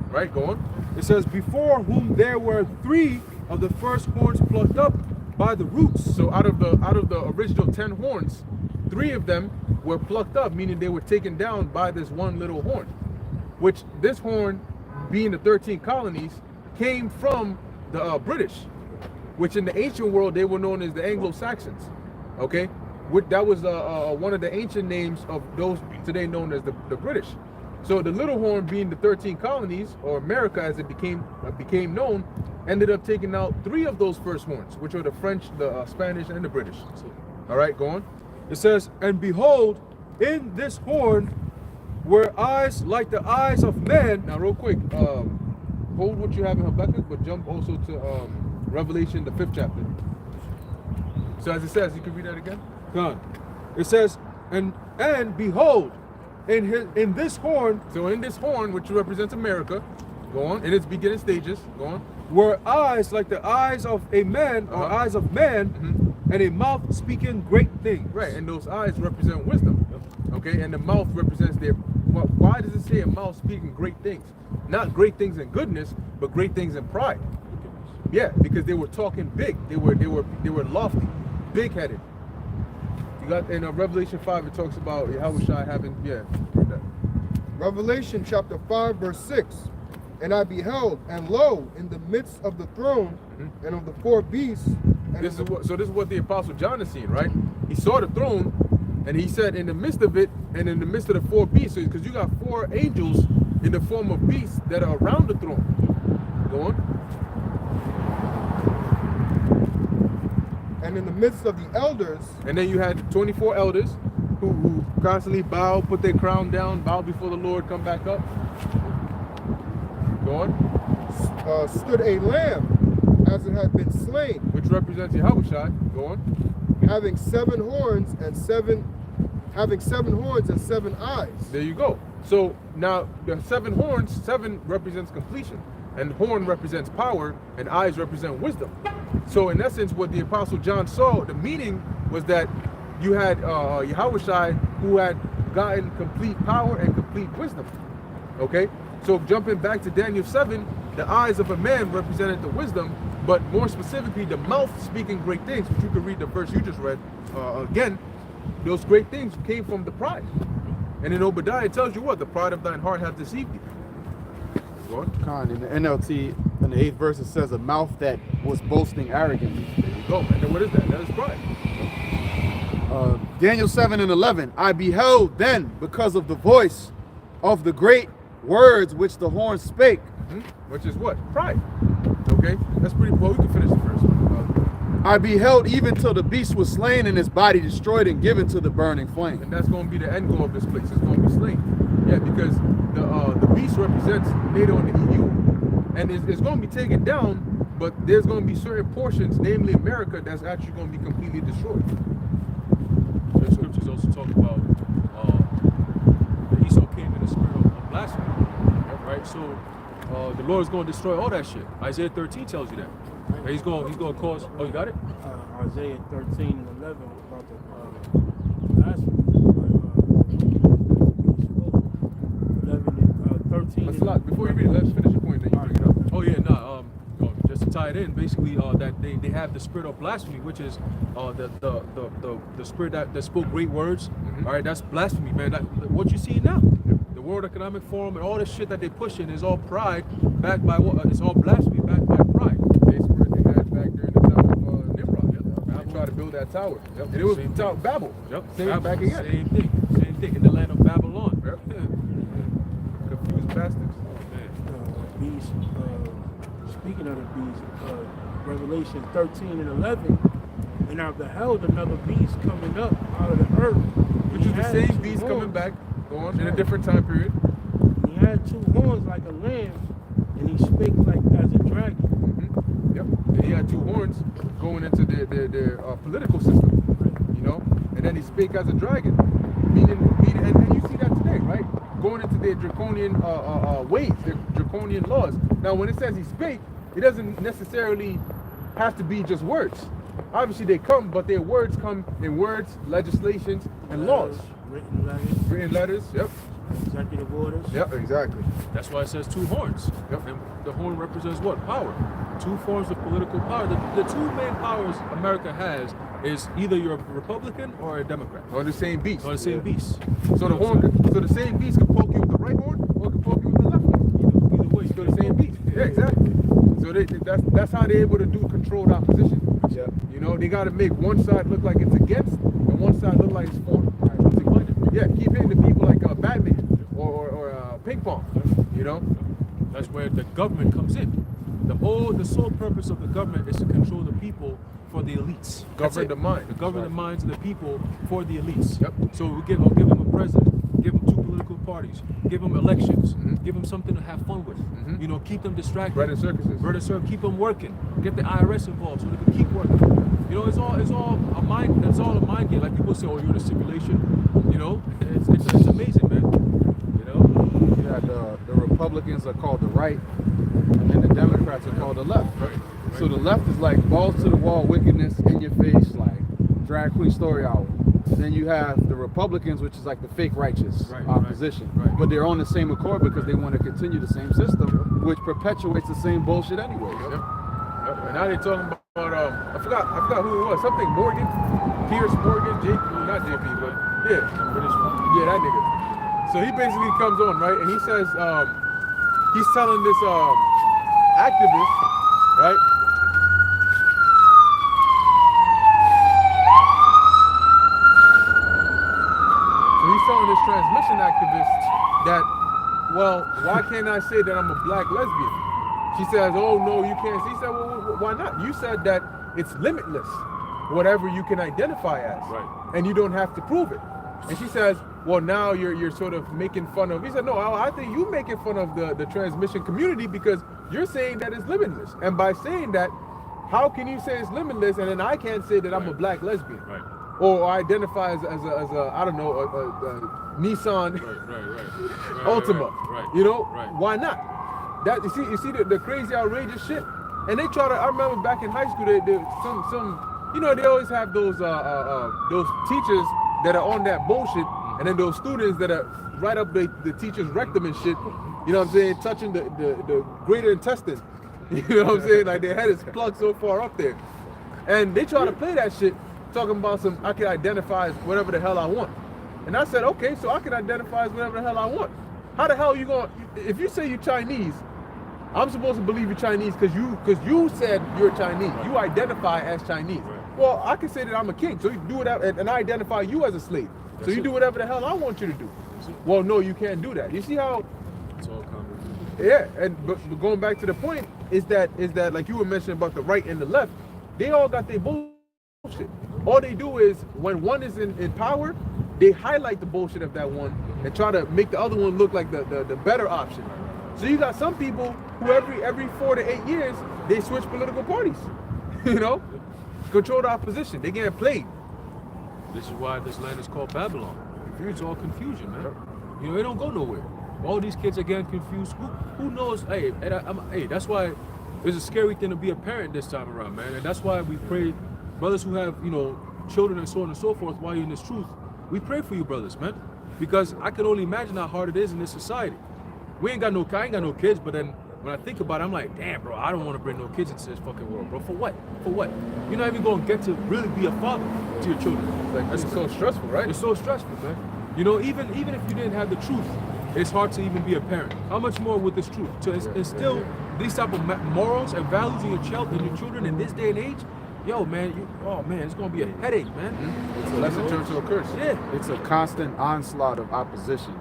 Right. Go on. It says, before whom there were 3 of the first horns plucked up by the roots. So out of the original 10 horns, 3 of them were plucked up, meaning they were taken down by this one little horn. Which this horn, being the 13 colonies, came from the British, which in the ancient world they were known as the Anglo-Saxons. Okay, that was one of the ancient names of those today known as the British. So the little horn, being the 13 colonies, or America as it became known, ended up taking out 3 of those first horns, which are the French, the Spanish, and the British. All right, go on. It says, and behold, in this horn were eyes like the eyes of men. Now, real quick, hold what you have in Habakkuk, but jump also to Revelation, the 5th chapter. So as it says, you can read that again. God. It says, and behold, in this horn So in this horn, which represents America, go on, in its beginning stages, go on. were eyes like the eyes of a man, or eyes of man, and a mouth speaking great things. Right, and those eyes represent wisdom. Okay, and the mouth represents their. Why does it say a mouth speaking great things? Not great things in goodness, but great things in pride. Yeah, because they were talking big. They were lofty, big-headed. You got in Revelation 5, it talks about Yahushua having read that. Revelation chapter 5, verse 6. And I beheld, and lo, in the midst of the throne and of the 4 beasts. And This is what the Apostle John is seeing, right? He saw the throne, and he said, in the midst of it, and in the midst of the 4 beasts, because you got 4 angels in the form of beasts that are around the throne. Go on. And in the midst of the elders. And then you had 24 elders who constantly bow, put their crown down, bow before the Lord, come back up. Go on. Stood a lamb as it had been slain, which represents Yahushua. Go on. Having 7 horns and 7 eyes. There you go. So now the 7 horns, 7 represents completion, and horn represents power, and eyes represent wisdom. So in essence, what the Apostle John saw, the meaning was that you had Yahushua who had gotten complete power and complete wisdom. Okay? So jumping back to Daniel 7, the eyes of a man represented the wisdom, but more specifically, the mouth speaking great things, which you can read the verse you just read again. Those great things came from the pride. And in Obadiah, it tells you what? The pride of thine heart hath deceived thee. Go on. Khan, in the NLT, in the 8th verse, it says a mouth that was boasting arrogantly. There you go. And then what is that? That is pride. Daniel 7:11, I beheld then, because of the voice of the great words which the horn spake. Which is what? Pride. Okay? That's pretty, well, we can finish the first one. I beheld even till the beast was slain and his body destroyed and given to the burning flame. And that's going to be the end goal of this place. It's going to be slain. Yeah, because the beast represents NATO and the EU, and it's going to be taken down, but there's going to be certain portions, namely America, that's actually going to be completely destroyed. The scriptures also talk about the Esau came in the spirit of blasphemy, right? So the Lord is going to destroy all that shit. Isaiah 13 tells you that. And he's going to cause. Oh, you got it? Isaiah 13 and 11 about the blasphemy. 13. Before you read it, let's finish the point, then you bring it up. Oh yeah, nah. Just to tie it in, basically, that they have the spirit of blasphemy, which is the spirit that spoke great words. All right, that's blasphemy, man. What you see now, the World Economic Forum and all this shit that they pushing is all pride, backed by what? It's all blasphemy, backed by pride. They spirit they had back during the time of Nimrod. They tried to build that tower, and it was Babel. Same back again. Same thing in the land of Babylon. Confused bastards. Beast. Speaking of the beast, Revelation 13 and 11, and I beheld another beast coming up out of the earth. Which is the same beast coming back, going in a different time period. He had 2 horns like a lamb, and he spake like as a dragon. Yep. And he had 2 horns going into their political system, you know. And then he spake as a dragon, meaning, and you see that today, right? Going into their draconian ways, their draconian laws. Now, when it says he spake, it doesn't necessarily have to be just words. Obviously, they come, but their words come in words, legislations, and laws. Written letters. Yep. Executive orders. Yep, exactly. That's why it says 2 horns. Yep. And the horn represents what? Power. 2 forms of political power. The 2 main powers America has is either you're a Republican or a Democrat. On the same beast. On the same beast. So the same beast can poke you with the right horn, or can poke you with the left horn. Either way, So the same beast. Yeah, exactly. So that's how they're able to do controlled opposition. Yeah. You know, they got to make one side look like it's against, and one side look like it's for. Yeah, keep hitting the people like Batman or ping pong. You know, that's where the government comes in. The sole purpose of the government is to control the people for the elites. Govern the mind. To govern the minds of the people for the elites. Yep. So I'll give them a president, give them 2 political parties, give them elections, give them something to have fun with. You know, keep them distracted. bread and circuses. Keep them working. Get the IRS involved so they can keep working. You know, it's all a mind. That's all a mind game. Like people say, oh, you're in a simulation. You know, it's amazing, man. You know. Yeah, the Republicans are called the right, and then the Democrats are called the left. Right. So the left is like balls to the wall wickedness in your face, like drag queen story hour. Then you have the Republicans, which is like the fake righteous opposition. Right. But they're on the same accord because they want to continue the same system, which perpetuates the same bullshit anyway. Yep. And now they're talking about I forgot who it was. Something Morgan, Pierce Morgan, not JP, but yeah, that nigga. So he basically comes on, right, and he says he's telling this activist, right? So he's telling this transmission activist that, well, why can't I say that I'm a black lesbian? She says, oh no, you can't. He said, well, why not? You said that it's limitless, whatever you can identify as, Right. and you don't have to prove it. And she says, well, now you're sort of making fun of. He said, no, I think you making fun of the transmission community because you're saying that it's limitless. And by saying that, how can you say it's limitless and then I can't say that I'm a black lesbian? Right. Or identify as a I don't know, a Nissan Right. Ultima. Right. You know, Right. why not? That you see the crazy outrageous shit. And they try to. I remember back in high school, they some you know, they always have those teachers that are on that bullshit, and then those students that are right up the teacher's rectum and shit. You know what I'm saying? Touching the greater intestine. You know what I'm saying? Like their head is plugged so far up there, and they try to play that shit, talking about some. I can identify as whatever the hell I want, and I said, okay, so I can identify as whatever the hell I want. How the hell are you going? If you say you're Chinese, I'm supposed to believe you're Chinese because you said you're Chinese. Right. You identify as Chinese. Right. Well, I can say that I'm a king, so you do it, and I identify you as a slave. So you do whatever the hell I want you to do. Well, no, you can't do that. You see how? It's all common. Yeah, but going back to the point is that like you were mentioning about the right and the left, they all got their bullshit. All they do is when one is in power, they highlight the bullshit of that one and try to make the other one look like the better option. So you got some people who every 4 to 8 years they switch political parties. You know, control the opposition. They getting played. This is why this land is called Babylon. It's all confusion, man. You know, it don't go nowhere. All these kids are getting confused. Who knows? Hey, that's why it's a scary thing to be a parent this time around, man. And that's why we pray, brothers who have, you know, children and so on and so forth, while you're in this truth, we pray for you, brothers, man. Because I can only imagine how hard it is in this society. I ain't got no kids, but then when I think about it, I'm like, damn, bro, I don't want to bring no kids into this fucking world, bro. For what? For what? You're not even going to get to really be a father to your children. Like, that's so stressful, right? It's so stressful, man. You know, even if you didn't have the truth, it's hard to even be a parent. How much more with this truth? To instill these type of morals and values in your children in this day and age, yo, man, it's gonna be a headache, man. It's a lesson turned to a curse. Yeah. It's a constant onslaught of opposition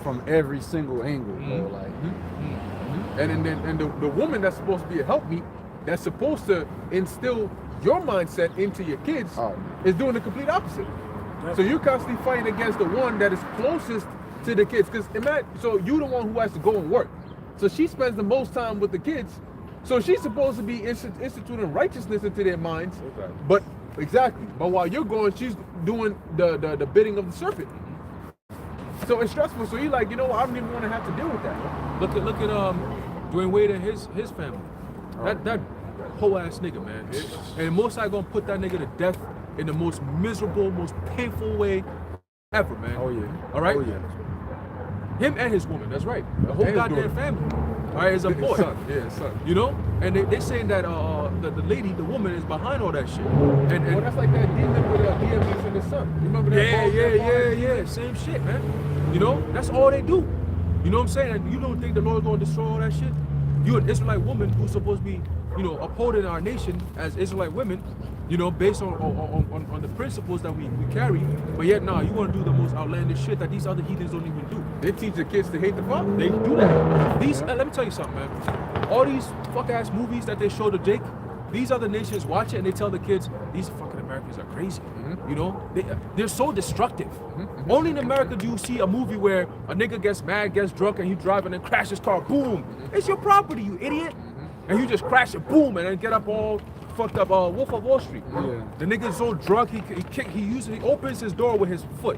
from every single angle, bro. Like, And the woman that's supposed to be a helpmeet, that's supposed to instill your mindset into your kids, is doing the complete opposite. So you're constantly fighting against the one that is closest to the kids. Because so you're the one who has to go and work. So she spends the most time with the kids. So she's supposed to be instituting righteousness into their minds. Okay. But while you're going, she's doing the bidding of the serpent. So it's stressful. So you're like, you know what? I don't even want to have to deal with that. Look at Dwayne Wade and his family. That whole ass nigga, man. And most I gonna put that nigga to death in the most miserable, most painful way ever, man. oh yeah. All right? Oh yeah. Him and his woman, that's right. The whole And his goddamn daughter. family. All right, as a boy. Son. You know? And they saying that the lady, the woman, is behind all that shit. And Well, that's like that demon with DMX and his son. You remember that? yeah. Same shit, man. You know? That's all they do. You know what I'm saying? And you don't think the Lord's gonna destroy all that shit? You an Israelite woman who's supposed to be, you know, upholding our nation as Israelite women, you know, based on the principles that we carry, but yet now you want to do the most outlandish shit that these other heathens don't even do. They teach the kids to hate the father. They do that. Let me tell you something, man. All these fuck ass movies that they show to Jake, these other nations watch it and they tell the kids, these fucking Americans are crazy. You know, they're so destructive. Only in America do you see a movie where a nigga gets mad, gets drunk, and he driving and crash his car. Boom! It's your property, you idiot. And you just crash it, boom, and then get up all fucked up. Wolf of Wall Street. Yeah. The nigga's so drunk he opens his door with his foot.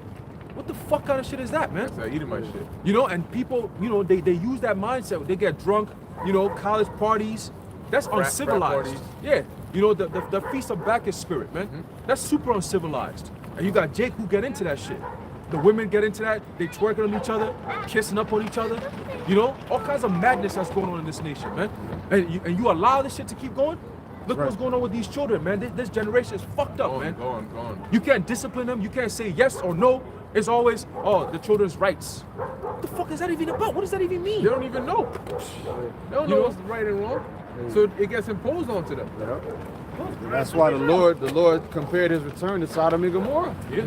What the fuck kind of shit is that, man? That's eating my shit. You know, and people, you know, they use that mindset. They get drunk, you know, college parties. That's Frat uncivilized. parties. Yeah, you know, the Feast of Bacchus spirit, man. That's super uncivilized. And you got Jake who get into that shit. The women get into that. They twerking on each other, kissing up on each other. You know, all kinds of madness that's going on in this nation, man. And you allow this shit to keep going? Look what's going on with these children, man. This generation is fucked up, man. Gone. You can't discipline them. You can't say yes or no. It's always, oh, the children's rights. What the fuck is that even about? What does that even mean? They don't even know. They don't know what's right and wrong. So it gets imposed onto them. Yeah. That's why the Lord compared his return to Sodom and Gomorrah. Yeah.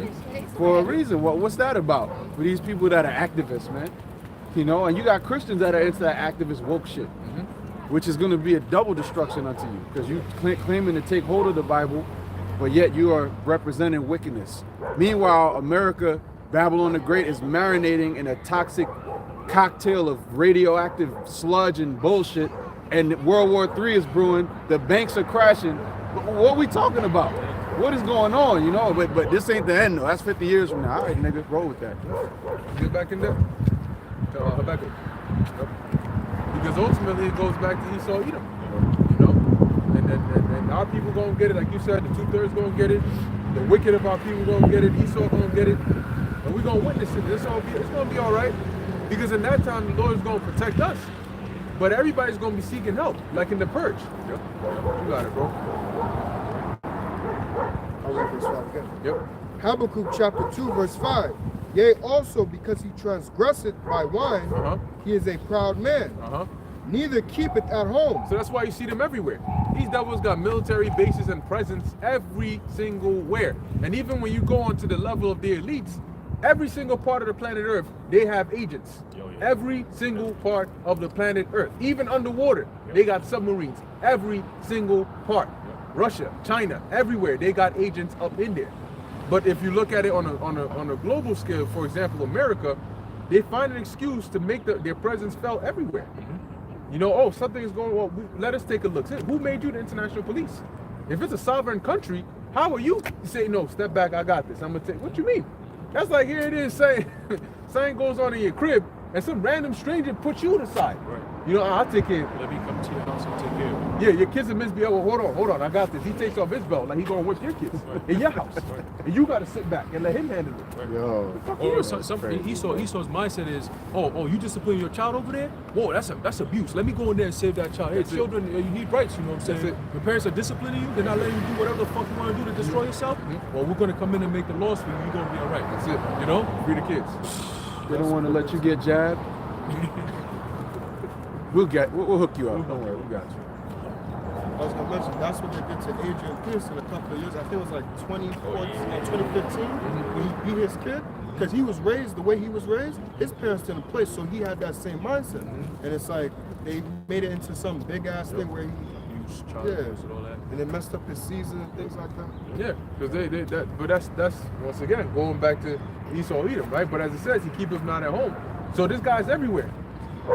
For a reason. What's that about? For these people that are activists, man. You know, and you got Christians that are into that activist woke shit, which is going to be a double destruction unto you, because you claiming to take hold of the Bible, but yet you are representing wickedness. Meanwhile, America, Babylon the Great, is marinating in a toxic cocktail of radioactive sludge and bullshit, and World War III is brewing. The banks are crashing. What are we talking about? What is going on? You know, but this ain't the end though. That's 50 years from now. All right, nigga, roll with that. Get back in there. Habakkuk. Because ultimately it goes back to Esau, Edom. You know? And our people gonna get it, like you said, the 2/3 gonna get it. The wicked of our people gonna get it. Esau gonna get it. And we're gonna witness it. It's gonna be all right. Because in that time, the Lord is gonna protect us. But everybody's gonna be seeking help, like in the purge. Yep. You got it, bro. I'll read verse 5 again. Yep. Habakkuk chapter 2, verse 5. Yea, also because he transgresseth by wine, he is a proud man. Neither keepeth at home. So that's why you see them everywhere. These devils got military bases and presence every single where. And even when you go onto the level of the elites, every single part of the planet Earth, they have agents. Every single part of the planet Earth. Even underwater, they got submarines. Every single part. Russia, China, everywhere, they got agents up in there. But if you look at it on a global scale, for example, America, they find an excuse to make their presence felt everywhere. You know, oh, something is going on. Let us take a look. Who made you the international police? If it's a sovereign country, how are you to say, no, step back, I got this. I'm going to take, what you mean? That's like, here it is saying, something goes on in your crib, and some random stranger puts you to the side. Right. You know, I'll take care of it. Let me come to your house and take care of it. Yeah, your kids are misbehaving. Oh, hold on, I got this. He takes off his belt like he's gonna whip your kids in your house. And you gotta sit back and let him handle it. Yo. Or Esau's mindset is, oh, you discipline your child over there? Whoa, that's abuse. Let me go in there and save that child. Hey, children, you need rights, you know what I'm saying? Your parents are disciplining you, they're not letting you do whatever the fuck you want to do to destroy yourself. Well, we're gonna come in and make the laws for you, you're gonna be alright. That's it. You know? Free the kids. They don't want to let you get jabbed. We'll hook you up. Don't worry, we got you. I was gonna mention that's what they did to Adrian Pearson a couple of years. I think it was like 2015 when he beat his kid, because he was raised the way he was raised. His parents didn't play, so he had that same mindset. And it's like they made it into some big ass thing where he, and all that. and they messed up his season and things like that. Yeah, because but that's once again going back to Esau Edom, right? But as it says, he keepeth not at home. So this guy's everywhere,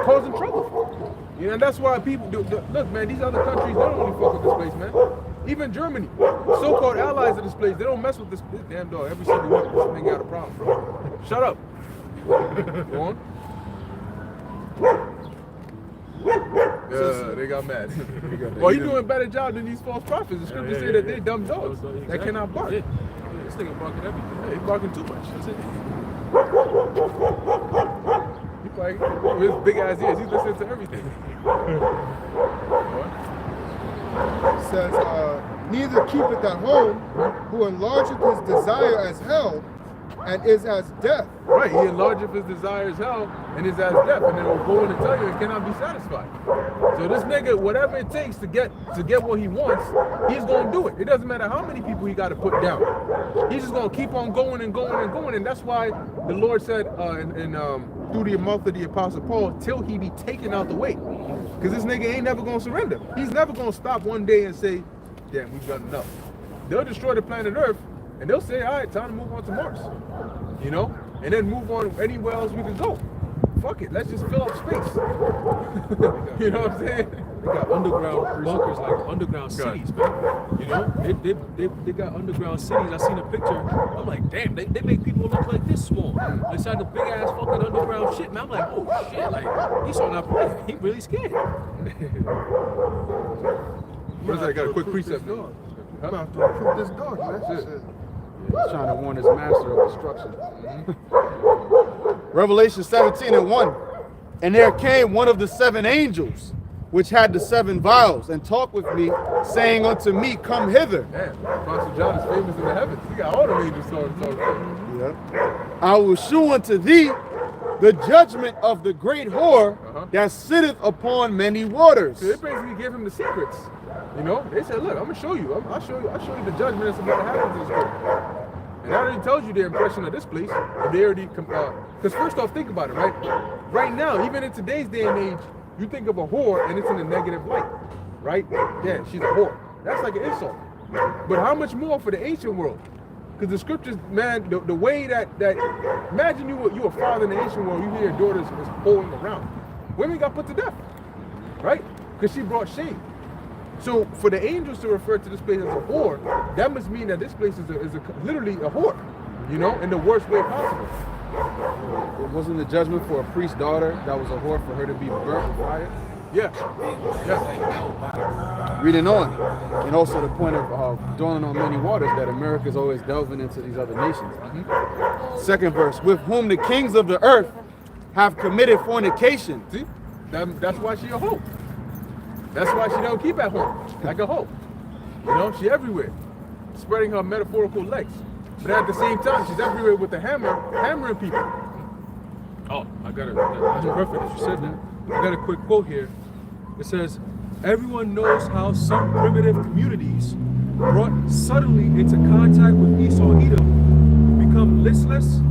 causing trouble. You know, and that's why people do. Look, man, these other countries, they don't really fuck with this place, man. Even Germany, so-called allies of this place, they don't mess with this damn dog. Every single week, this thing got a problem, bro. Shut up. Go on. Yeah, they got mad. Well, you doing a better job than these false prophets. The scriptures say that they dumb dogs that cannot bark. Yeah. This nigga barking everything. Yeah, he's barking too much. That's it. He's like, with his big ass ears, he's listening to everything. It says, neither keepeth at home, who enlargeth his desire as hell, and is as death. Right, he enlargeth his desire as hell and is as death, and then will go in and tell you it cannot be satisfied. So this nigga, whatever it takes to get what he wants, he's gonna do it. It doesn't matter how many people he got to put down. He's just gonna keep on going and going and going, and that's why the Lord said through the mouth of the Apostle Paul, till he be taken out the way. Because this nigga ain't never gonna surrender. He's never gonna stop one day and say, damn, we've done enough. They'll destroy the planet Earth, and they'll say, all right, time to move on to Mars. You know? And then move on anywhere else we can go. Fuck it, let's just fill up space. You know what I'm saying? They got underground bunkers, like underground cities, man. You know, they got underground cities. I seen a picture. I'm like, damn, they make people look like this small inside the big ass fucking underground shit, man. I'm like, oh shit, like he's on that play. He really scared. What is that? Got a quick precept. I'm gonna have to recruit this dog, man. Shit. He's trying to warn his master of destruction. Revelation 17:1. And there came one of the 7 angels, which had the 7 vials, and talked with me, saying unto me, come hither. Damn, Apostle John is famous in the heavens. He got all the angels talking. Yeah. I will shew unto thee the judgment of the great whore that sitteth upon many waters. So they basically gave him the secrets. You know, they said, look, I'm gonna show you. I'll show you the judgment that's about to happen to this girl. And that already tells you their impression of this place. And they already, because first off, think about it, right? Right now, even in today's day and age, you think of a whore and it's in a negative light, right? Yeah, she's a whore. That's like an insult. But how much more for the ancient world? Because the scriptures, man, the way that imagine you a father in the ancient world, you hear your daughters was whoring around. Women got put to death, right? Because she brought shame. So for the angels to refer to this place as a whore, that must mean that this place is literally a whore, you know, in the worst way possible. It wasn't the judgment for a priest's daughter that was a whore for her to be burnt with fire? Yeah. Reading on, and also the point of dwelling on many waters, that America is always delving into these other nations. Second verse, with whom the kings of the earth have committed fornication. See, that's why she a hoe. That's why she don't keep at home like a hoe. You know, she everywhere, spreading her metaphorical legs. But at the same time, she's everywhere with the hammer, hammering people. Oh, that's perfect that you said that. I got a quick quote here. It says, everyone knows how some primitive communities brought suddenly into contact with Esau Edom become listless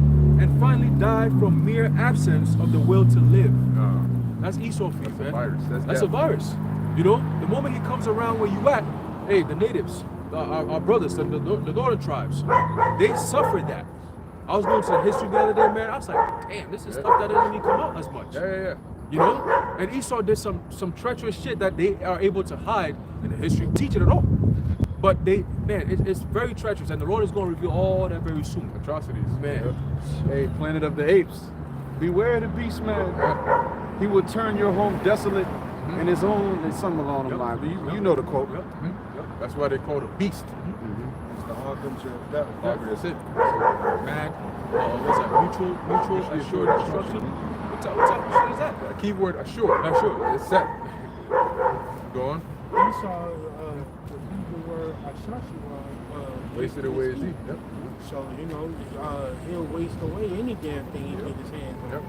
and finally die from mere absence of the will to live. That's Esau feet, man. Virus. That's a virus. You know, the moment he comes around where you at, hey, the natives, our brothers, the northern tribes, they suffered that. I was going to the history the other day, man. I was like, damn, this is stuff that doesn't even come out as much. Yeah. You know? And Esau did some treacherous shit that they are able to hide in the history, teach it at all. But it's very treacherous, and the Lord is going to reveal all that very soon. Atrocities, man. Hey, Planet of the Apes, beware the beast, man. He will turn your home desolate. And his own, and something along the line. But you know the quote. That's why they call it a beast. It's the harbinger of death. That's it. Man, what's that? Mutual assured destruction? What type of shit is that? A keyword assured. Assured. It's set. Go on. Esau, the Hebrew word Ashashi, Wasted away is he. Yep. so, you know, he'll waste away any damn thing he get his hands on. Yep.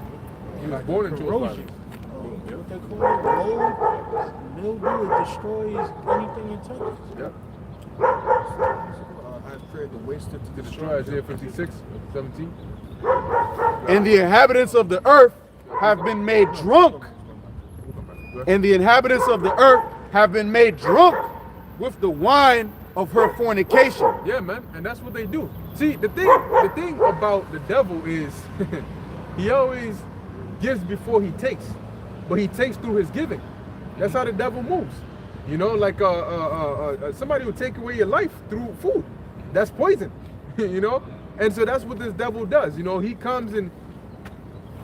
He was born into a Corrosion. virus. What they call it? Mildew, it destroys anything it touches. Yep. I've created the wasted to Destroy Isaiah 56, 17. And the inhabitants of the earth have been made drunk. And the inhabitants of the earth have been made drunk with the wine of her fornication. Yeah, man, and that's what they do. See, the thing about the devil is he always gives before he takes, but he takes through his giving. That's how the devil moves. You know, like somebody will take away your life through food. That's poison. You know, and so that's what this devil does. You know, he comes and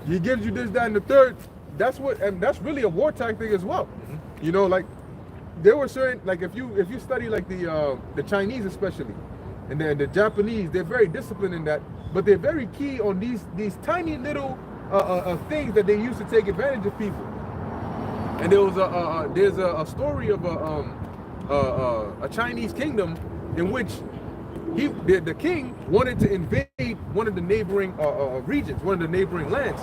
he gives you this, that, and the third. That's what, and that's really a war tactic as well. You know, like there were certain, like if you study like the Chinese especially, and then the Japanese, they're very disciplined in that, but they're very key on these tiny little things that they use to take advantage of people. And there was there's a story of a Chinese kingdom in which the king wanted to invade one of the neighboring regions, one of the neighboring lands,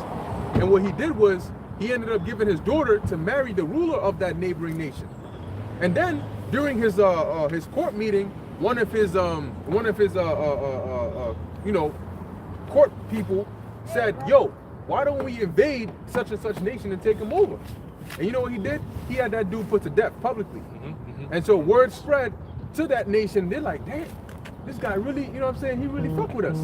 and what he did was he ended up giving his daughter to marry the ruler of that neighboring nation. And then during his court meeting, one of his court people said, "Yo, why don't we invade such and such nation and take him over?" And you know what he did? He had that dude put to death publicly. And so word spread to that nation. They're like, "Damn, this guy really, you know what I'm saying? He really fuck with us."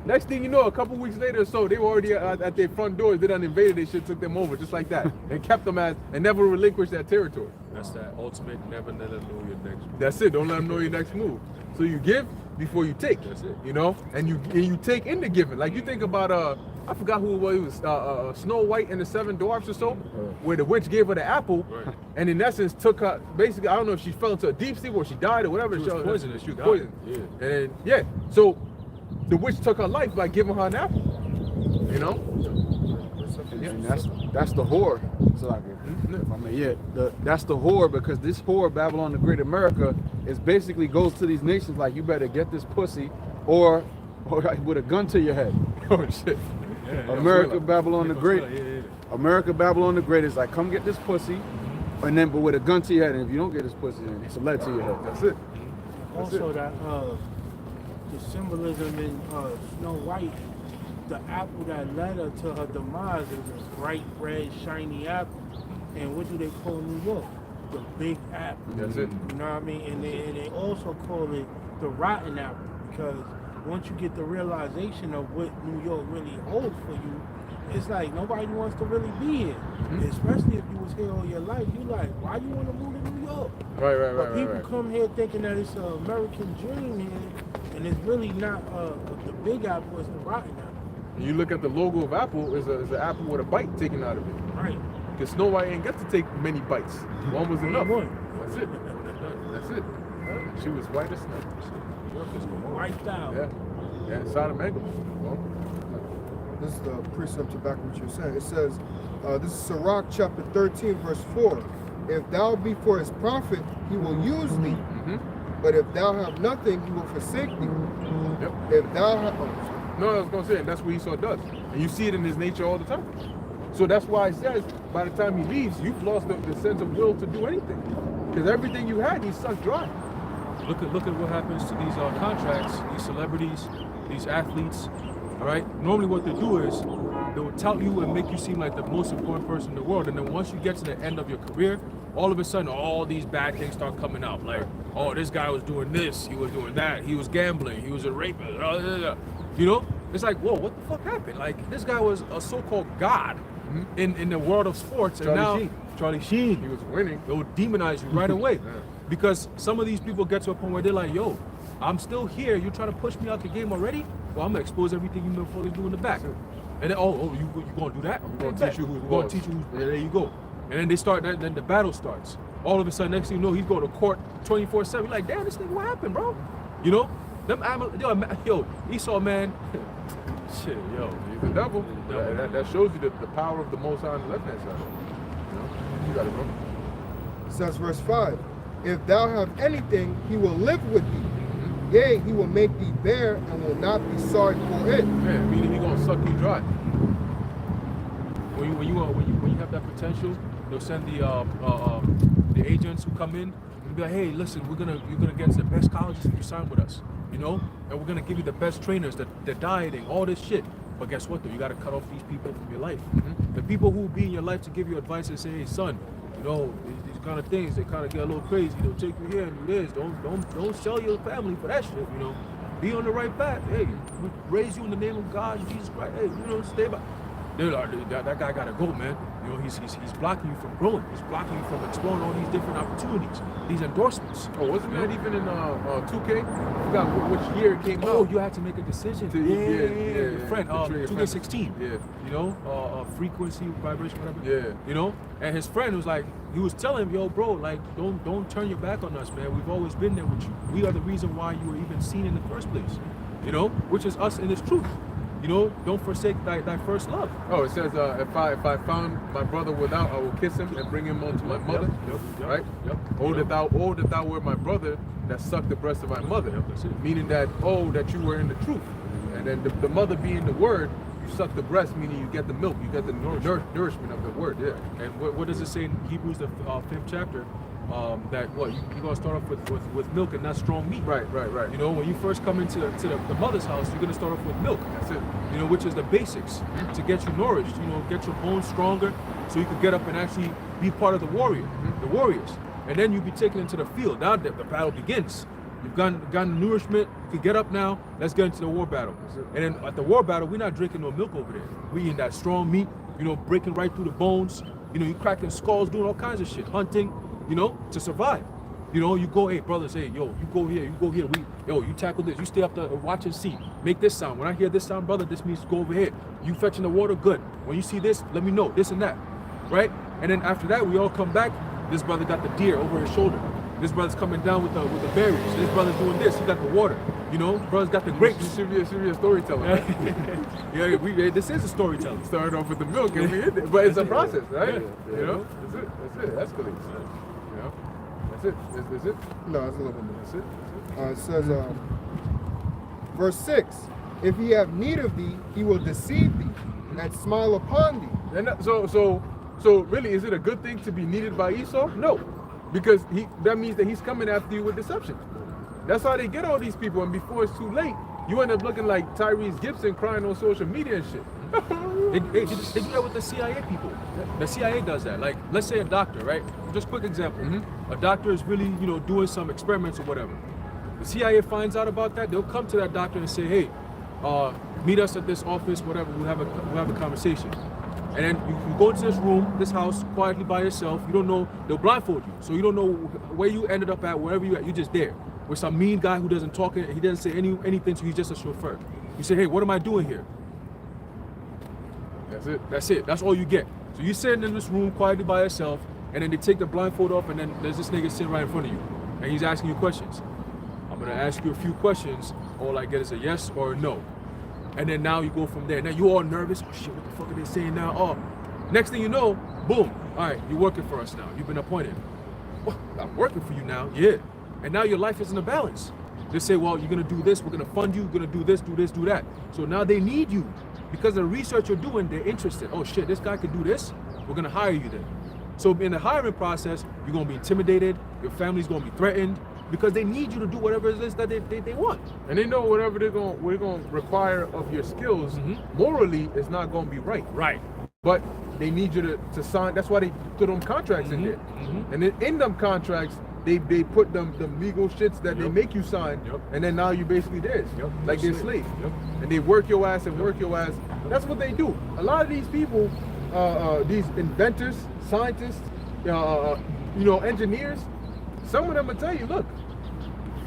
Next thing you know, a couple weeks later or so, they were already at their front doors. They done invaded their shit, took them over just like that, and kept them as, and never relinquished that territory. That's that ultimate never let them know your next move. That's it. Don't let them know your next move. So you give before you take. That's it. You know, and you take in the giving. Like you think about I forgot who it was. Snow White and the Seven Dwarfs or so, where the witch gave her the apple, Right. and in essence took her. Basically, I don't know if she fell into a deep sleep or she died or whatever. She was poisoned. She was poisoned. Yeah. And then, yeah, so the witch took her life by giving her an apple. You know. And that's the whore. So like, I mean, that's the whore, because this whore, Babylon the Great America, is basically goes to these nations like, you better get this pussy, or with a gun to your head. Oh shit. America, Babylon the Great. America, Babylon the Great is like, come get this pussy, and then but with a gun to your head. And if you don't get this pussy, then it's a lead to your head. That's it. Also, that the symbolism in Snow White, the apple that led her to her demise is a bright red, shiny apple. And what do they call New York? The Big Apple. That's it. You know what I mean? And they also call it the Rotten Apple, because once you get the realization of what New York really holds for you, it's like nobody wants to really be here. Especially if you was here all your life. You like, why you want to move to New York? Right. But people come here thinking that it's an American dream here, and it's really not the Big Apple, it's the Rotten Apple. You look at the logo of Apple, is an apple with a bite taken out of it. Right. Because Snow White ain't get to take many bites. One was enough. One. That's it. That's it. She was white as snow. Wiped out. Yeah, Sodom and Gomorrah. Well, This is the precept to back what you're saying. It says, this is Sirach chapter 13, verse 4. If thou be for his profit, he will use thee. But if thou have nothing, he will forsake thee. Yep. If thou have... No, I was going to say, and that's what Esau does. And you see it in his nature all the time. So that's why it says, by the time he leaves, you've lost the sense of will to do anything. Because everything you had, he sucked dry. Look at what happens to these contracts, these celebrities, these athletes. All right. Normally, what they do is they will tout you and make you seem like the most important person in the world. And then once you get to the end of your career, all of a sudden, all these bad things start coming out. Like, oh, this guy was doing this, he was doing that, he was gambling, he was a rapist. You know, it's like, whoa, what the fuck happened? Like, this guy was a so-called god in the world of sports, and now Charlie Sheen, He was winning. it will demonize you right away. Because some of these people get to a point where they're like, yo, I'm still here. You're trying to push me out the game already? Well, I'm going to expose everything you know do in the back. And then, you going to do that? I'm going to teach you who's going to teach you who's, there you go. And then they start, then the battle starts. All of a sudden, next thing you know, he's going to court 24/7. You're like, damn, this thing, what happened, bro? You know? Yo, Esau, man. Shit, yo. He's the devil. That shows you the power of the Most High on the left-hand side. You know? You got it, bro. It says verse 5. If thou have anything, he will live with thee. Yea, he will make thee bear and will not be sorry for it. Yeah, meaning he's going to suck you dry. When you have that potential, they'll send the agents who come in and be like, hey, listen, you're gonna get the best colleges if you sign with us, you know, and we're gonna give you the best trainers, the dieting, all this shit. But guess what though? You gotta cut off these people from your life. The people who will be in your life to give you advice and say, hey son, you know, these kind of things, they kind of get a little crazy. They'll take you here and do this. Don't sell your family for that shit, you know. Be on the right path. Hey, we raise you in the name of God and Jesus Christ. Hey, you know, stay by. That guy gotta go, man. You know, he's blocking you from growing. He's blocking you from exploring all these different opportunities, these endorsements. Oh, wasn't that even in 2K? I forgot which year it came out. Oh, you had to make a decision. Yeah. Your friend, 2K16. Yeah. You know, frequency, vibration, whatever. Yeah. You know, and his friend was like, he was telling him, yo, bro, like, don't turn your back on us, man. We've always been there with you. We are the reason why you were even seen in the first place. You know, which is us in this truth. You know, don't forsake thy first love. Oh, it says, if I found my brother without, I will kiss him and bring him unto my mother. Yep. Right? Yep. Oh, that thou were my brother that sucked the breast of my mother. Yep, that's it. Meaning that, that you were in the truth. And then the mother being the word, you suck the breast, meaning you get the milk, you get the nourishment of the word. Yeah. And what does it say in Hebrews, the 5th chapter? That you're gonna start off with milk and not strong meat. Right. You know, when you first come into the mother's house, you're gonna start off with milk. That's it. You know, which is the basics to get you nourished. You know, get your bones stronger, so you can get up and actually be part of the warriors. And then you be taken into the field. Now the battle begins. You've gotten nourishment. You can get up now. Let's get into the war battle. And then at the war battle, we're not drinking no milk over there. We eating that strong meat. You know, breaking right through the bones. You know, you cracking skulls, doing all kinds of shit, hunting. You know, to survive. You know, you go, hey, brothers, hey, yo, you go here. You tackle this. You stay up there, watch and see. Make this sound. When I hear this sound, brother, this means go over here. You fetching the water, good. When you see this, let me know, this and that, right? And then after that, we all come back. This brother got the deer over his shoulder. This brother's coming down with the berries. This brother's doing this. He got the water. You know, bro's got the grapes. You should be a storyteller. Right? Yeah, this is a storytelling. Started off with the milk and we ended, but it's a process, right? Yeah. You know, that's it. Escalates. You know, that's it. That's it. No, it's a little bit more. That's it. It says, verse 6, if he have need of thee, he will deceive thee and smile upon thee. And so really, is it a good thing to be needed by Esau? No, because that means that he's coming after you with deception. That's how they get all these people, and before it's too late, you end up looking like Tyrese Gibson crying on social media and shit. They do that with the CIA people. The CIA does that. Like, let's say a doctor, right? Just quick example. A doctor is really, doing some experiments or whatever. The CIA finds out about that. They'll come to that doctor and say, hey, meet us at this office, whatever. We'll have a conversation. And then you go into this room, this house, quietly by yourself. You don't know. They'll blindfold you, so you don't know where you ended up at, wherever you at. You're just there with some mean guy who doesn't talk. He doesn't say anything. So he's just a chauffeur. You say, hey, what am I doing here? That's it. That's all you get. So you're sitting in this room quietly by yourself, and then they take the blindfold off, and then there's this nigga sitting right in front of you, and he's asking you questions. I'm gonna ask you a few questions. All I get is a yes or a no. And then now you go from there. Now you all nervous. Oh shit, what the fuck are they saying now? Oh, next thing you know, boom. All right, you're working for us now. You've been appointed. Oh, I'm working for you now. Yeah. And now your life is in a balance. They say, well, you're gonna do this. We're gonna fund you. You're gonna do this, do that. So now they need you because of the research you're doing. They're interested. Oh shit, this guy could do this. We're gonna hire you then. So in the hiring process, you're gonna be intimidated. Your family's gonna be threatened. Because they need you to do whatever it is that they want. And they know whatever we're going to require of your skills, morally, is not going to be right. Right. But they need you to sign. That's why they put them contracts in there. And then in them contracts, they put them legal shits that they make you sign. And then now you're basically theirs. Like they're slaves. And they work your ass and work your ass. That's what they do. A lot of these people, these inventors, scientists, engineers, some of them will tell you, look,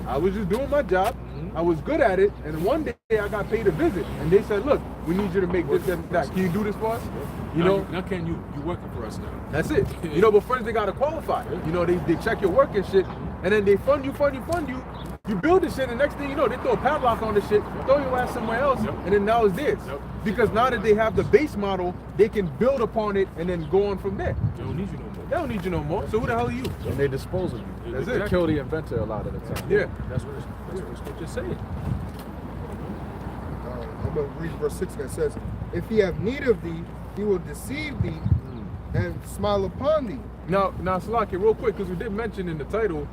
I was just doing my job. I was good at it. And one day I got paid a visit. And they said, look, we need you to make this and that. Can you do this for us? Now can you? You're working for us now. That's it. But first they got to qualify. They check your work and shit. And then they fund you. You build this shit. And next thing you know, they throw a padlock on this shit, throw your ass somewhere else. And then now it's theirs. Because now that they have the base model, they can build upon it and then go on from there. They don't need you no more. They don't need you no more. So who the hell are you? And they dispose of you. That's They it. kill the inventor a lot of the time. Yeah. That's what the scripture's saying. I'm going to read verse 6 that says, if he have need of thee, he will deceive thee and smile upon thee. Now, Salaki, real quick, because we did mention in the title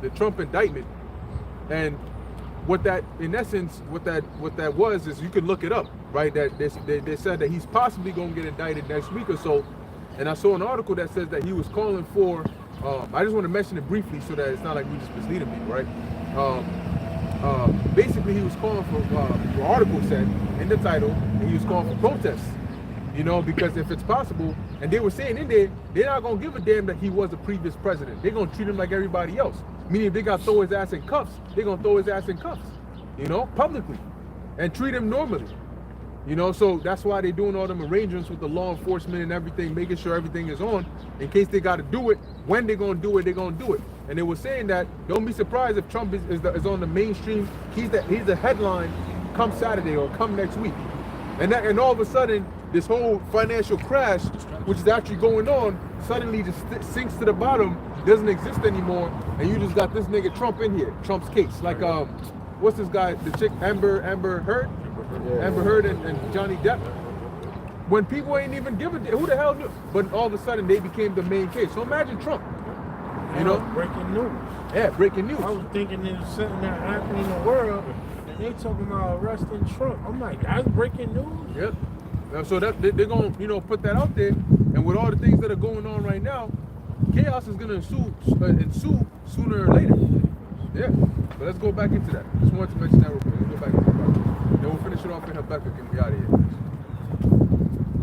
the Trump indictment, and what that, in essence, what that was is, you could look it up, right? That they said that he's possibly going to get indicted next week or so, and I saw an article that says that he was calling for. I just want to mention it briefly so that it's not like we just misleading people, right? Basically, he was calling for. The article said in the title, and he was calling for protests. Because if it's possible, and they were saying in there, they're not gonna give a damn that he was a previous president. They're gonna treat him like everybody else. Meaning, if they gotta throw his ass in cuffs, they're gonna throw his ass in cuffs, publicly, and treat him normally. So that's why they're doing all them arrangements with the law enforcement and everything, making sure everything is on, in case they gotta do it. When they're gonna do it, they're gonna do it. And they were saying that, don't be surprised if Trump is on the mainstream. He's the headline come Saturday or come next week. And all of a sudden, this whole financial crash, which is actually going on, suddenly just sinks to the bottom, doesn't exist anymore, and you just got this nigga Trump in here, Trump's case. Like, what's this guy, the chick, Amber Heard? Yeah. Amber Heard and Johnny Depp. When people ain't even giving, who the hell knew? But all of a sudden, they became the main case. So imagine Trump, Breaking news. Yeah, breaking news. I was thinking there's something that happened in the world, and they talking about arresting Trump. I'm like, that's breaking news? Yep. So that they're gonna, put that out there, and with all the things that are going on right now, chaos is gonna ensue sooner or later. Yeah. But let's go back into that. Just wanted to mention that real quick. Let's go back into that. Then we'll finish it off in Habakkuk and be out of here.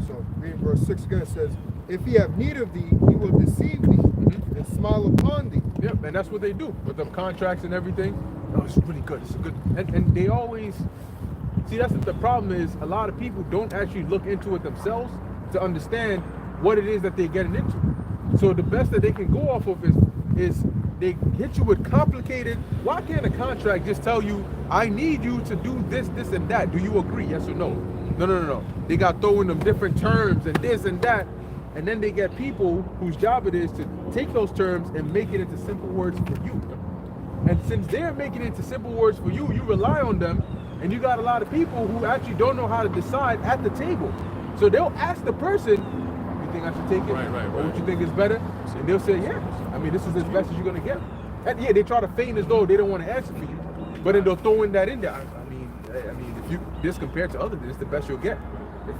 So reading verse 6 again, it says, if he have need of thee, he will deceive thee and smile upon thee. Yep, and that's what they do with the contracts and everything. Oh, it's really good. It's a good, and they always see. That's the problem is, a lot of people don't actually look into it themselves to understand what it is that they're getting into. So the best that they can go off of is they hit you with complicated. Why can't a contract just tell you, I need you to do this, this, and that? Do you agree? Yes or no? No. They got throwing them different terms and this and that, and then they get people whose job it is to take those terms and make it into simple words for you. And since they're making it into simple words for you, you rely on them, and you got a lot of people who actually don't know how to decide at the table. So they'll ask the person, you think I should take it? Right. Or what you think is better? And they'll say, yeah. I mean, this is as best as you're gonna get. And yeah, they try to feign as though they don't want to answer for you, but then they'll throw in that in there. I mean, if you this compared to others, it's the best you'll get.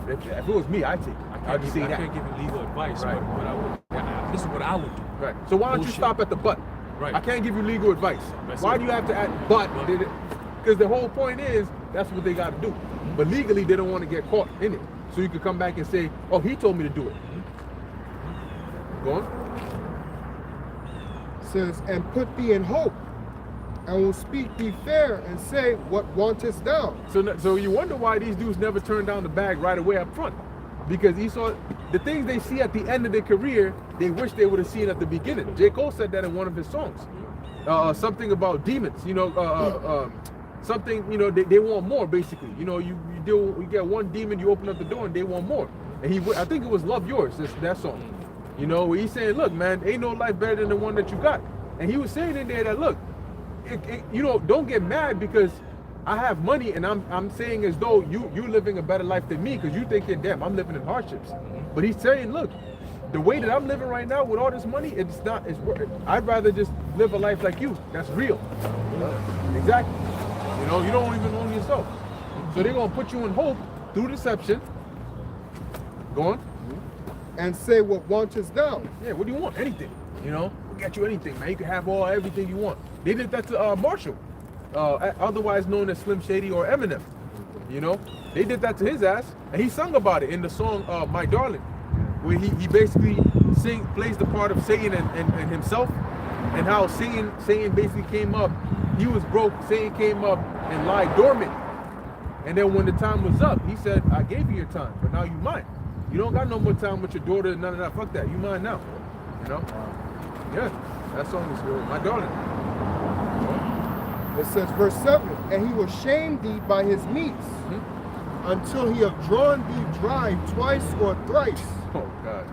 If it was me, I'd take it. I'd just say that. I can't give you legal advice, Right. but I would. This is what I would do. Right. So why don't you Bullshit. stop at the but? Right. I can't give you legal advice. That's Why it. do you have to add but? Because the whole point is that's what they got to do. But legally, they don't want to get caught in it. So you could come back and say, "Oh, he told me to do it." Go on. Says, and put thee in hope, and will speak thee fair, and say what wantest thou. So you wonder why these dudes never turn down the bag right away up front, because Esau, the things they see at the end of their career, they wish they would have seen at the beginning. J. Cole said that in one of his songs. Something about demons, something, they want more, basically. You get one demon, you open up the door, and they want more. And I think it was Love Yours, that song. Where he's saying, look, man, ain't no life better than the one that you got. And he was saying in there that, look, don't get mad because I have money and I'm saying as though you living a better life than me because you thinking, damn, I'm living in hardships. But he's saying, look, the way that I'm living right now with all this money, it's I'd rather just live a life like you. That's real. Exactly. You don't even own yourself. So they're going to put you in hope through deception. Go on. And say what wantest thou. Yeah, what do you want? Anything. We'll get you anything, man. You can have everything you want. They did that to Marshall, otherwise known as Slim Shady or Eminem. They did that to his ass, and he sung about it in the song My Darling, where he basically plays the part of Satan and himself, and how Satan basically came up. He was broke, Satan came up and lied dormant. And then when the time was up, he said, I gave you your time, but now you mine. You don't got no more time with your daughter, none of that. Fuck that. You mine now. Yeah, that song is good. My Darling. It says, verse 7, and he will shame thee by his meats until he have drawn thee dry twice or thrice. Oh, God.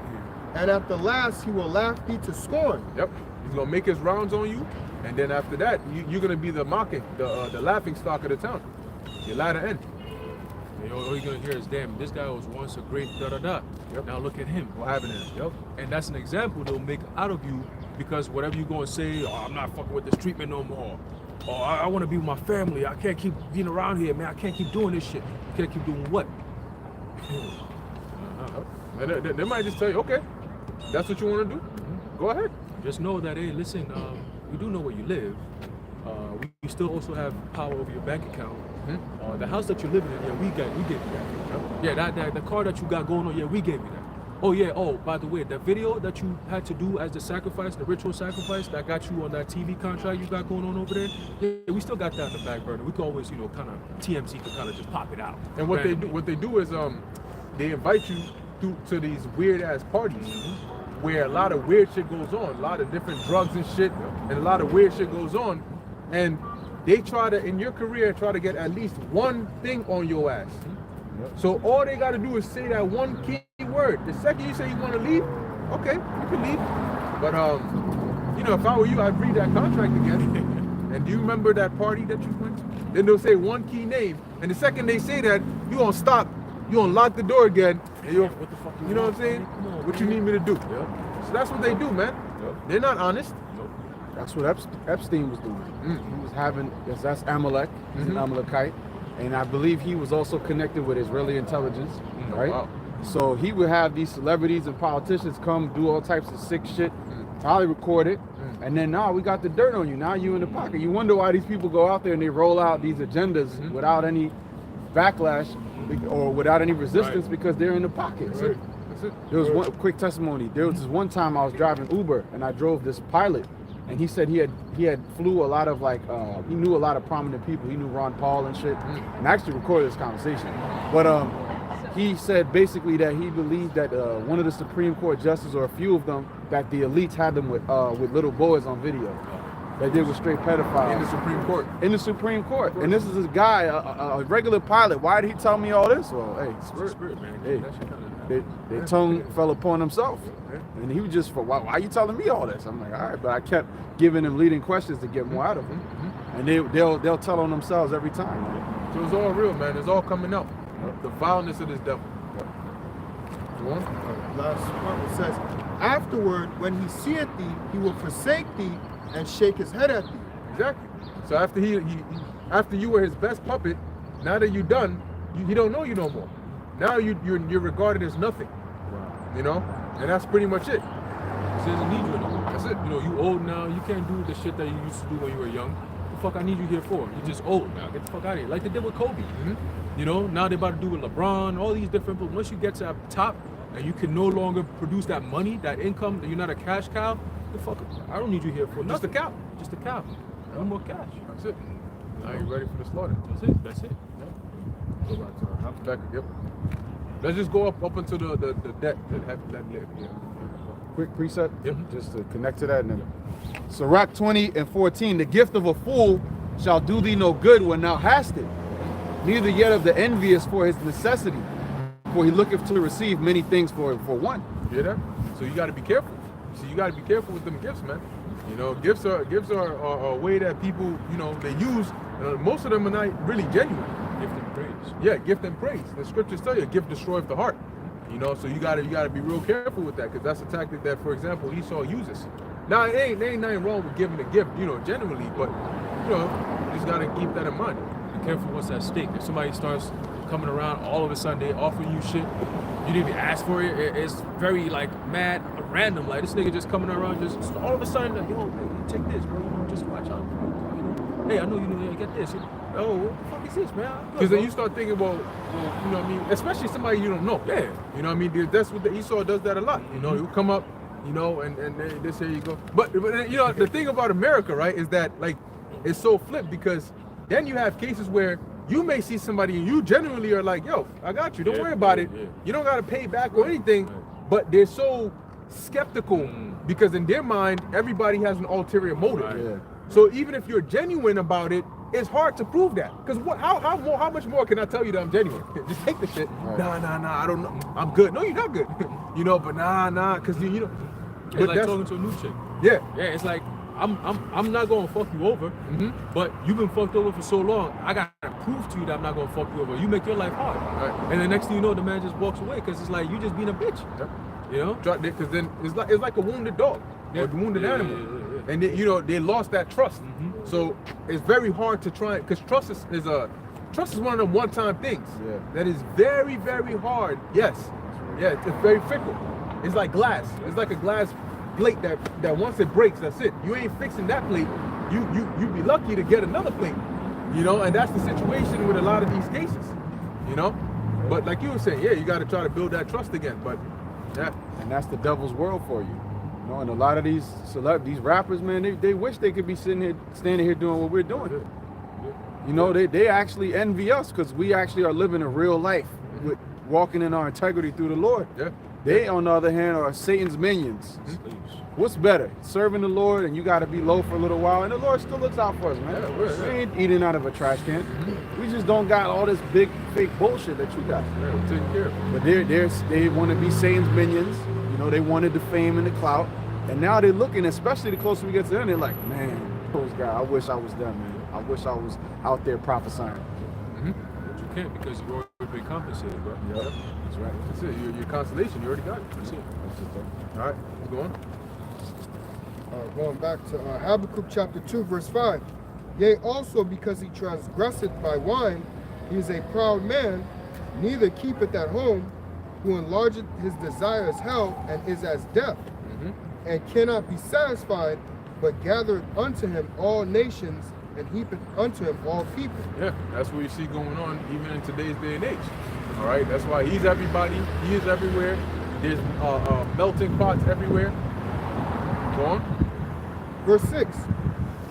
And at the last, he will laugh thee to scorn. Yep. He's going to make his rounds on you. And then after that, you're going to be the mocking, the laughing stock of the town. Your latter end. All you're gonna hear is, damn, this guy was once a great da-da-da. Yep. Now look at him. What happened to him? Yep. And that's an example they'll make out of you because whatever you're gonna say, oh, I'm not fucking with this treatment no more. Or I wanna be with my family. I can't keep being around here, man. I can't keep doing this shit. You can't keep doing what? And they might just tell you, okay, that's what you want to do? Go ahead. Just know that, hey, listen, we do know where you live. We still also have power over your bank account. The house that you're living in, yeah, we gave you that. Yeah, the car that you got going on, yeah, we gave you that. Oh yeah, by the way, the video that you had to do as the sacrifice, the ritual sacrifice that got you on that TV contract you got going on over there, yeah, we still got that in the back burner. We could always, kind of TMZ could kind of just pop it out. And what they do is they invite you to these weird ass parties where a lot of weird shit goes on, a lot of different drugs and shit, and a lot of weird shit goes on, and they try to, in your career, try to get at least one thing on your ass. So all they got to do is say that one key word. The second you say you want to leave, okay, you can leave. But if I were you, I'd read that contract again. And do you remember that party that you went to? Then they'll say one key name, and the second they say that, you gonna stop, you gonna lock the door again, and What the fuck you know what I'm saying? What you need me to do? So that's what they do, man. They're not honest. That's what Epstein was doing. He was having, that's Amalek, he's an Amalekite, and I believe he was also connected with Israeli intelligence, right? Wow. So he would have these celebrities and politicians come do all types of sick shit, probably record it, and then now we got the dirt on you, now you in the pocket. You wonder why these people go out there and they roll out these agendas without any backlash or without any resistance because they're in the pocket. That's it. There was one quick testimony. There was this one time I was driving Uber and I drove this pilot, and he said he had flew a lot of he knew a lot of prominent people. He knew Ron Paul and shit, and I actually recorded this conversation. But he said basically that he believed that one of the Supreme Court justices or a few of them that the elites had them with little boys on video. They did with straight pedophiles. In the Supreme Court. In the Supreme Court. And this is this guy, a regular pilot. Why did he tell me all this? Well, hey, Spirit, man. Hey, That shit kinda- their tongue fell upon himself. And he was just, why are you telling me all this? I'm like, all right, but I kept giving him leading questions to get more out of him. And they'll tell on themselves every time. So it's all real, man. It's all coming out. The vileness of this devil. Go on. Last part it says, afterward, when he seeth thee, he will forsake thee and shake his head at thee. Exactly. So after after you were his best puppet, now that you're done, he don't know you no more. Now you're regarded as nothing. You know, and that's pretty much it. He doesn't need you anymore. That's it. You know, you old now. You can't do the shit that you used to do when you were young. What the fuck I need you here for? You're just old now. Get the fuck out of here. Like they did with Kobe. You know, now they're about to do with LeBron, all these different people. Once you get to the top and you can no longer produce that money, that income, you're not a cash cow, the fuck, I don't need you here for Just a nothing. cow. Just a cow. No more cash. That's it. Now you're ready for the slaughter. That's it. Go back to our Back, yep. Let's just go up until the debt that live. Yeah. Quick preset, Yep. just to connect to that. And then, Sirach 20:14, the gift of a fool shall do thee no good when thou hast it, neither yet of the envious for his necessity, for he looketh to receive many things for one. You hear that? So you got to be careful. See, you got to be careful with them gifts, man. You know, gifts are a way that people, you know, they use. Most of them are not really genuine. Gift and praise. Yeah, gift and praise. The scriptures tell you, a gift destroyeth the heart. You know, so you gotta be real careful with that, because that's a tactic that, for example, Esau uses. Now, there ain't nothing wrong with giving a gift, you know, genuinely, but you know, you just gotta keep that in mind. Be careful what's at stake. If somebody starts coming around, all of a sudden they offering you shit, you didn't even ask for it. It's very like mad, random. Like this nigga just coming around, just all of a sudden, like, yo, take this, bro. You know, just watch out. You know, hey, I know you know, get this. Oh, what the fuck is this, man? Because then you start thinking, well, you know what I mean? Especially somebody you don't know. Yeah. You know what I mean? That's what the Esau does that a lot. You know, he'll come up, you know, and this here you go. But you know, the thing about America, right, is that like it's so flipped, because then you have cases where you may see somebody and you genuinely are like, yo, I got you. Don't worry about it. Yeah. You don't got to pay back or anything. But they're so skeptical because in their mind, everybody has an ulterior motive. Right. Yeah. So even if you're genuine about it, it's hard to prove that. Because how much more can I tell you that I'm genuine? Just take the shit. Right. Nah, I don't know. I'm good. No, you're not good. You know, but nah, because you know. It's But like that's, talking to a new chick. yeah. Yeah, it's like I'm not gonna fuck you over, but you've been fucked over for so long. I gotta prove to you that I'm not gonna fuck you over. You make your life hard, Right. and the next thing you know, the man just walks away because it's like you just being a bitch. Yep. You know? Because then it's like a wounded dog or a wounded animal. Yeah. And they, you know, they lost that trust. So it's very hard to try, because trust is one of them one-time things. Yeah. That is very, very hard. Yes. Yeah, it's very fickle. It's like glass. It's like a glass plate that once it breaks, that's it. You ain't fixing that plate. You'd be lucky to get another plate. You know, and that's the situation with a lot of these cases. You know? But like you were saying, yeah, you got to try to build that trust again. But yeah. And that's the devil's world for you. You know, and a lot of these these rappers, man, they wish they could be standing here doing what we're doing. You know, they actually envy us because we actually are living a real life, with walking in our integrity through the Lord. Yeah. They, on the other hand, are Satan's minions. What's better? Serving the Lord and you got to be low for a little while, and the Lord still looks out for us, man. Yeah. We ain't eating out of a trash can. We just don't got all this big fake bullshit that you got. Yeah, we're taking care of it. But they want to be Satan's minions. You know, they wanted the fame and the clout. And now they're looking, especially the closer we get to them, they're like, man, those guys, I wish I was them, man. I wish I was out there prophesying. But you can't because you've already been compensated, bro. Yep. That's right. That's it. Your consolation, you already got it. That's it. All right, let's go on. Going back to Habakkuk chapter 2, verse 5. Yea, also because he transgresseth by wine, he is a proud man, neither keepeth at home, who enlargeth his desires hell, and is as death, and cannot be satisfied, but gathereth unto him all nations, and heapeth unto him all people. Yeah, that's what you see going on even in today's day and age. All right, that's why he's everybody. He is everywhere. There's melting pots everywhere. Go on. Verse 6.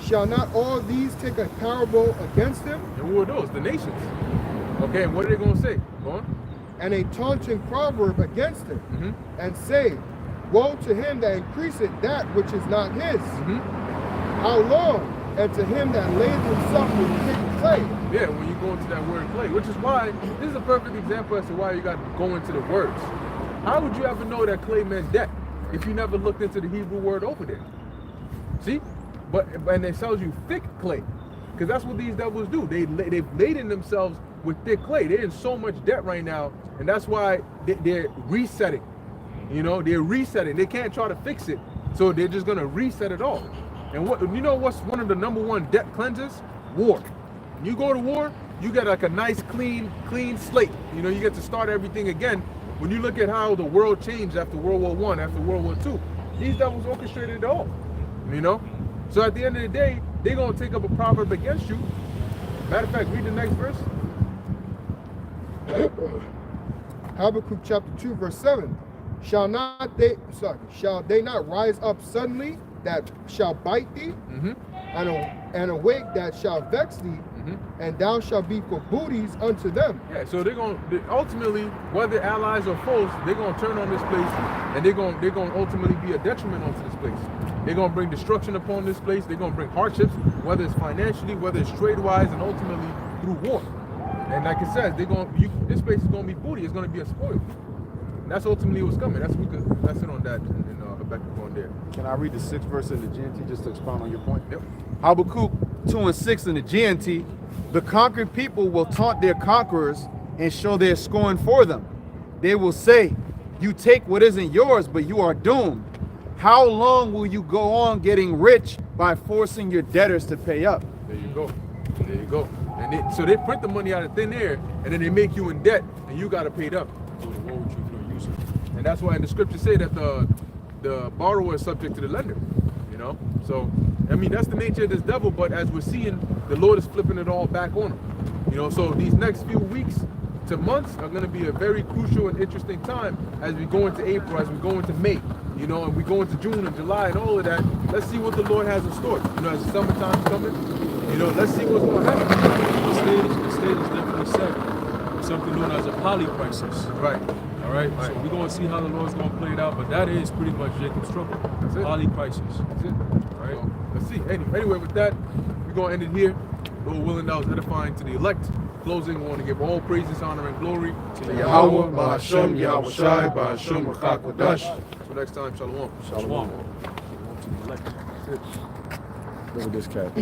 Shall not all these take a parable against him, And who are those? The nations. Okay, what are they going to say? Go on. and a taunting proverb against him, and say, Woe to him that increaseth that which is not his. Mm-hmm. How long? And to him that layeth himself with thick clay. Yeah, when you go into that word clay, which is why this is a perfect example as to why you got to go into the words. How would you ever know that clay meant debt if you never looked into the Hebrew word over there? See, and it tells you thick clay, because that's what these devils do. They've laden themselves with thick clay. They're in so much debt right now, and that's why they're resetting. You know, they're resetting. They can't try to fix it, so they're just gonna reset it all. And what's one of the number one debt cleansers? War. When you go to war, you get like a nice clean slate. You know, you get to start everything again. When you look at how the world changed after World War I, after World War II, these devils orchestrated it all. You know? So at the end of the day, they're gonna take up a proverb against you. Matter of fact, read the next verse. Habakkuk chapter 2, verse 7. Shall they not rise up suddenly that shall bite thee, Mm-hmm. and awake that shall vex thee, Mm-hmm. and thou shalt be for booties unto them? Yeah, so they're gonna ultimately, whether allies or foes, they're gonna turn on this place, and they're gonna ultimately be a detriment onto this place. They're gonna bring destruction upon this place. They're gonna bring hardships, whether it's financially, whether it's trade-wise, and ultimately through war. And like it says, this place is gonna be booty. It's gonna be a spoil. And that's ultimately what's coming. That's it on that. And Habakkuk on there. Can I read the 6th verse in the GNT just to expound on your point? Yep. Habakkuk 2 and 6 in the GNT. The conquered people will taunt their conquerors and show their scorn for them. They will say, you take what isn't yours, but you are doomed. How long will you go on getting rich by forcing your debtors to pay up? There you go. There you go. And so they print the money out of thin air, and then they make you in debt, and you got to pay it up. So what would you do? Use it. And that's why in the scriptures say that the borrower is subject to the lender. You know. So I mean that's the nature of this devil. But as we're seeing, the Lord is flipping it all back on him. You know. So these next few weeks to months are going to be a very crucial and interesting time as we go into April, as we go into May. You know, and we go into June and July and all of that. Let's see what the Lord has in store. You know, as the summertime's coming, you know, let's see what's going to happen. The stage is definitely set. Something known as a poly crisis. Right. All right. So we're going to see how the Lord's going to play it out, but that is pretty much Jacob's trouble. That's it. Poly crisis. That's it. All right. So, let's see. Anyway, with that, we're going to end it here. Lord willing, that was edifying to the elect. Closing, we want to give all praises, honor, and glory to Yahweh, Ba'ashem, Yahweh Shai, Ba'ashem, Ruach HaKodesh. Until next time, shalom. Shalom. Look at this cat.